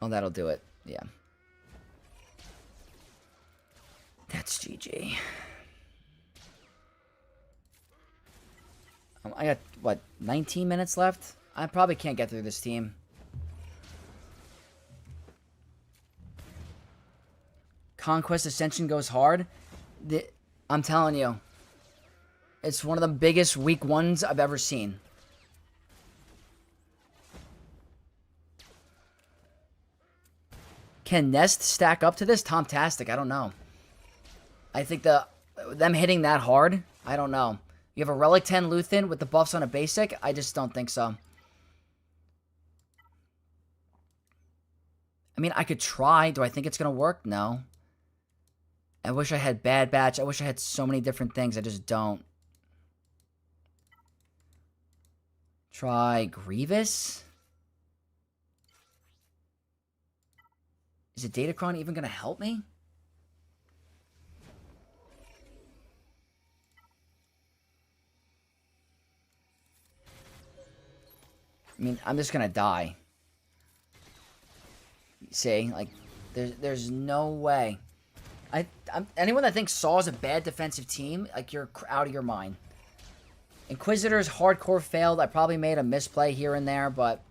A: Oh, that'll do it. Yeah. That's GG. I got, what, 19 minutes left? I probably can't get through this team. Conquest Ascension goes hard. I'm telling you. It's one of the biggest week 1s I've ever seen. Can Nest stack up to this? Tomtastic, I don't know. I think them hitting that hard, I don't know. You have a Relic 10 Luthen with the buffs on a basic? I just don't think so. I mean, I could try. Do I think it's going to work? No. I wish I had Bad Batch. I wish I had so many different things. I just don't. Try Grievous. Is a Datacron even going to help me? I mean, I'm just going to die. See? Like, there's no way. Anyone that thinks Saw is a bad defensive team, like, you're out of your mind. Inquisitors hardcore failed. I probably made a misplay here and there, but...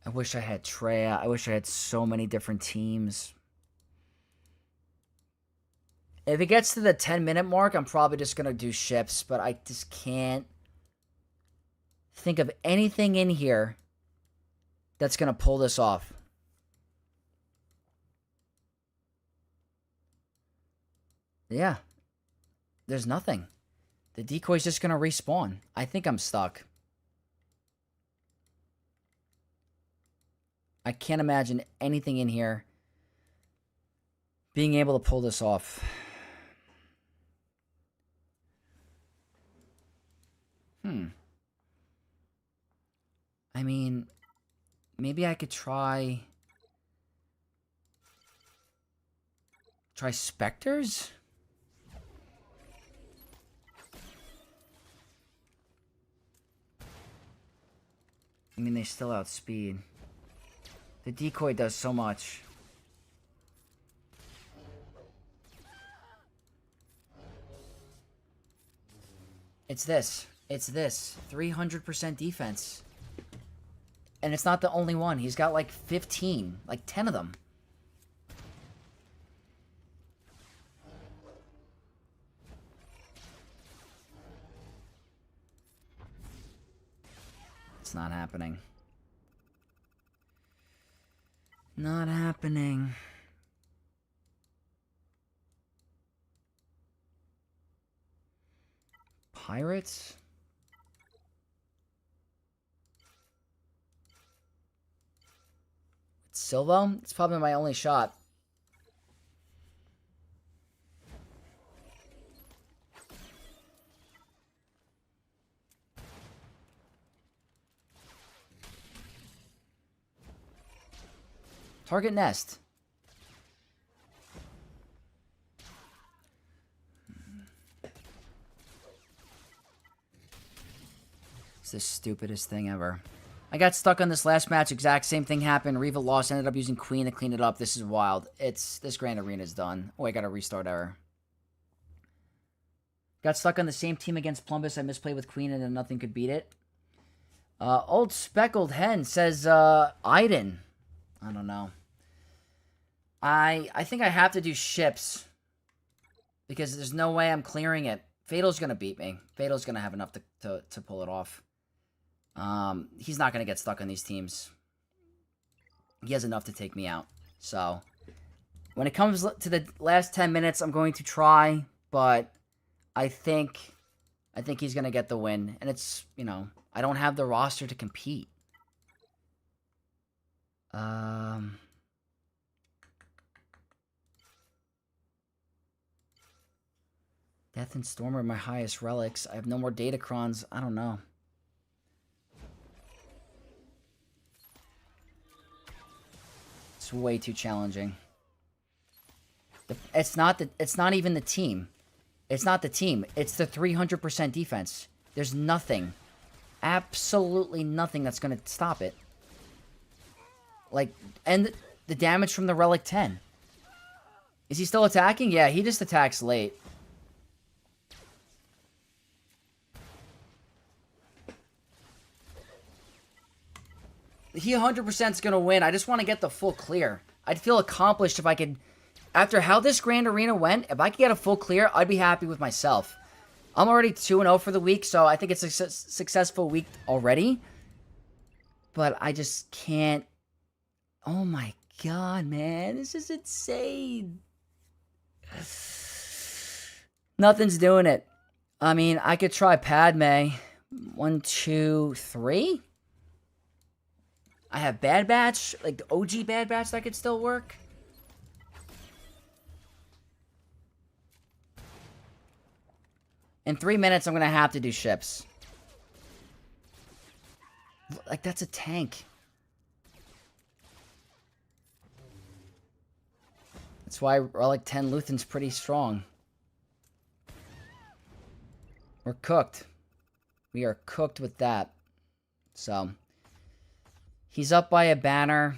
A: I wish I had Treya. I wish I had so many different teams. If it gets to the 10-minute mark, I'm probably just going to do ships, but I just can't think of anything in here that's going to pull this off. Yeah. There's nothing. The decoy's just going to respawn. I think I'm stuck. I can't imagine anything in here being able to pull this off. I mean, maybe I could try Spectres? I mean, they still outspeed. The decoy does so much. It's this. It's this. 300% defense. And it's not the only one. He's got like 15. Like 10 of them. It's not happening. Not happening. Pirates? Silvo? It's probably my only shot. Target nest. It's the stupidest thing ever. I got stuck on this last match. Exact same thing happened. Riva lost. Ended up using Queen to clean it up. This is wild. This Grand Arena is done. Oh, I got a restart error. Got stuck on the same team against Plumbus. I misplayed with Queen and then nothing could beat it. Old Speckled Hen says, Iden. I don't know. I think I have to do ships. Because there's no way I'm clearing it. Fatal's going to beat me. Fatal's going to have enough to pull it off. He's not going to get stuck on these teams. He has enough to take me out. So, when it comes to the last 10 minutes, I'm going to try. But I think he's going to get the win. And it's, you know, I don't have the roster to compete. Death and Storm are my highest relics. I have no more Datacrons. I don't know. It's way too challenging. It's not even the team. It's not the team. It's the 300% defense. There's nothing. Absolutely nothing that's going to stop it. Like, and the damage from the Relic 10. Is he still attacking? Yeah, he just attacks late. He 100% is going to win. I just want to get the full clear. I'd feel accomplished if I could... After how this Grand Arena went, if I could get a full clear, I'd be happy with myself. I'm already 2-0 for the week, so I think it's a successful week already. But I just can't... Oh my god, man. This is insane. Nothing's doing it. I mean, I could try Padme. 1, 2, 3? I have Bad Batch, like the OG Bad Batch that could still work. In 3 minutes, I'm going to have to do ships. Like, that's a tank. That's why Relic 10 Luthen's pretty strong. We're cooked. We are cooked with that. So... He's up by a banner,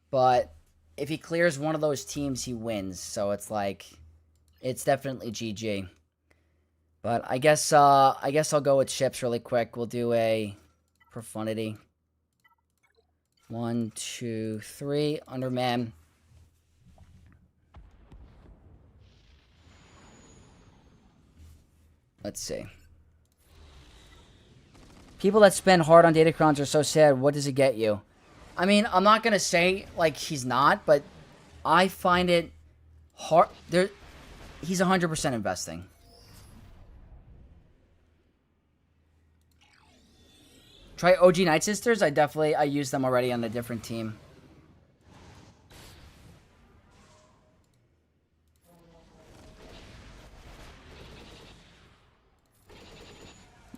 A: but if he clears one of those teams, he wins. So it's like, it's definitely GG. But I guess I'll go with ships really quick. We'll do a Profundity. 1, 2, 3. Underman. Let's see. People that spend hard on Datacrons are so sad. What does it get you? I mean, I'm not going to say, like, he's not, but I find it hard. He's 100% investing. Try OG Night Sisters. I used them already on a different team.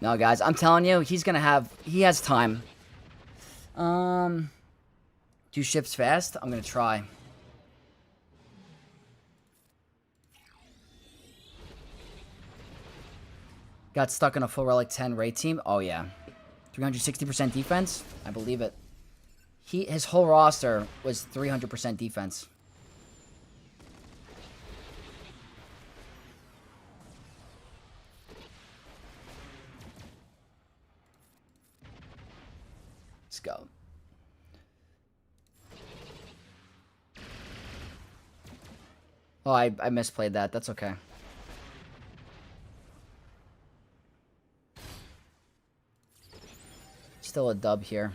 A: No, guys, I'm telling you, he has time. Do ships fast? I'm gonna try. Got stuck in a full Relic 10 raid team? Oh, yeah. 360% defense? I believe it. His whole roster was 300% defense. Let's go. Oh, I misplayed that. That's okay. Still a dub here.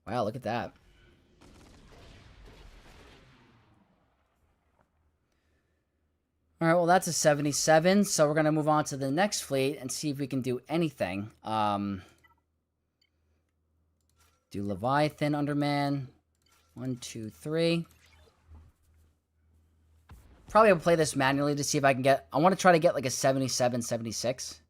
A: Wow, look at that. All right, well, that's a 77, so we're going to move on to the next fleet and see if we can do anything. Do Leviathan, Underman. 1, 2, 3. Probably will play this manually to see if I can get... I want to try to get like a 77, 76.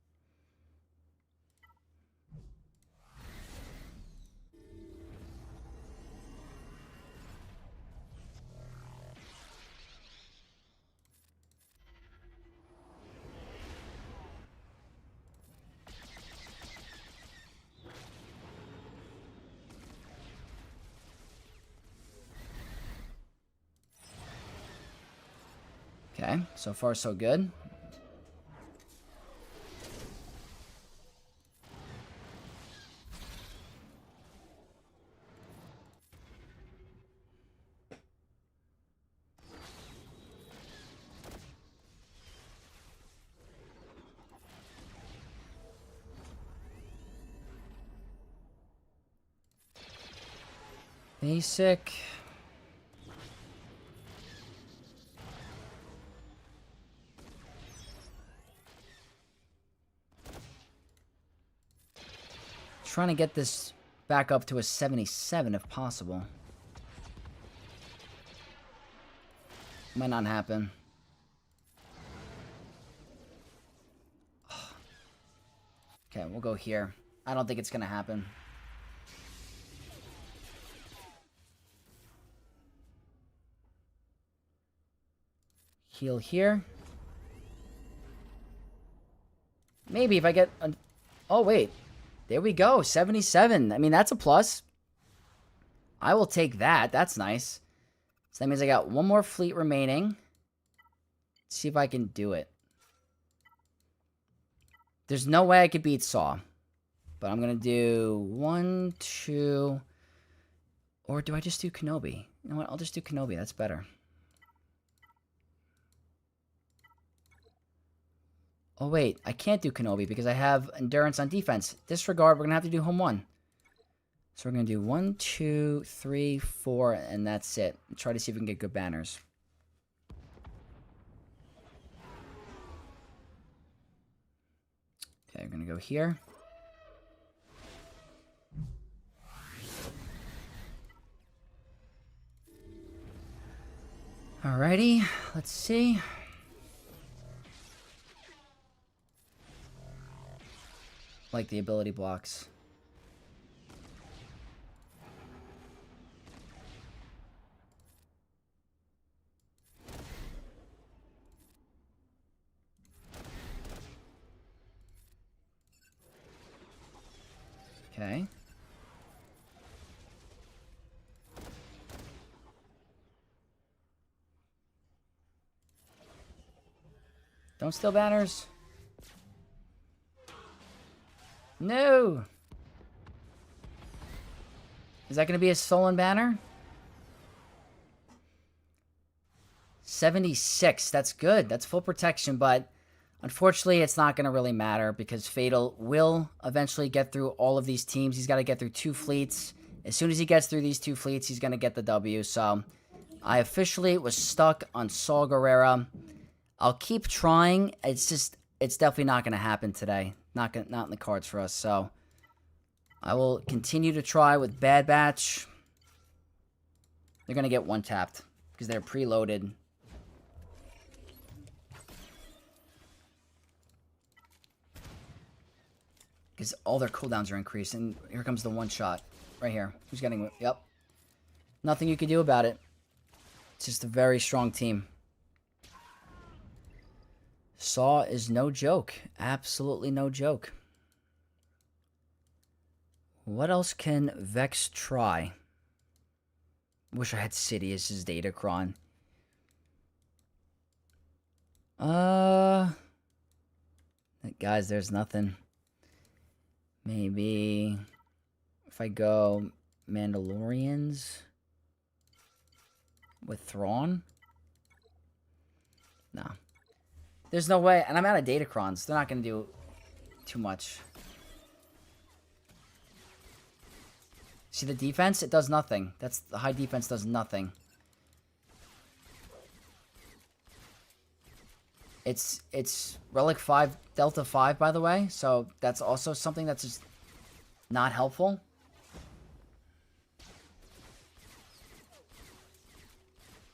A: Okay, so far so good. Basic. Trying to get this back up to a 77 if possible. Might not happen. Okay, we'll go here. I don't think it's gonna happen. Heal here. Maybe if I get... Oh, wait. There we go. 77. I mean, that's a plus. I will take that. That's nice. So that means I got one more fleet remaining. Let's see if I can do it. There's no way I could beat Saw. But I'm going to do 1, 2... Or do I just do Kenobi? You know what? I'll just do Kenobi. That's better. Oh, wait. I can't do Kenobi because I have Endurance on defense. Disregard. We're going to have to do home 1. So we're going to do 1, 2, 3, 4, and that's it. Try to see if we can get good banners. Okay, we're going to go here. Alrighty. Let's see. Like the ability blocks. Okay. Don't steal banners. No! Is that going to be a stolen banner? 76. That's good. That's full protection, but unfortunately, it's not going to really matter because Fatal will eventually get through all of these teams. He's got to get through 2 fleets. As soon as he gets through these 2 fleets, he's going to get the W. So I officially was stuck on Saul Guerrera. I'll keep trying. It's definitely not going to happen today. Not in the cards for us. So I will continue to try with Bad Batch. They're going to get 1-tapped because they're preloaded. Because all their cooldowns are increased. And here comes the 1-shot. Right here. Who's getting... Yep. Nothing you can do about it. It's just a very strong team. Saw is no joke. Absolutely no joke. What else can Vex try? Wish I had Sidious as Datacron. Guys, there's nothing. Maybe if I go Mandalorians with Thrawn? No. There's no way. And I'm out of Datacrons. They're not going to do too much. See the defense? It does nothing. That's the high defense does nothing. It's Relic 5, Delta 5, by the way. So that's also something that's just not helpful.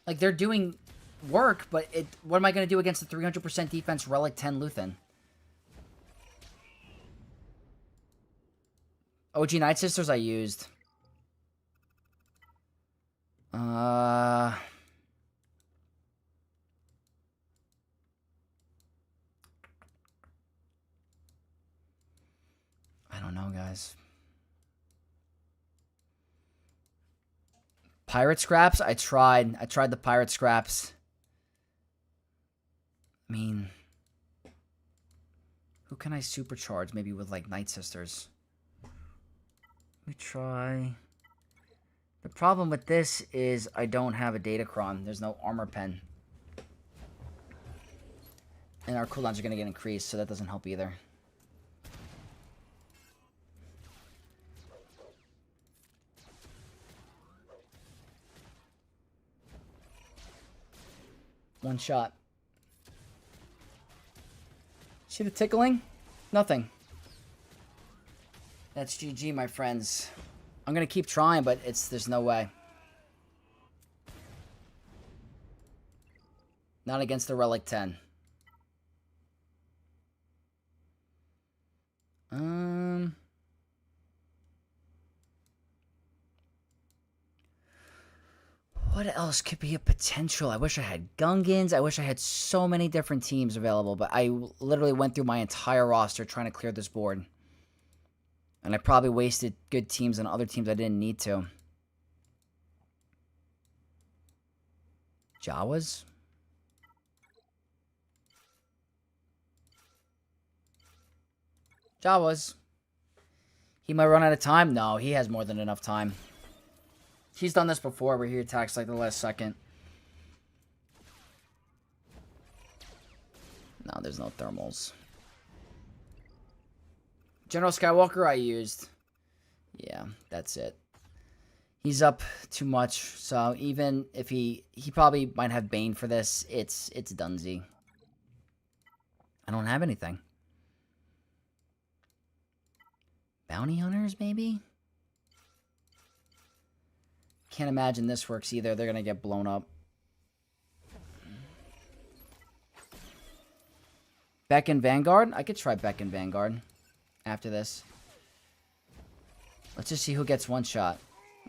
A: Like, they're doing work, but what am I going to do against the 300% defense Relic 10 Luthen? OG Night Sisters I used. I don't know, guys. Pirate Scraps? I tried the Pirate Scraps. I mean, who can I supercharge? Maybe with, like, Night Sisters. Let me try. The problem with this is I don't have a Datacron. There's no armor pen. And our cooldowns are going to get increased, so that doesn't help either. One shot. See the tickling? Nothing. That's GG, my friends. I'm going to keep trying, but there's no way. Not against the Relic 10. What else could be a potential? I wish I had Gungans. I wish I had so many different teams available, but I literally went through my entire roster trying to clear this board. And I probably wasted good teams on other teams I didn't need to. Jawas? Jawas. He might run out of time? No, he has more than enough time. He's done this before where he attacks like the last second. No, there's no thermals. General Skywalker I used. Yeah, that's it. He's up too much, so even if he probably might have Bane for this, it's Dunsey. I don't have anything. Bounty Hunters, maybe? Can't imagine this works either. They're going to get blown up. Beck and Vanguard? I could try Beck and Vanguard after this. Let's just see who gets one shot.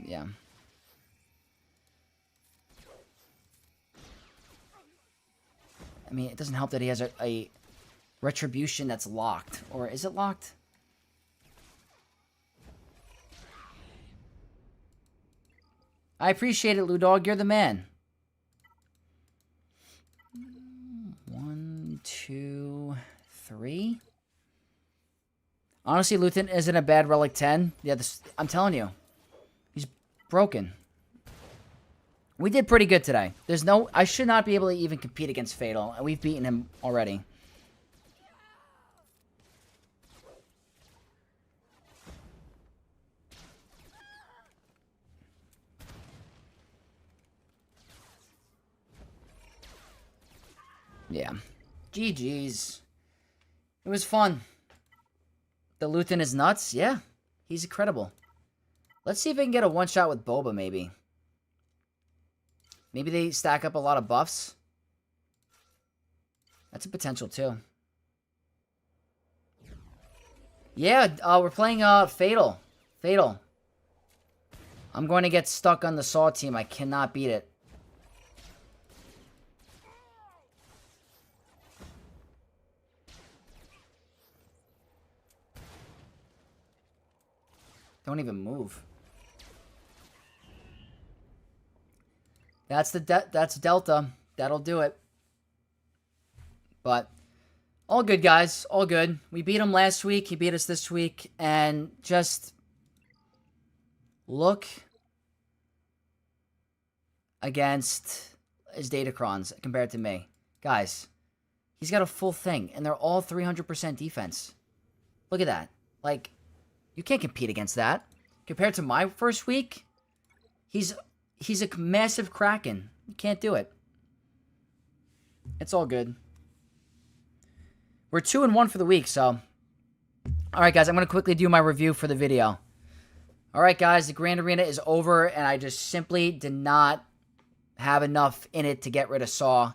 A: Yeah. I mean, it doesn't help that he has a Retribution that's locked. Or is it locked? I appreciate it, Ludog. You're the man. 1, 2, 3. Honestly, Luthen isn't a bad Relic 10. Yeah, I'm telling you. broken. We did pretty good today. There's no... I should not be able to even compete against Fatal, and we've beaten him already. Yeah. GG's. It was fun. The Luthen is nuts? Yeah. He's incredible. Let's see if I can get a one-shot with Boba, maybe. Maybe they stack up a lot of buffs. That's a potential, too. Yeah, we're playing Fatal. Fatal. I'm going to get stuck on the Saw team. I cannot beat it. Don't even move. That's Delta. That'll do it. But all good, guys. All good. We beat him last week. He beat us this week. And just look against his Datacrons compared to me. Guys, he's got a full thing. And they're all 300% defense. Look at that. Like, you can't compete against that. Compared to my first week, he's a massive Kraken. You can't do it. It's all good. We're 2-1 for the week, so... Alright, guys, I'm going to quickly do my review for the video. Alright, guys, the Grand Arena is over, and I just simply did not have enough in it to get rid of Saw.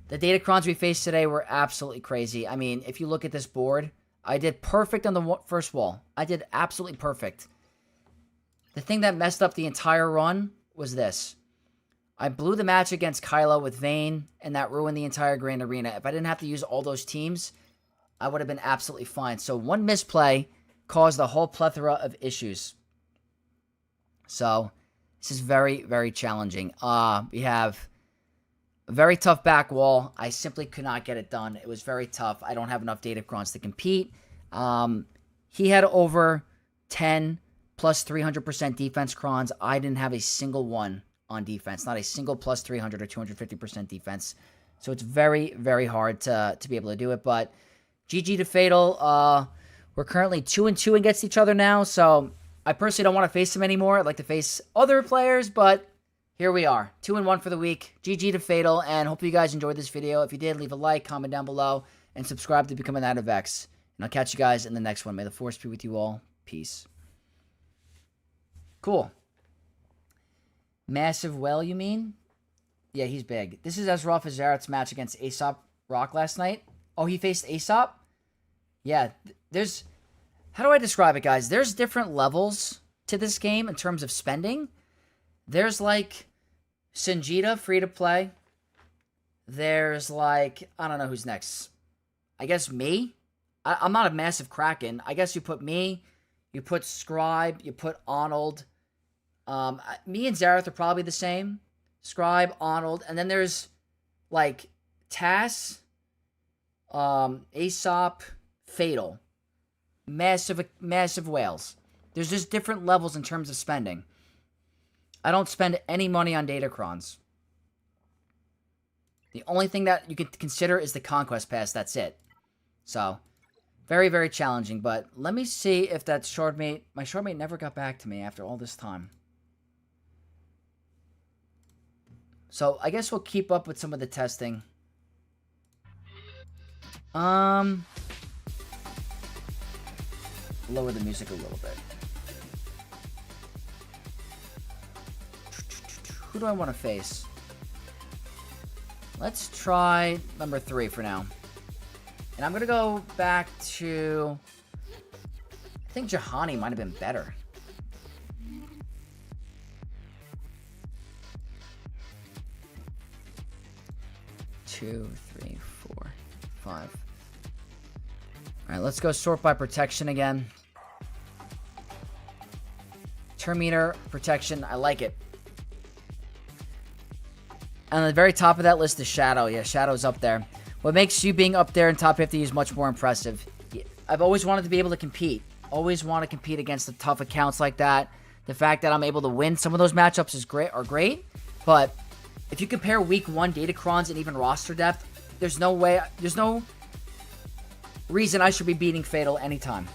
A: The Datacrons we faced today were absolutely crazy. I mean, if you look at this board... I did perfect on the first wall. I did absolutely perfect. The thing that messed up the entire run was this. I blew the match against Kylo with Vayne, and that ruined the entire Grand Arena. If I didn't have to use all those teams, I would have been absolutely fine. So one misplay caused a whole plethora of issues. So this is very, very challenging. We have a very tough back wall. I simply could not get it done. It was very tough. I don't have enough Datacrons to compete. He had over 10 plus 300% defense crons. I didn't have a single one on defense. Not a single plus 300 or 250% defense. So it's very, very hard to be able to do it. But GG to Fatal. We're currently 2-2 against each other now. So I personally don't want to face him anymore. I'd like to face other players, but here we are. 2-1 for the week. GG to Fatal, and hope you guys enjoyed this video. If you did, leave a like, comment down below, and subscribe to become an Knight of X. And I'll catch you guys in the next one. May the Force be with you all. Peace. Cool. Massive Well, you mean? Yeah, he's big. This is as rough as Zaret's match against Aesop Rock last night. Oh, he faced Aesop? Yeah, there's... How do I describe it, guys? There's different levels to this game in terms of spending. There's, like, Sinjita, free to play. There's, like, I don't know who's next. I guess me? I'm not a massive Kraken. I guess you put me, you put Scribe, you put Arnold. Me and Zareth are probably the same. Scribe, Arnold, and then there's, like, Tass, Aesop, Fatal. Massive whales. There's just different levels in terms of spending. I don't spend any money on Datacrons. The only thing that you can consider is the Conquest Pass. That's it. So, very, very challenging. But let me see if that Shardmate... My Shardmate never got back to me after all this time. So, I guess we'll keep up with some of the testing. Lower the music a little bit. Who do I want to face? Let's try number 3 for now. And I'm going to go back to... I think Jahani might have been better. Two, three, 4, 5. Alright, let's go sort by protection again. Turn meter, protection, I like it. And on the very top of that list is Shadow. Yeah, Shadow's up there. What makes you being up there in top 50 is much more impressive. I've always wanted to be able to compete. Always want to compete against the tough accounts like that The fact that I'm able to win some of those matchups is great. But if you compare week 1 Datacrons and even roster depth, there's no reason I should be beating Fatal anytime.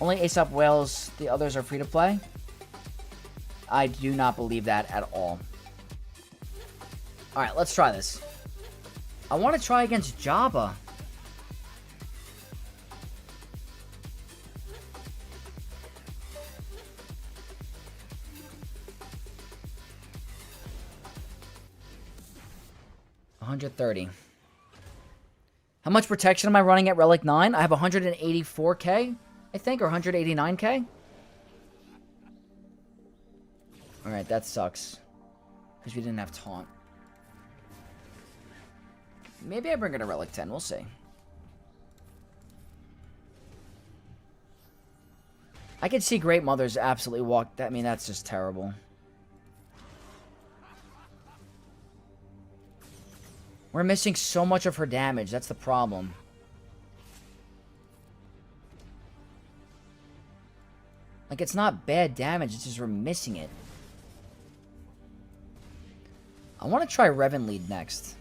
A: Only Aesop Whales, the others are free to play. I do not believe that at all. Alright, let's try this. I want to try against Jabba. $130. How much protection am I running at Relic 9? I have 184k, I think, or 189k. Alright, that sucks. Because we didn't have Taunt. Maybe I bring it to Relic 10. We'll see. I could see Great Mothers absolutely walk. I mean, that's just terrible. We're missing so much of her damage. That's the problem. Like, it's not bad damage. It's just we're missing it. I want to try Revan Lead next.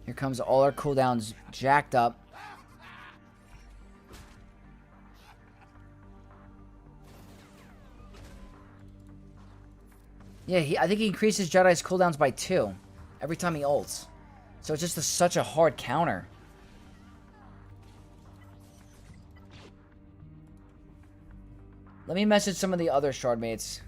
A: Here comes all our cooldowns jacked up. Yeah, I think he increases Jedi's cooldowns by 2 every time he ults. So it's just such a hard counter. Let me message some of the other shardmates.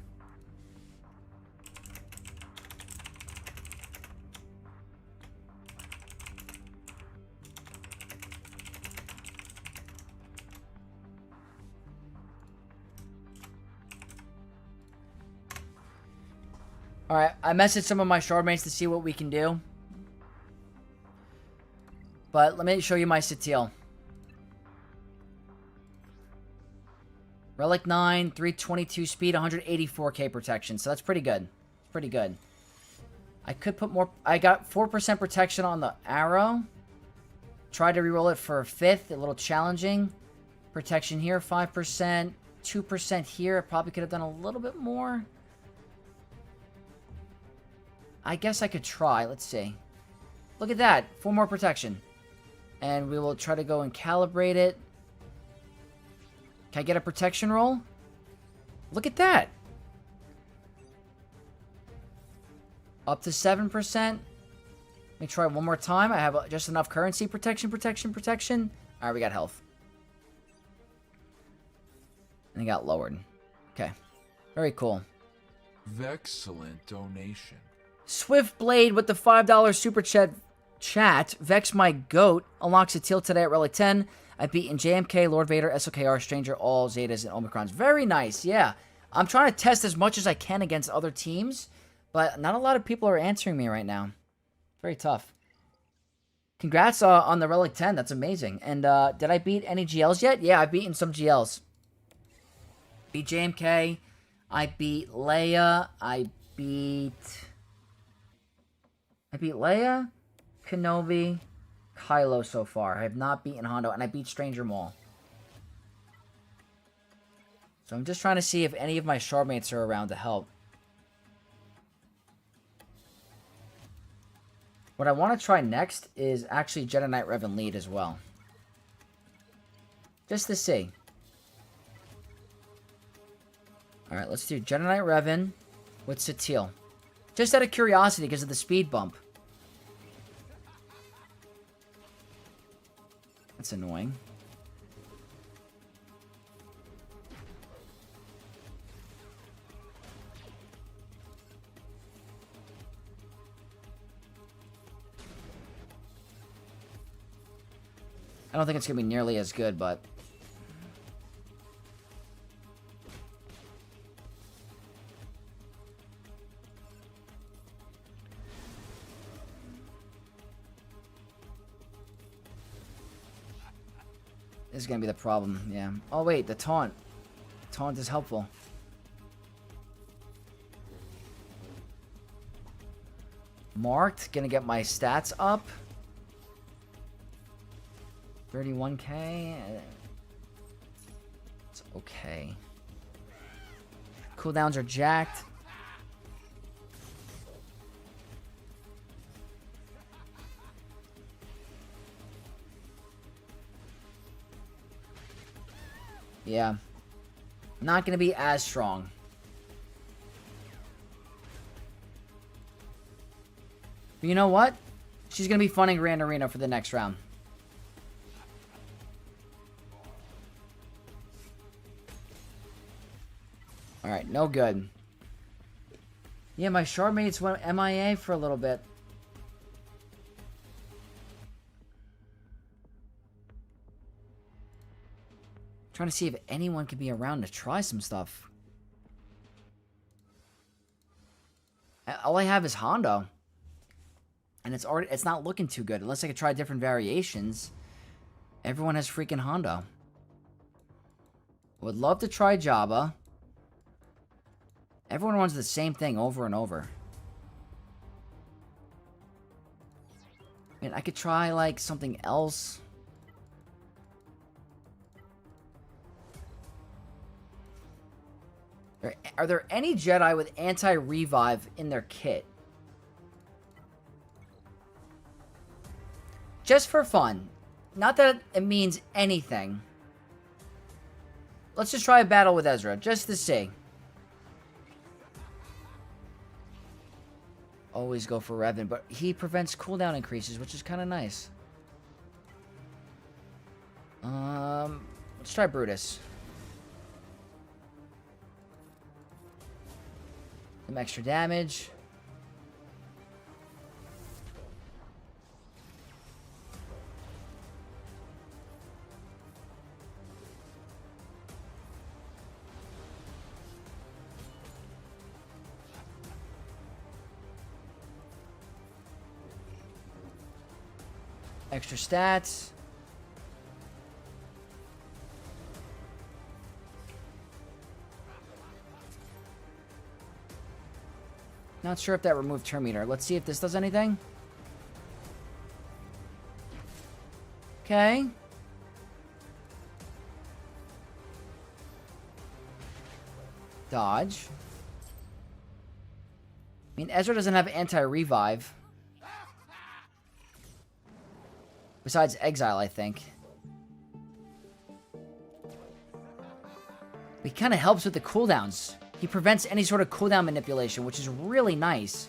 A: Alright, I messaged some of my shardmates to see what we can do. But let me show you my Satele. Relic 9, 322 speed, 184k protection. So that's pretty good. Pretty good. I could put more. I got 4% protection on the arrow. Tried to reroll it for a 5th. A little challenging. Protection here, 5%. 2% here. I probably could have done a little bit more. I guess I could try. Let's see. Look at that. 4 more protection. And we will try to go and calibrate it. Can I get a protection roll? Look at that. Up to 7%. Let me try one more time. I have just enough currency. Protection. Alright, we got health. And it got lowered. Okay. Very cool.
B: Excellent donation.
A: Swift Blade with the $5 super chat. Vex my goat. Unlocks a teal today at Relic 10. I've beaten JMK, Lord Vader, SOKR, Stranger, all Zetas, and Omicrons. Very nice, yeah. I'm trying to test as much as I can against other teams, but not a lot of people are answering me right now. Very tough. Congrats on the Relic 10. That's amazing. And did I beat any GLs yet? Yeah, I've beaten some GLs. Beat JMK. I beat Leia. I beat Leia, Kenobi, Kylo so far. I have not beaten Hondo, and I beat Stranger Maul. So I'm just trying to see if any of my shardmates are around to help. What I want to try next is actually Jedi Knight Revan Lead as well. Just to see. Alright, let's do Jedi Knight Revan with Satele. Just out of curiosity because of the speed bump. That's annoying. I don't think it's going to be nearly as good, but... this is going to be the problem, yeah. Oh, wait, the taunt. Taunt is helpful. marked. Gonna get my stats up. 31k. It's okay. Cooldowns are jacked. Yeah. Not going to be as strong. But you know what? She's going to be fun in Grand Arena for the next round. Alright, no good. Yeah, my shard mates went MIA for a little bit. Trying to see if anyone could be around to try some stuff. All I have is Hondo. And it's not looking too good. Unless I could try different variations. Everyone has freaking Hondo. Would love to try Jabba. Everyone runs the same thing over and over. I mean, I could try, like, something else. Are there any Jedi with anti-revive in their kit? Just for fun. Not that it means anything. Let's just try a battle with Ezra, just to see. Always go for Revan, but he prevents cooldown increases, which is kind of nice. Let's try Brutus. Some extra damage. Extra stats. Not sure if that removed turn meter. Let's see if this does anything. Okay. Dodge. I mean, Ezra doesn't have anti-revive. Besides Exile, I think. He kind of helps with the cooldowns. He prevents any sort of cooldown manipulation, which is really nice.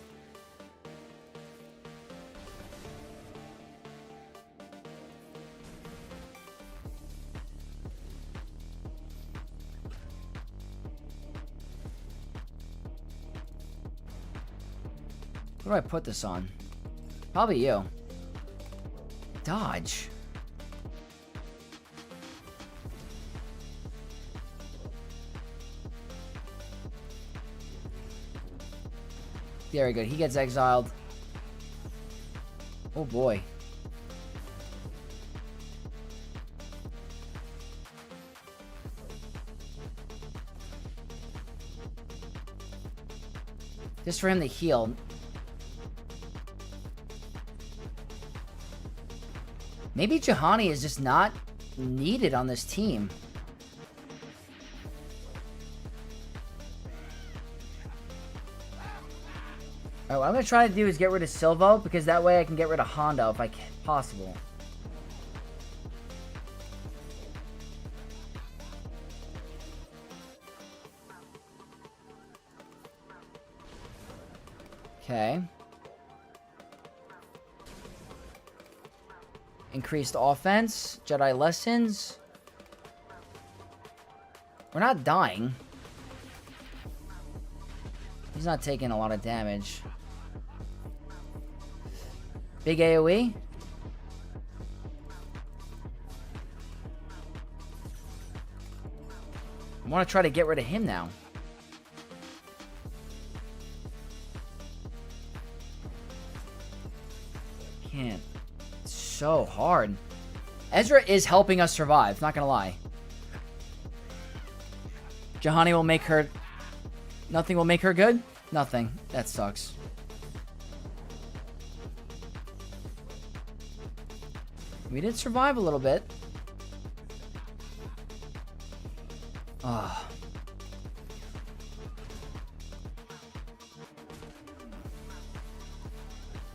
A: What do I put this on? Probably you. Dodge. Very good. He gets exiled. Oh boy. Just for him to heal. Maybe Juhani is just not needed on this team. Alright, what I'm going to try to do is get rid of Silvo, because that way I can get rid of Hondo if possible. Okay. Increased offense. Jedi lessons. We're not dying. He's not taking a lot of damage. Big AoE. I want to try to get rid of him now. Can't. It's so hard. Ezra is helping us survive, not gonna lie. Juhani will make her... Nothing will make her good? Nothing. That sucks. We did survive a little bit. Ah.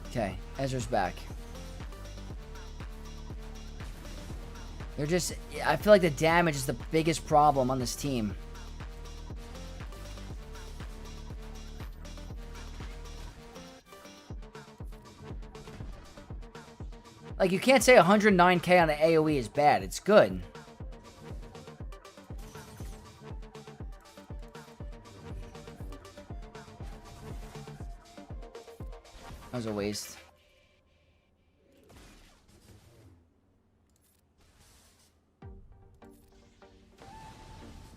A: Okay, Ezra's back. They're just... I feel like the damage is the biggest problem on this team. Like, you can't say 109k on an AoE is bad. It's good. That was a waste.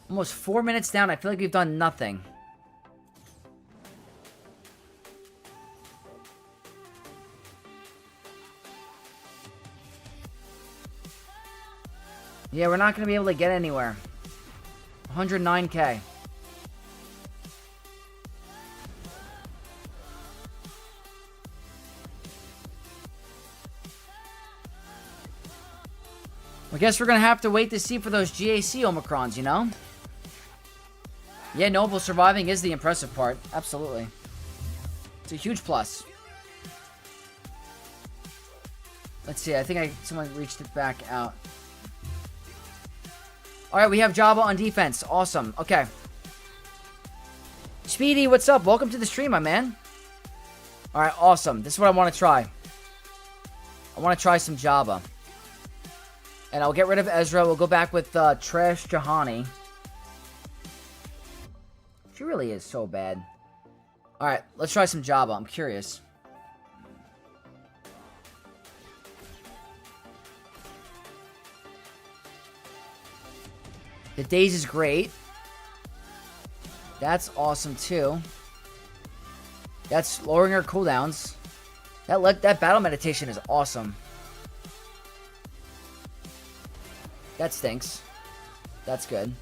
A: Almost 4 minutes down. I feel like we've done nothing. Yeah, we're not going to be able to get anywhere. 109k. I guess we're going to have to wait to see for those GAC Omicrons, you know? Yeah, Noble surviving is the impressive part. Absolutely. It's a huge plus. Let's see. I think someone reached it back out. Alright, we have Jabba on defense. Awesome. Okay. Speedy, what's up? Welcome to the stream, my man. Alright, awesome. This is what I want to try. I want to try some Jabba. And I'll get rid of Ezra. We'll go back with Trash Jahani. She really is so bad. Alright, let's try some Jabba. I'm curious. The Daze is great. That's awesome too. That's lowering her cooldowns. That battle meditation is awesome. That stinks. That's good.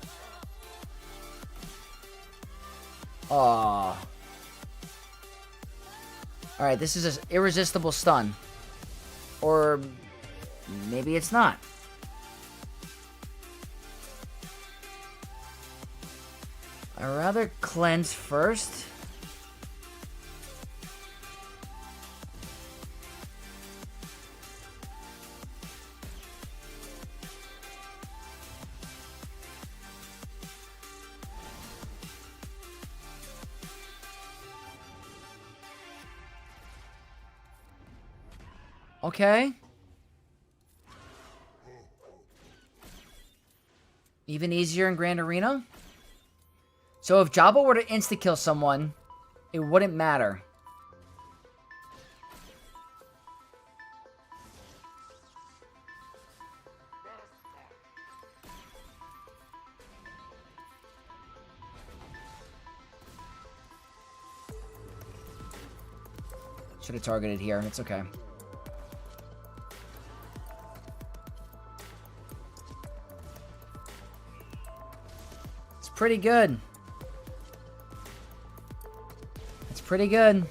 A: Aww. Alright, this is an irresistible stun. Or maybe it's not. I'd rather cleanse first. Okay. Even easier in Grand Arena? So if Jabba were to insta-kill someone, it wouldn't matter. Should have targeted here. It's okay. It's pretty good. It's pretty good.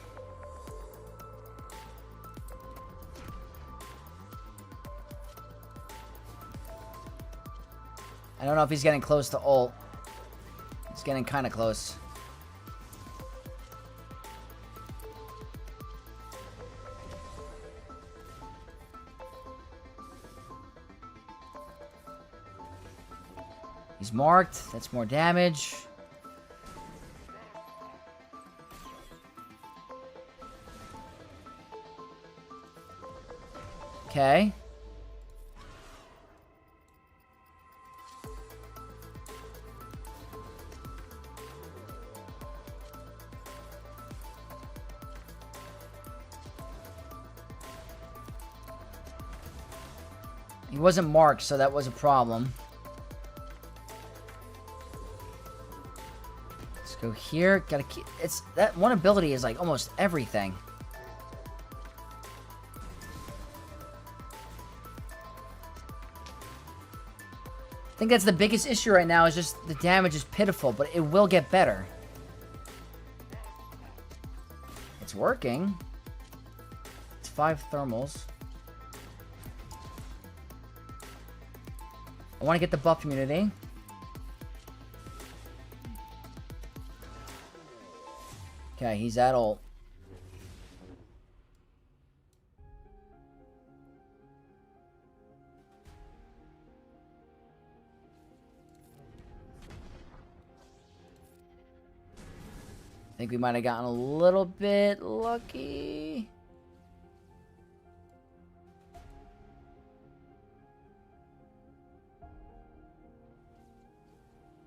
A: I don't know if he's getting close to ult. He's getting kind of close. He's marked. That's more damage. Okay. He wasn't marked, so that was a problem. Let's go here. Gotta keep... It's... That one ability is like almost everything. I think that's the biggest issue right now, is just the damage is pitiful, but it will get better. It's working. It's 5 thermals. I want to get the buff immunity. Okay, he's at ult. I think we might have gotten a little bit lucky.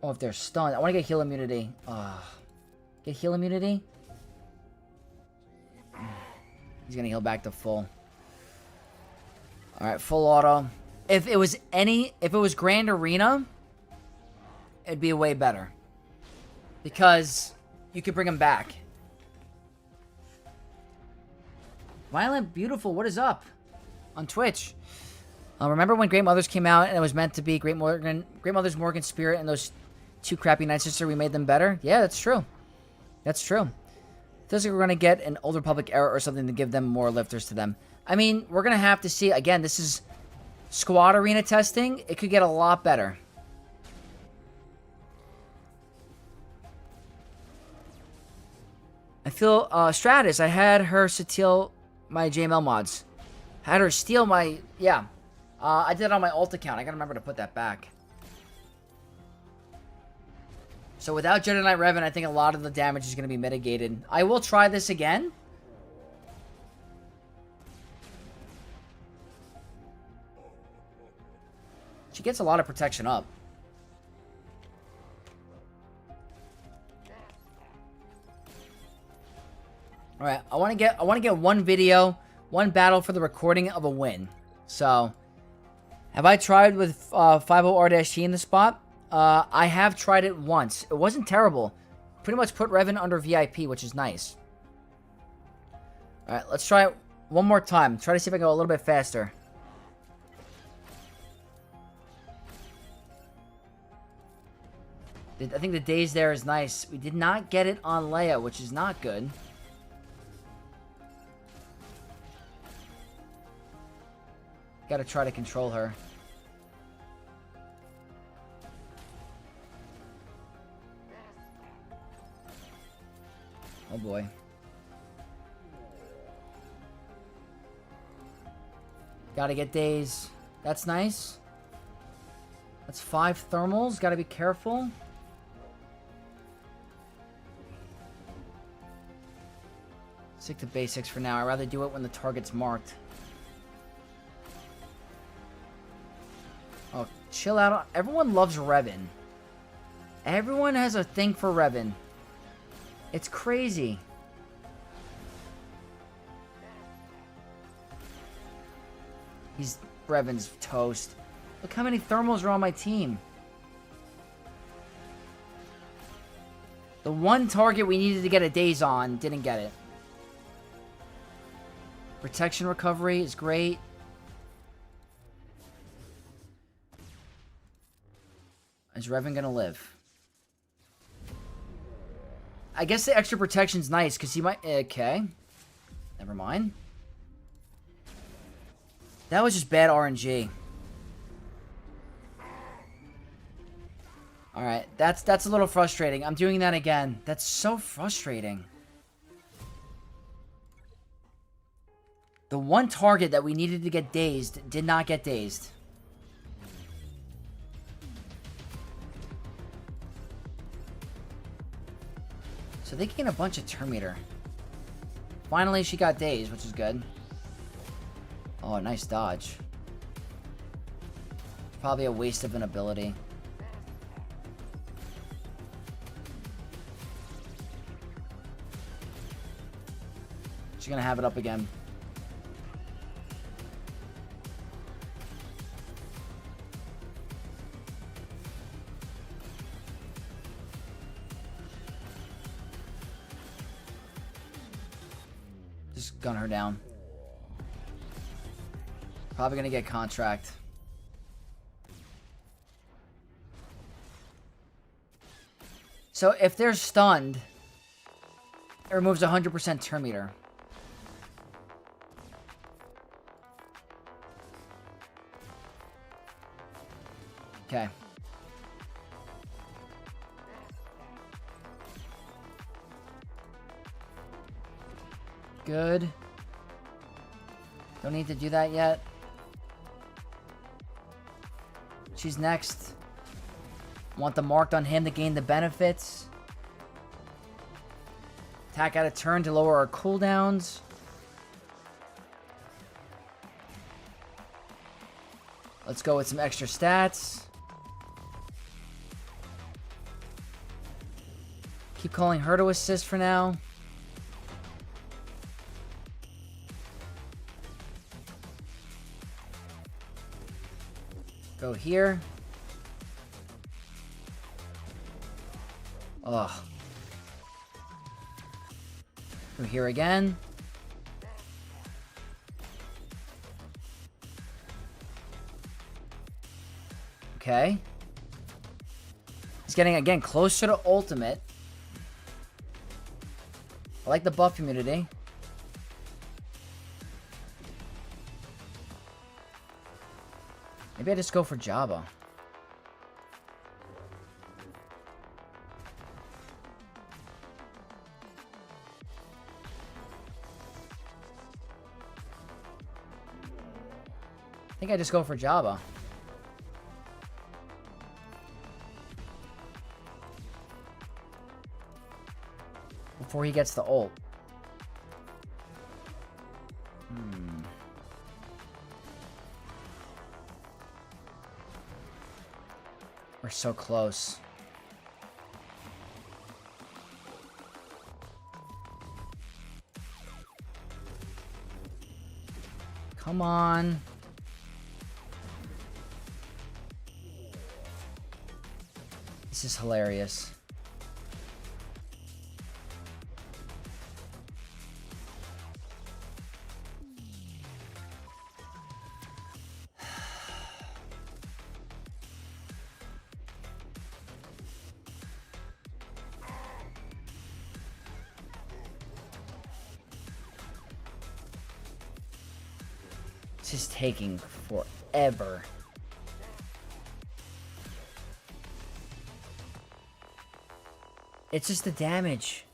A: Oh, if they're stunned. I want to get heal immunity. Get heal immunity? He's going to heal back to full. Alright, full auto. If it was Grand Arena, it'd be way better. Because you could bring him back. Violent Beautiful, what is up? On Twitch. Remember when Great Mothers came out and it was meant to be Great Mothers, Morgan Spirit, and those two crappy Night Sister, we made them better? Yeah, that's true. That's true. Feels like we're going to get an Old Republic era or something to give them more lifters to them. I mean, we're going to have to see. Again, this is squad arena testing. It could get a lot better. I feel, Stratus, I had her steal my JML mods. Had her steal my, yeah. I did it on my alt account. I gotta remember to put that back. So without Jedi Knight Revan, I think a lot of the damage is going to be mitigated. I will try this again. She gets a lot of protection up. All right, I want to get one video, one battle for the recording of a win. So, have I tried with 50R-T in the spot? I have tried it once. It wasn't terrible. Pretty much put Revan under VIP, which is nice. All right, let's try it one more time. Try to see if I can go a little bit faster. I think the daze there is nice. We did not get it on Leia, which is not good. Gotta try to control her. Oh boy. Gotta get daze. That's nice. That's 5 thermals. Gotta be careful. Stick to basics for now. I'd rather do it when the target's marked. Oh, chill out. Everyone loves Revan. Everyone has a thing for Revan. It's crazy. Revan's toast. Look how many thermals are on my team. The one target we needed to get a daze on, didn't get it. Protection recovery is great. Is Revan gonna live? I guess the extra protection's nice, because he might... Okay. Never mind. That was just bad RNG. Alright, that's a little frustrating. I'm doing that again. That's so frustrating. The one target that we needed to get dazed did not get dazed. So they gain a bunch of turn meter. Finally, she got dazed, which is good. Oh, nice dodge. Probably a waste of an ability. She's gonna have it up again. Just gun her down. Probably gonna get contract. So if they're stunned, it removes 100% turn meter. Okay. Good. Don't need to do that yet. She's next. Want the marked on him to gain the benefits. Attack out of turn to lower our cooldowns. Let's go with some extra stats. Keep calling her to assist for now. Go here. Ugh. Go here again. Okay. He's getting, again, closer to ultimate. I like the buff immunity. Maybe I just go for Jabba. I think I just go for Jabba. Before he gets the ult. We're so close. Come on. This is hilarious. This is taking forever. It's just the damage.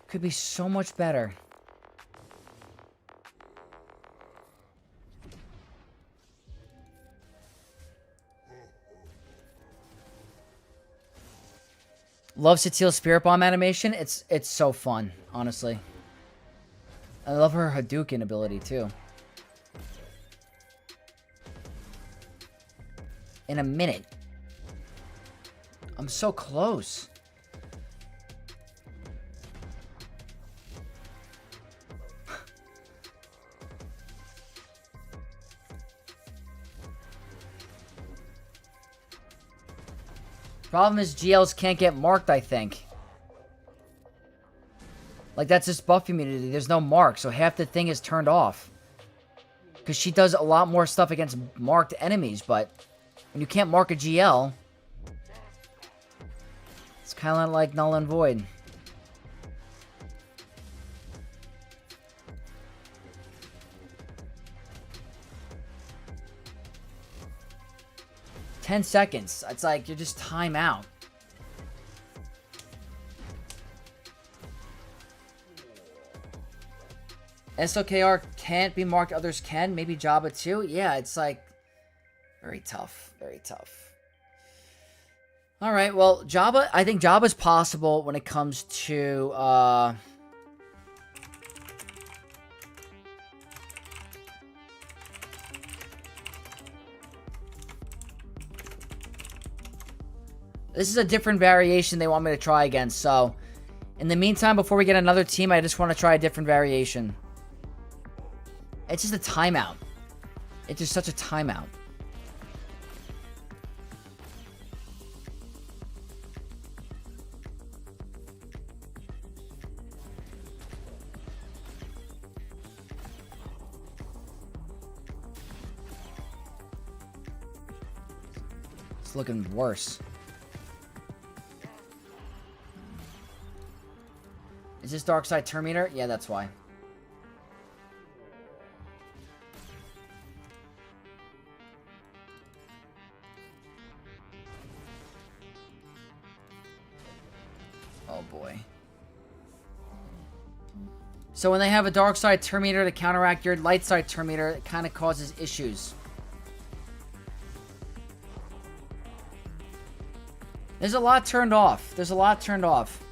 A: Could be so much better. Love Satile's Spirit Bomb animation. It's so fun, honestly. I love her Hadouken ability, too. In a minute. I'm so close. Problem is GLs can't get marked, I think. Like, that's just buff immunity. There's no mark, so half the thing is turned off. Because she does a lot more stuff against marked enemies, but when you can't mark a GL, it's kind of like null and void. "10 seconds. It's like you're just time out. SOKR can't be marked, others can. Maybe Jabba too. Yeah, it's like very tough. Very tough. Alright, well, Jabba, I think Jabba's possible when it comes to this is a different variation they want me to try against, so in the meantime, before we get another team, I just want to try a different variation. It's just a timeout. It's just such a timeout. It's looking worse. Is this Dark Side Terminator? Yeah, that's why. So when they have a dark side Terminator to counteract your light side Terminator, it kind of causes issues. There's a lot turned off. There's a lot turned off.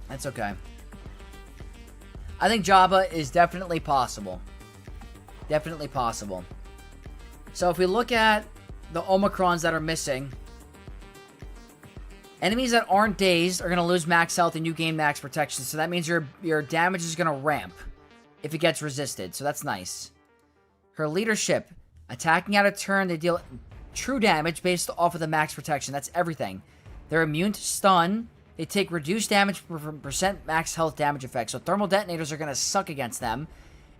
A: That's okay. I think Jabba is definitely possible. Definitely possible. So if we look at the Omicrons that are missing, enemies that aren't dazed are going to lose max health and you gain max protection. So that means your damage is going to ramp if it gets resisted. So that's nice. Her leadership, attacking out of turn, they deal true damage based off of the max protection. That's everything. They're immune to stun. They take reduced damage per percent max health damage effect. So thermal detonators are going to suck against them.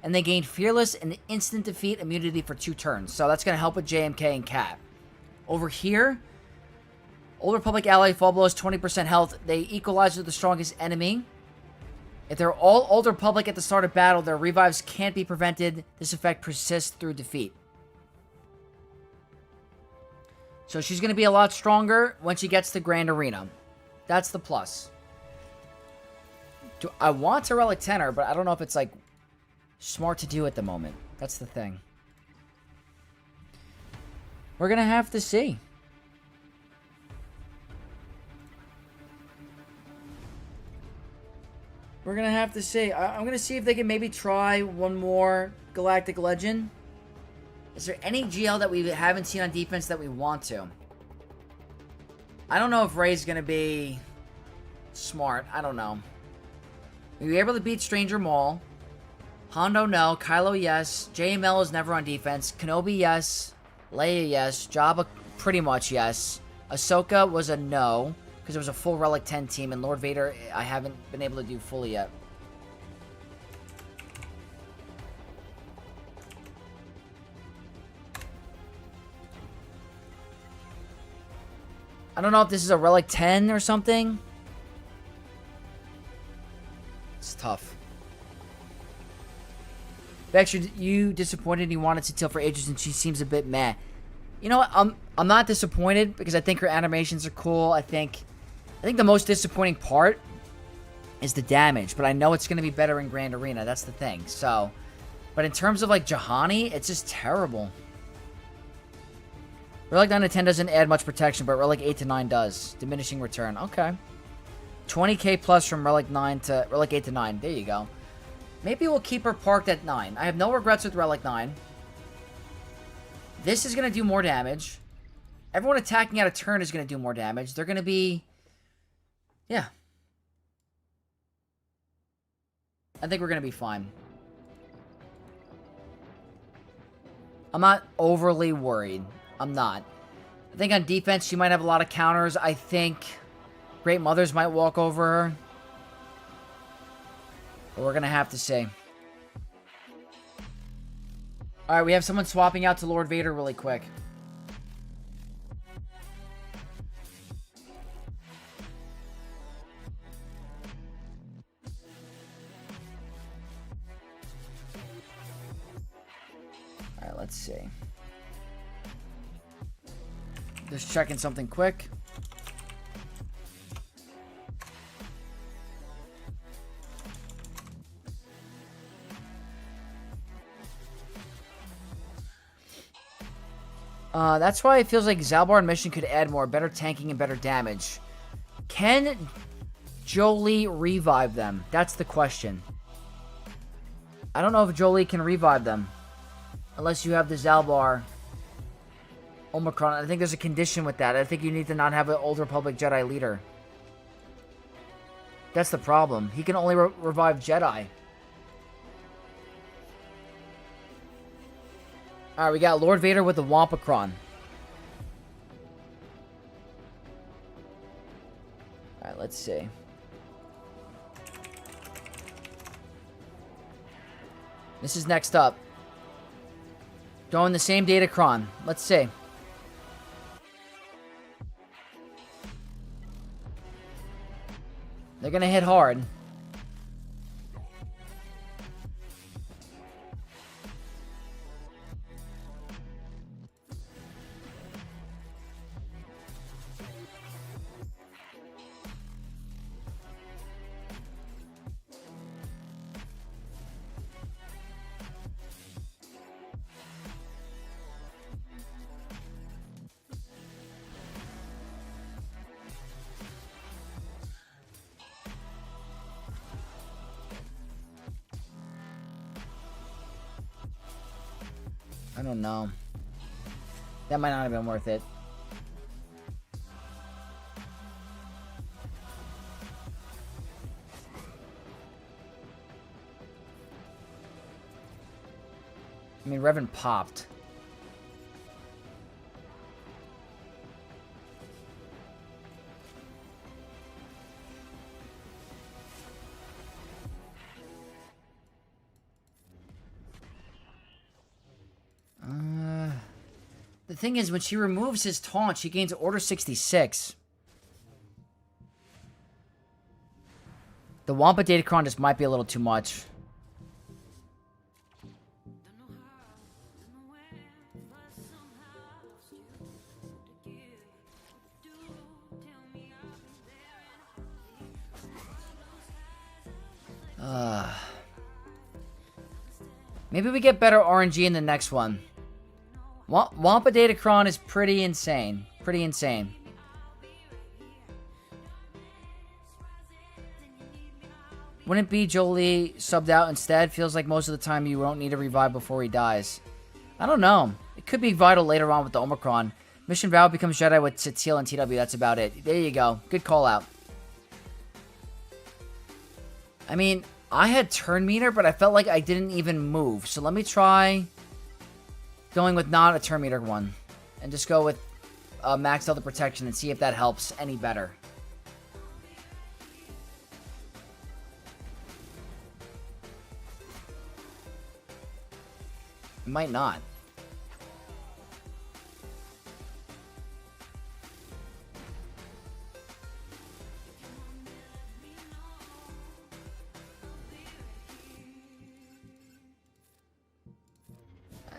A: And they gain fearless and instant defeat immunity for 2 turns. So that's going to help with JMK and Cap. Over here, Old Republic ally fall blows 20% health. They equalize with the strongest enemy. If they're all Old Republic at the start of battle, their revives can't be prevented. This effect persists through defeat. So she's going to be a lot stronger when she gets to Grand Arena. That's the plus. I want to Relic 10 her, but I don't know if it's like smart to do at the moment. That's the thing. We're going to have to see. We're going to have to see. I'm going to see if they can maybe try one more Galactic Legend. Is there any GL that we haven't seen on defense that we want to? I don't know if Rey's going to be smart. I don't know. We were able to beat Stranger Maul. Hondo, no. Kylo, yes. JML is never on defense. Kenobi, yes. Leia, yes. Jabba, pretty much yes. Ahsoka was a no, because it was a full Relic 10 team, and Lord Vader, I haven't been able to do fully yet. I don't know if this is a Relic 10 or something. It's tough. Vex, you disappointed? You wanted Satele for ages, and she seems a bit meh. You know what? I'm not disappointed because I think her animations are cool. I think the most disappointing part is the damage, but I know it's going to be better in Grand Arena. That's the thing. So, but in terms of like Juhani, it's just terrible. Relic 9 to 10 doesn't add much protection, but Relic 8 to 9 does. Diminishing return. Okay. 20k plus from Relic 9 to Relic 8 to 9. There you go. Maybe we'll keep her parked at 9. I have no regrets with Relic 9. This is going to do more damage. Everyone attacking out of turn is going to do more damage. They're going to be... Yeah. I think we're going to be fine. I'm not overly worried. I'm not. I think on defense, she might have a lot of counters. I think Great Mothers might walk over her. But we're going to have to see. Alright, we have someone swapping out to Lord Vader really quick. Alright, let's see. Just checking something quick. That's why it feels like Zalbar mission could add more, better tanking and better damage. Can Jolie revive them? That's the question. I don't know if Jolie can revive them. Unless you have the Zalbar Omicron. I think there's a condition with that. I think you need to not have an Old Republic Jedi leader. That's the problem. He can only revive Jedi. Alright, we got Lord Vader with the Wampacron. Alright, let's see. This is next up. Going the same Datacron. Let's see. They're gonna hit hard. I don't know. That might not have been worth it. I mean, Revan popped. The thing is, when she removes his taunt, she gains Order 66. The Wampa Datacron just might be a little too much. Maybe we get better RNG in the next one. Wampa Datacron is pretty insane. Pretty insane. Wouldn't be Jolie subbed out instead? Feels like most of the time you won't need a revive before he dies. I don't know. It could be vital later on with the Omicron. Mission Vow becomes Jedi with Satele and TW. That's about it. There you go. Good call out. I mean, I had turn meter, but I felt like I didn't even move. So let me try going with not a turn meter one. And just go with max Delta Protection and see if that helps any better. It might not.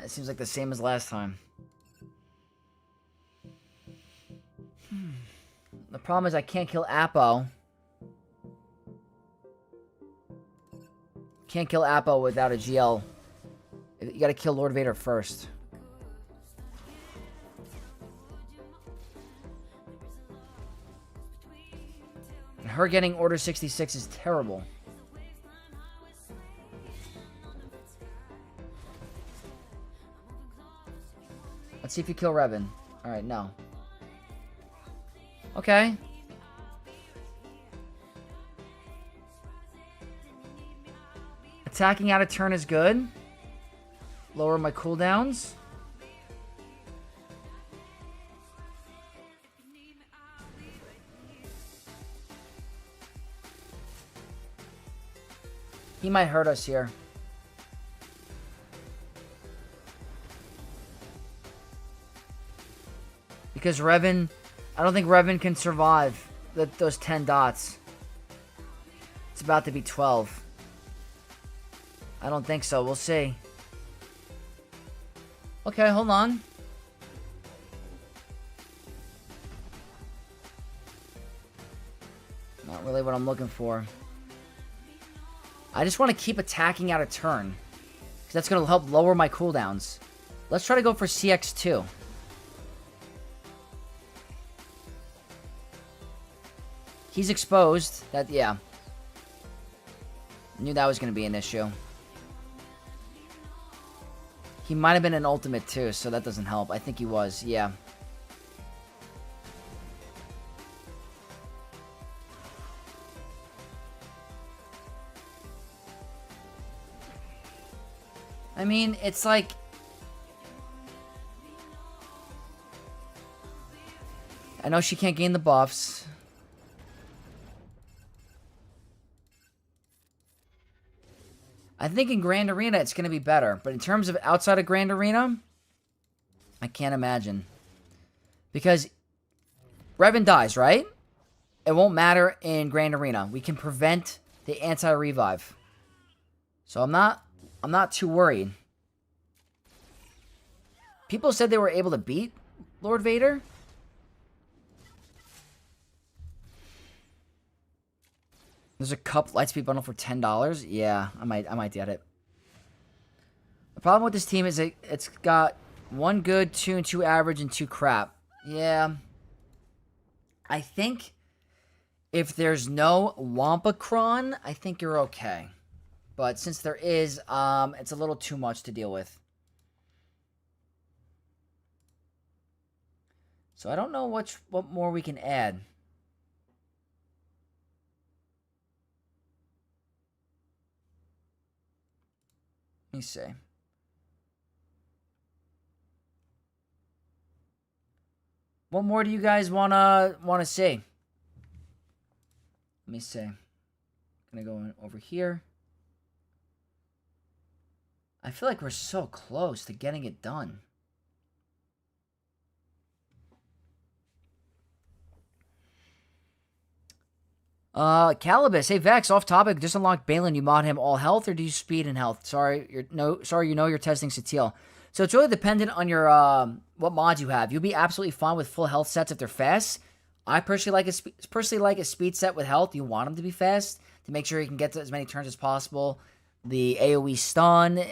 A: It seems like the same as last time. The problem is I can't kill Apo. Can't kill Apo without a GL. You gotta kill Lord Vader first. And her getting Order 66 is terrible. Let's see if you kill Revan. Alright, no. Okay. Attacking out of turn is good. Lower my cooldowns. He might hurt us here. Because Revan, I don't think Revan can survive those 10 dots. It's about to be 12. I don't think so. We'll see. Okay, hold on. Not really what I'm looking for. I just want to keep attacking out of turn. Because that's going to help lower my cooldowns. Let's try to go for CX2. He's exposed. That, yeah. Knew that was going to be an issue. He might have been an ultimate too, so that doesn't help. I think he was, yeah. I mean, it's like... I know she can't gain the buffs. I think in Grand Arena it's going to be better. But in terms of outside of Grand Arena, I can't imagine. Because Revan dies, right? It won't matter in Grand Arena. We can prevent the anti-revive. So I'm not too worried. People said they were able to beat Lord Vader. There's a cup Lightspeed bundle for $10. Yeah, I might get it. The problem with this team is it's got 1 good, 2 and 2 average, and 2 crap. Yeah. I think if there's no Wampacron, I think you're okay. But since there is, it's a little too much to deal with. So I don't know what more we can add. Let me see. What more do you guys wanna see? Let me see. Gonna go in over here. I feel like we're so close to getting it done. Calibus, hey Vex, off topic, just unlocked Balin. You mod him all health or do you speed and health? Sorry, you're testing Satele. So it's really dependent on your what mods you have. You'll be absolutely fine with full health sets if they're fast. I personally like a speed set with health. You want them to be fast to make sure you can get to as many turns as possible. The AoE stun.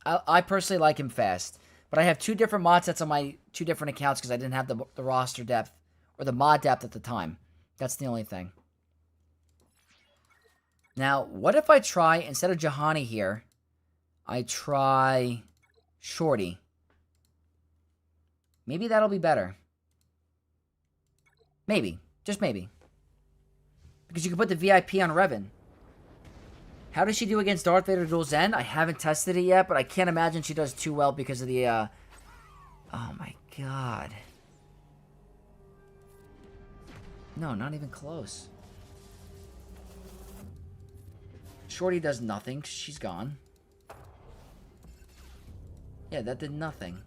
A: I personally like him fast. But I have 2 different mod sets on my 2 different accounts because I didn't have the roster depth or the mod depth at the time. That's the only thing. Now, what if I try, instead of Jahani here, I try Shorty? Maybe that'll be better. Maybe. Just maybe. Because you can put the VIP on Revan. How does she do against Darth Vader Dual Zen? I haven't tested it yet, but I can't imagine she does too well because of the, Oh my god. No, not even close. Shorty does nothing. She's gone. Yeah, that did nothing.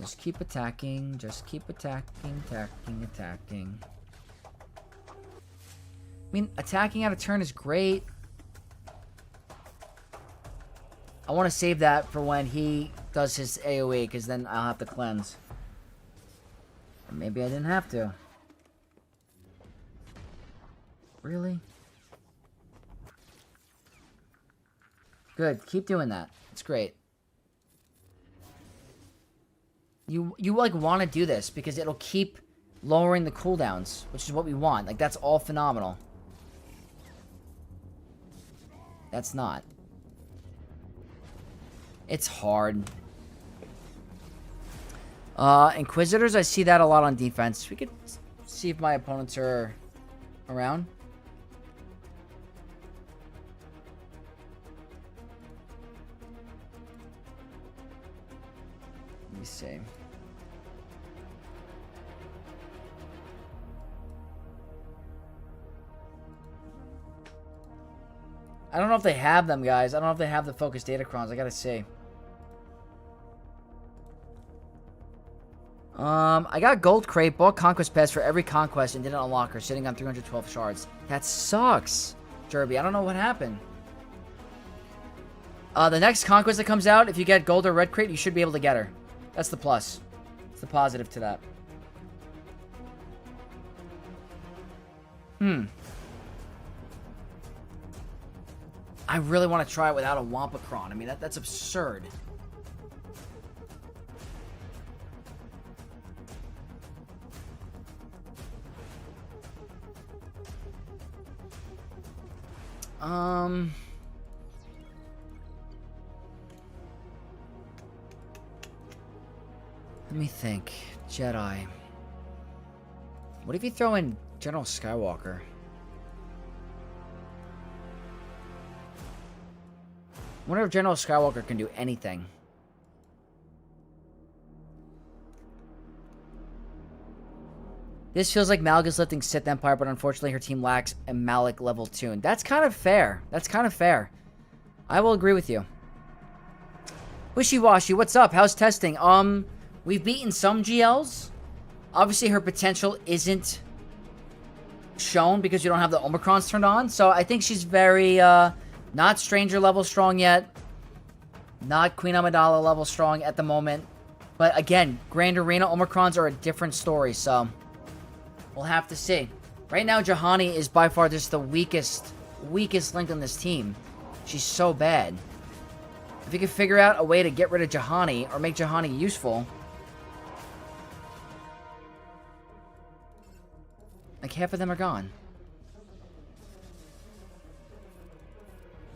A: Just keep attacking. Just keep attacking, attacking. I mean, attacking out of turn is great. I want to save that for when he does his AoE, because then I'll have to cleanse. Or maybe I didn't have to. Really? Good. Keep doing that. It's great. You like want to do this because it'll keep lowering the cooldowns, which is what we want. Like, that's all phenomenal. That's not. It's hard. Inquisitors, I see that a lot on defense. We could see if my opponents are around. Let me see. I don't know if they have them, guys. I don't know if they have the focused datacrons. I gotta see. I got Gold Crate, bought Conquest Pass for every conquest, and didn't unlock her, sitting on 312 shards. That sucks, Derby. I don't know what happened. The next conquest that comes out, if you get Gold or Red Crate, you should be able to get her. That's the plus. It's the positive to that. I really want to try it without a Wampacron. I mean, that's absurd. Let me think. Jedi. What if you throw in General Skywalker? I wonder if General Skywalker can do anything. This feels like Malga's lifting Sith Empire, but unfortunately her team lacks a Malik level tune. That's kind of fair. That's kind of fair. I will agree with you. Wishy-washy, what's up? How's testing? We've beaten some GLs. Obviously her potential isn't shown because you don't have the Omicrons turned on. So I think she's very, not Stranger level strong yet. Not Queen Amidala level strong at the moment. But again, Grand Arena Omicrons are a different story, so we'll have to see. Right now, Jahani is by far just the weakest link on this team. She's so bad. If you can figure out a way to get rid of Jahani or make Jahani useful, like half of them are gone.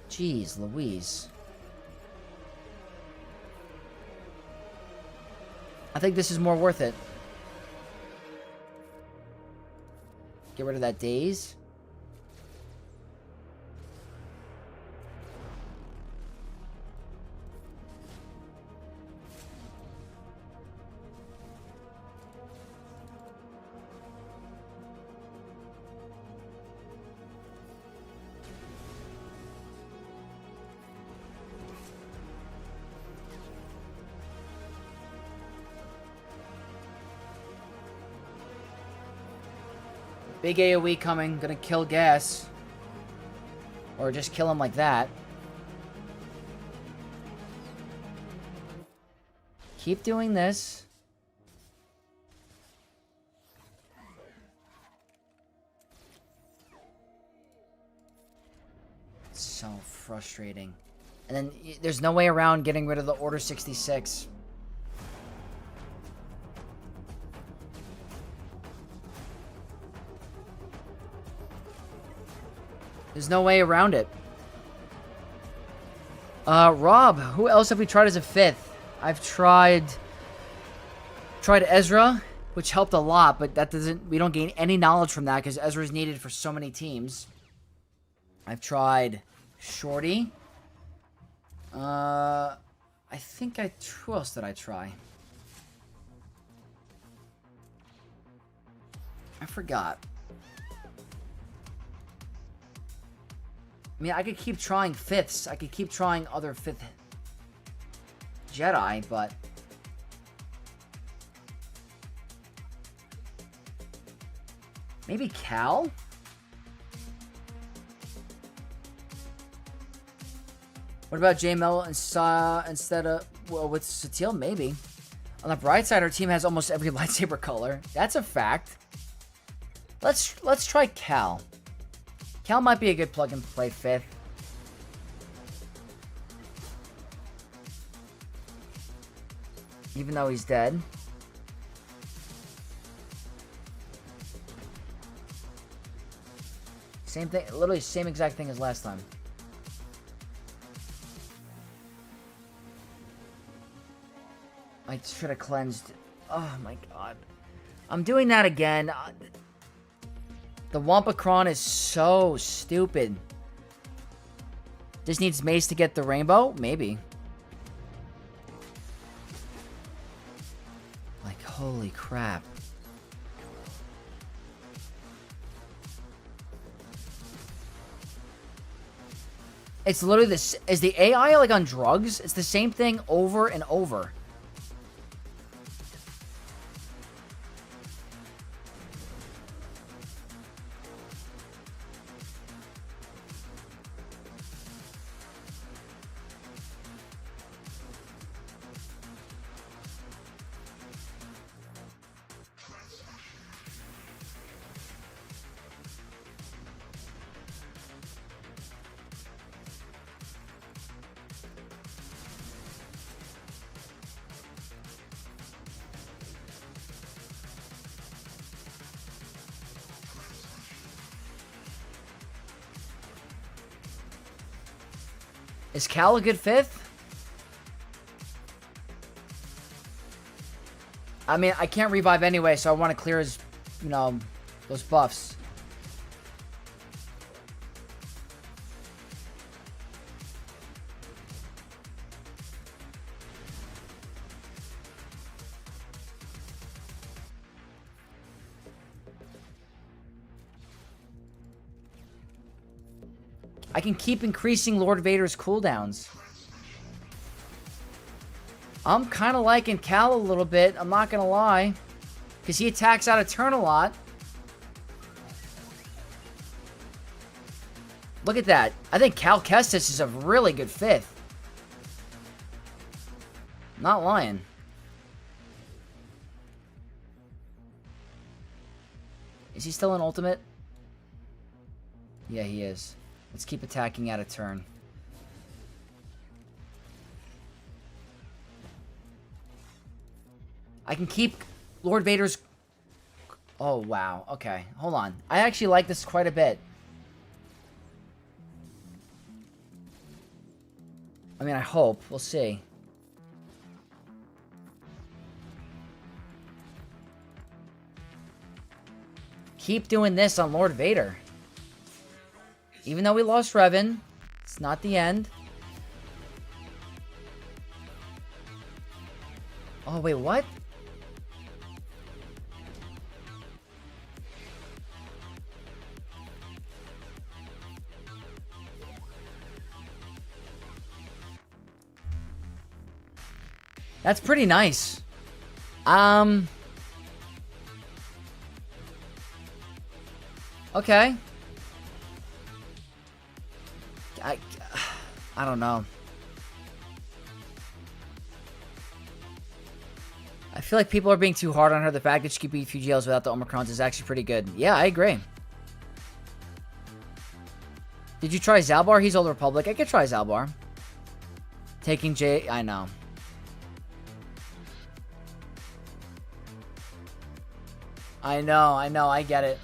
A: Jeez Louise. I think this is more worth it. Get rid of that daze. Big AoE coming. Gonna kill Gas. Or just kill him like that. Keep doing this. It's so frustrating. And then there's no way around getting rid of the Order 66. There's no way around it. Rob, who else have we tried as a 5th? I've tried Ezra, which helped a lot, but that doesn't, we don't gain any knowledge from that because Ezra is needed for so many teams. I've tried Shorty. I think who else did I try? I forgot. I mean, I could keep trying 5ths. I could keep trying other 5th Jedi, but... maybe Cal? What about J-Mel instead of... well, with Satele? Maybe. On the bright side, our team has almost every lightsaber color. That's a fact. Let's try Cal. Cal might be a good plug-and-play 5th. Even though he's dead. Same thing, literally same exact thing as last time. I should have cleansed. Oh my god. I'm doing that again. The Wampacron is so stupid. Just needs Mace to get the rainbow? Maybe. Like, holy crap. It's literally this. Is the AI like on drugs? It's the same thing over and over. Is Cal a good 5th? I mean, I can't revive anyway, so I want to clear his, you know, those buffs. I can keep increasing Lord Vader's cooldowns. I'm kind of liking Cal a little bit, I'm not going to lie. Because he attacks out of turn a lot. Look at that. I think Cal Kestis is a really good 5th. Not lying. Is he still in Ultimate? Yeah, he is. Let's keep attacking out of turn. I can keep Lord Vader's... Oh, wow. Okay, hold on. I actually like this quite a bit. I mean, I hope. We'll see. Keep doing this on Lord Vader. Even though we lost Revan, it's not the end. Oh, wait, what? That's pretty nice. Okay. I don't know. I feel like people are being too hard on her. The fact that she could beat a few GLs without the Omicrons is actually pretty good. Yeah, I agree. Did you try Zalbar? He's Old Republic. I could try Zalbar. Taking J... I know. I know, I get it.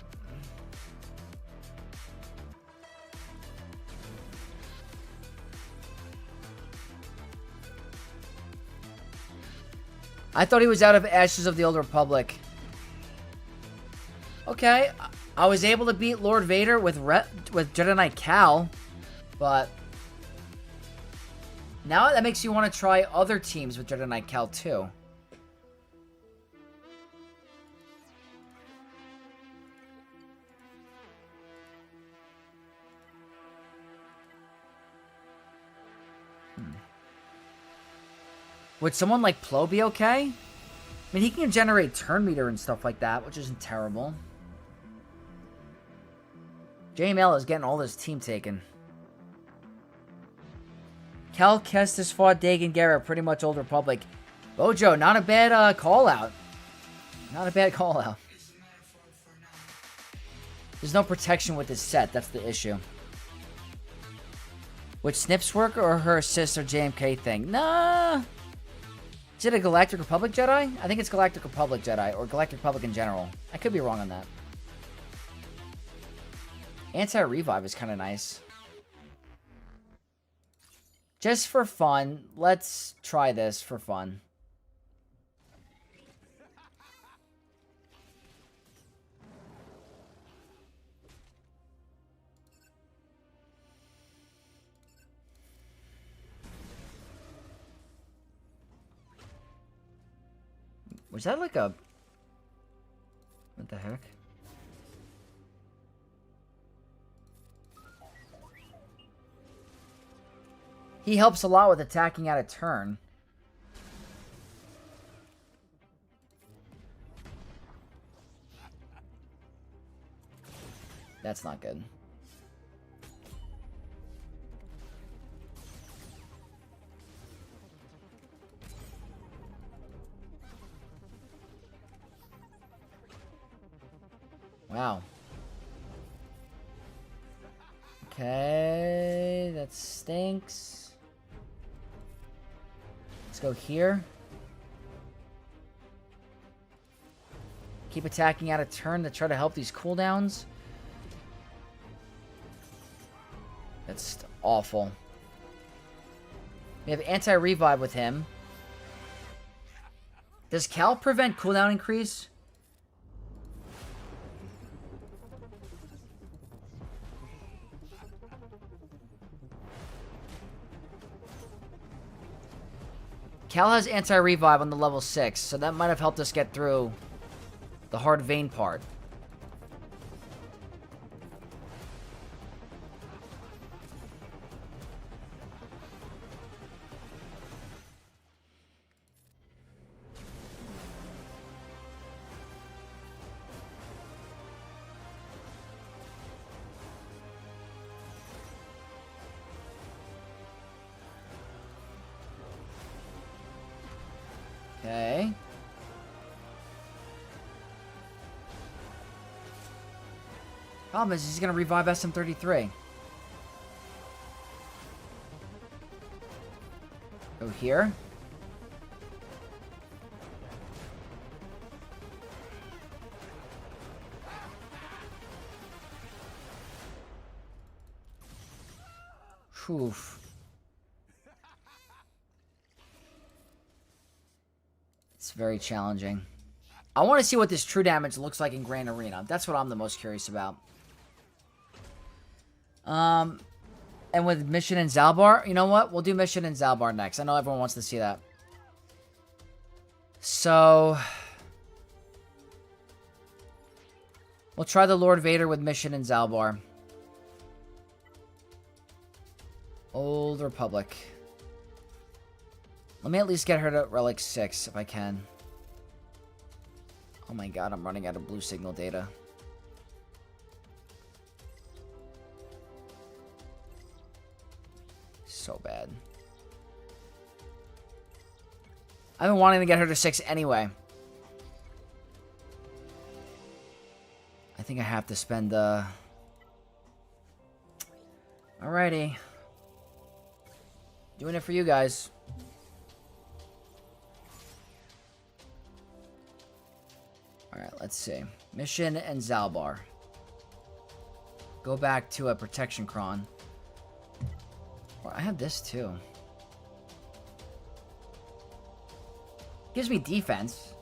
A: I thought he was out of Ashes of the Old Republic. Okay, I was able to beat Lord Vader with Jedi Knight Cal, but now that makes you want to try other teams with Jedi Knight Cal too. Would someone like Plo be okay? I mean, he can generate turn meter and stuff like that, which isn't terrible. JML is getting all this team taken. Cal Kestis fought Dagan Gera, pretty much Old Republic. Bojo, not a bad call-out. Not a bad call-out. There's no protection with this set, that's the issue. Would Snips work or her assist or JMK thing? Nah. Is it a Galactic Republic Jedi? I think it's Galactic Republic Jedi, or Galactic Republic in general. I could be wrong on that. Anti-revive is kind of nice. Just for fun, let's try this for fun. Was that like a... What the heck? He helps a lot with attacking out of turn. That's not good. Wow. Okay, that stinks. Let's go here. Keep attacking out of turn to try to help these cooldowns. That's awful. We have anti-revive with him. Does Cal prevent cooldown increase? Cal has anti-revive on the level 6, so that might have helped us get through the hard vein part. Okay. Problem is, he's going to revive SM33. Go here. Oof. It's very challenging. I want to see what this true damage looks like in Grand Arena. That's what I'm the most curious about. And with Mission and Zalbar, you know what? We'll do Mission and Zalbar next. I know everyone wants to see that. So we'll try the Lord Vader with Mission and Zalbar. Old Republic. Let me at least get her to Relic 6 if I can. Oh my god, I'm running out of blue signal data. So bad. I've been wanting to get her to 6 anyway. I think I have to spend Alrighty. Doing it for you guys. Alright, let's see. Mission and Zalbar. Go back to a Protection Cron. Well, I have this too. Gives me defense.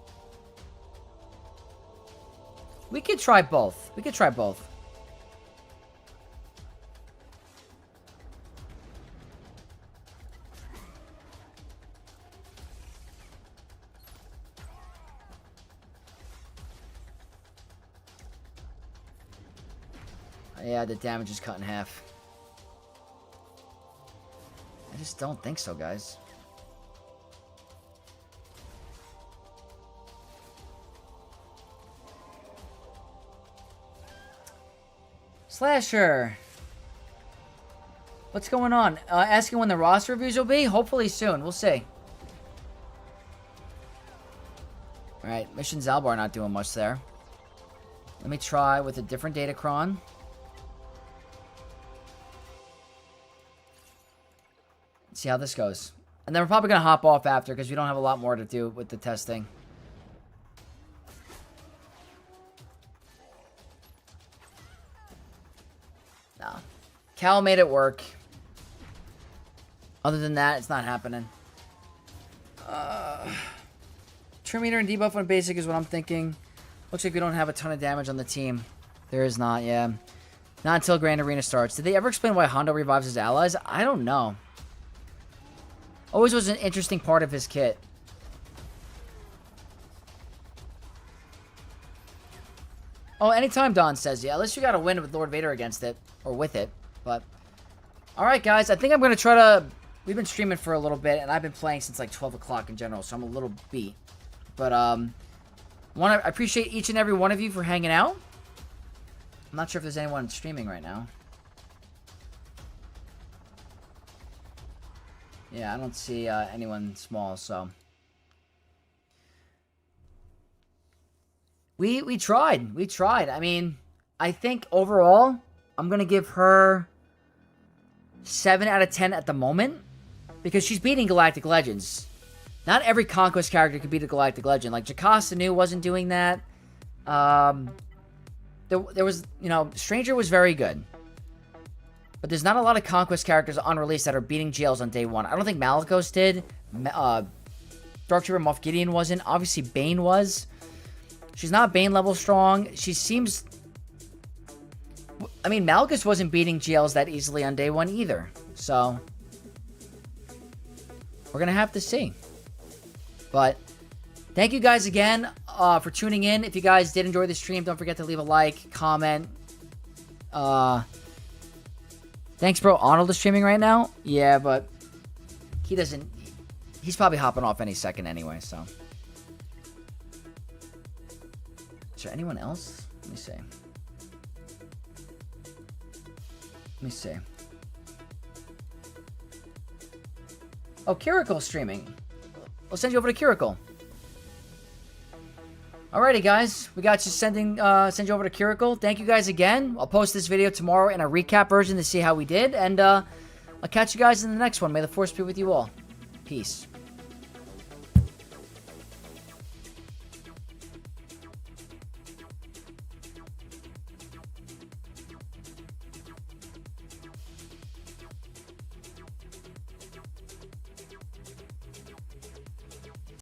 A: We could try both. We could try both. Yeah, the damage is cut in half. I just don't think so, guys. Slasher! What's going on? Asking when the roster reviews will be? Hopefully soon. We'll see. Alright, Mission Zalbar not doing much there. Let me try with a different Datacron. See how this goes. And then we're probably going to hop off after because we don't have a lot more to do with the testing. No. Cal made it work. Other than that, it's not happening. Trim meter and debuff on basic is what I'm thinking. Looks like we don't have a ton of damage on the team. There is not, yeah. Not until Grand Arena starts. Did they ever explain why Hondo revives his allies? I don't know. Always was an interesting part of his kit. Oh, anytime Don says, yeah. Unless you got to win with Lord Vader against it. Or with it. But, alright guys. I think I'm going to try to... We've been streaming for a little bit. And I've been playing since like 12 o'clock in general. So I'm a little beat. But, I appreciate each and every one of you for hanging out. I'm not sure if there's anyone streaming right now. Yeah, I don't see anyone small, so. We tried. We tried. I mean, I think overall, I'm going to give her 7 out of 10 at the moment. Because she's beating Galactic Legends. Not every Conquest character could beat a Galactic Legend. Like, Jocasta Nu wasn't doing that. There was, you know, Stranger was very good. But there's not a lot of Conquest characters unreleased that are beating GLs on day one. I don't think Malicos did. Dark Trooper Moff Gideon wasn't. Obviously, Bane was. She's not Bane level strong. She seems... I mean, Malicos wasn't beating GLs that easily on day one either. So, we're going to have to see. But, thank you guys again for tuning in. If you guys did enjoy the stream, don't forget to leave a like, comment. Thanks, bro. Arnold is streaming right now? Yeah, but he doesn't... He's probably hopping off any second anyway, so... Is there anyone else? Let me see. Let me see. Oh, Kiriko's streaming. I'll send you over to Kiriko. Alrighty, guys. We got you send you over to Curicle. Thank you guys again. I'll post this video tomorrow in a recap version to see how we did. And I'll catch you guys in the next one. May the force be with you all. Peace.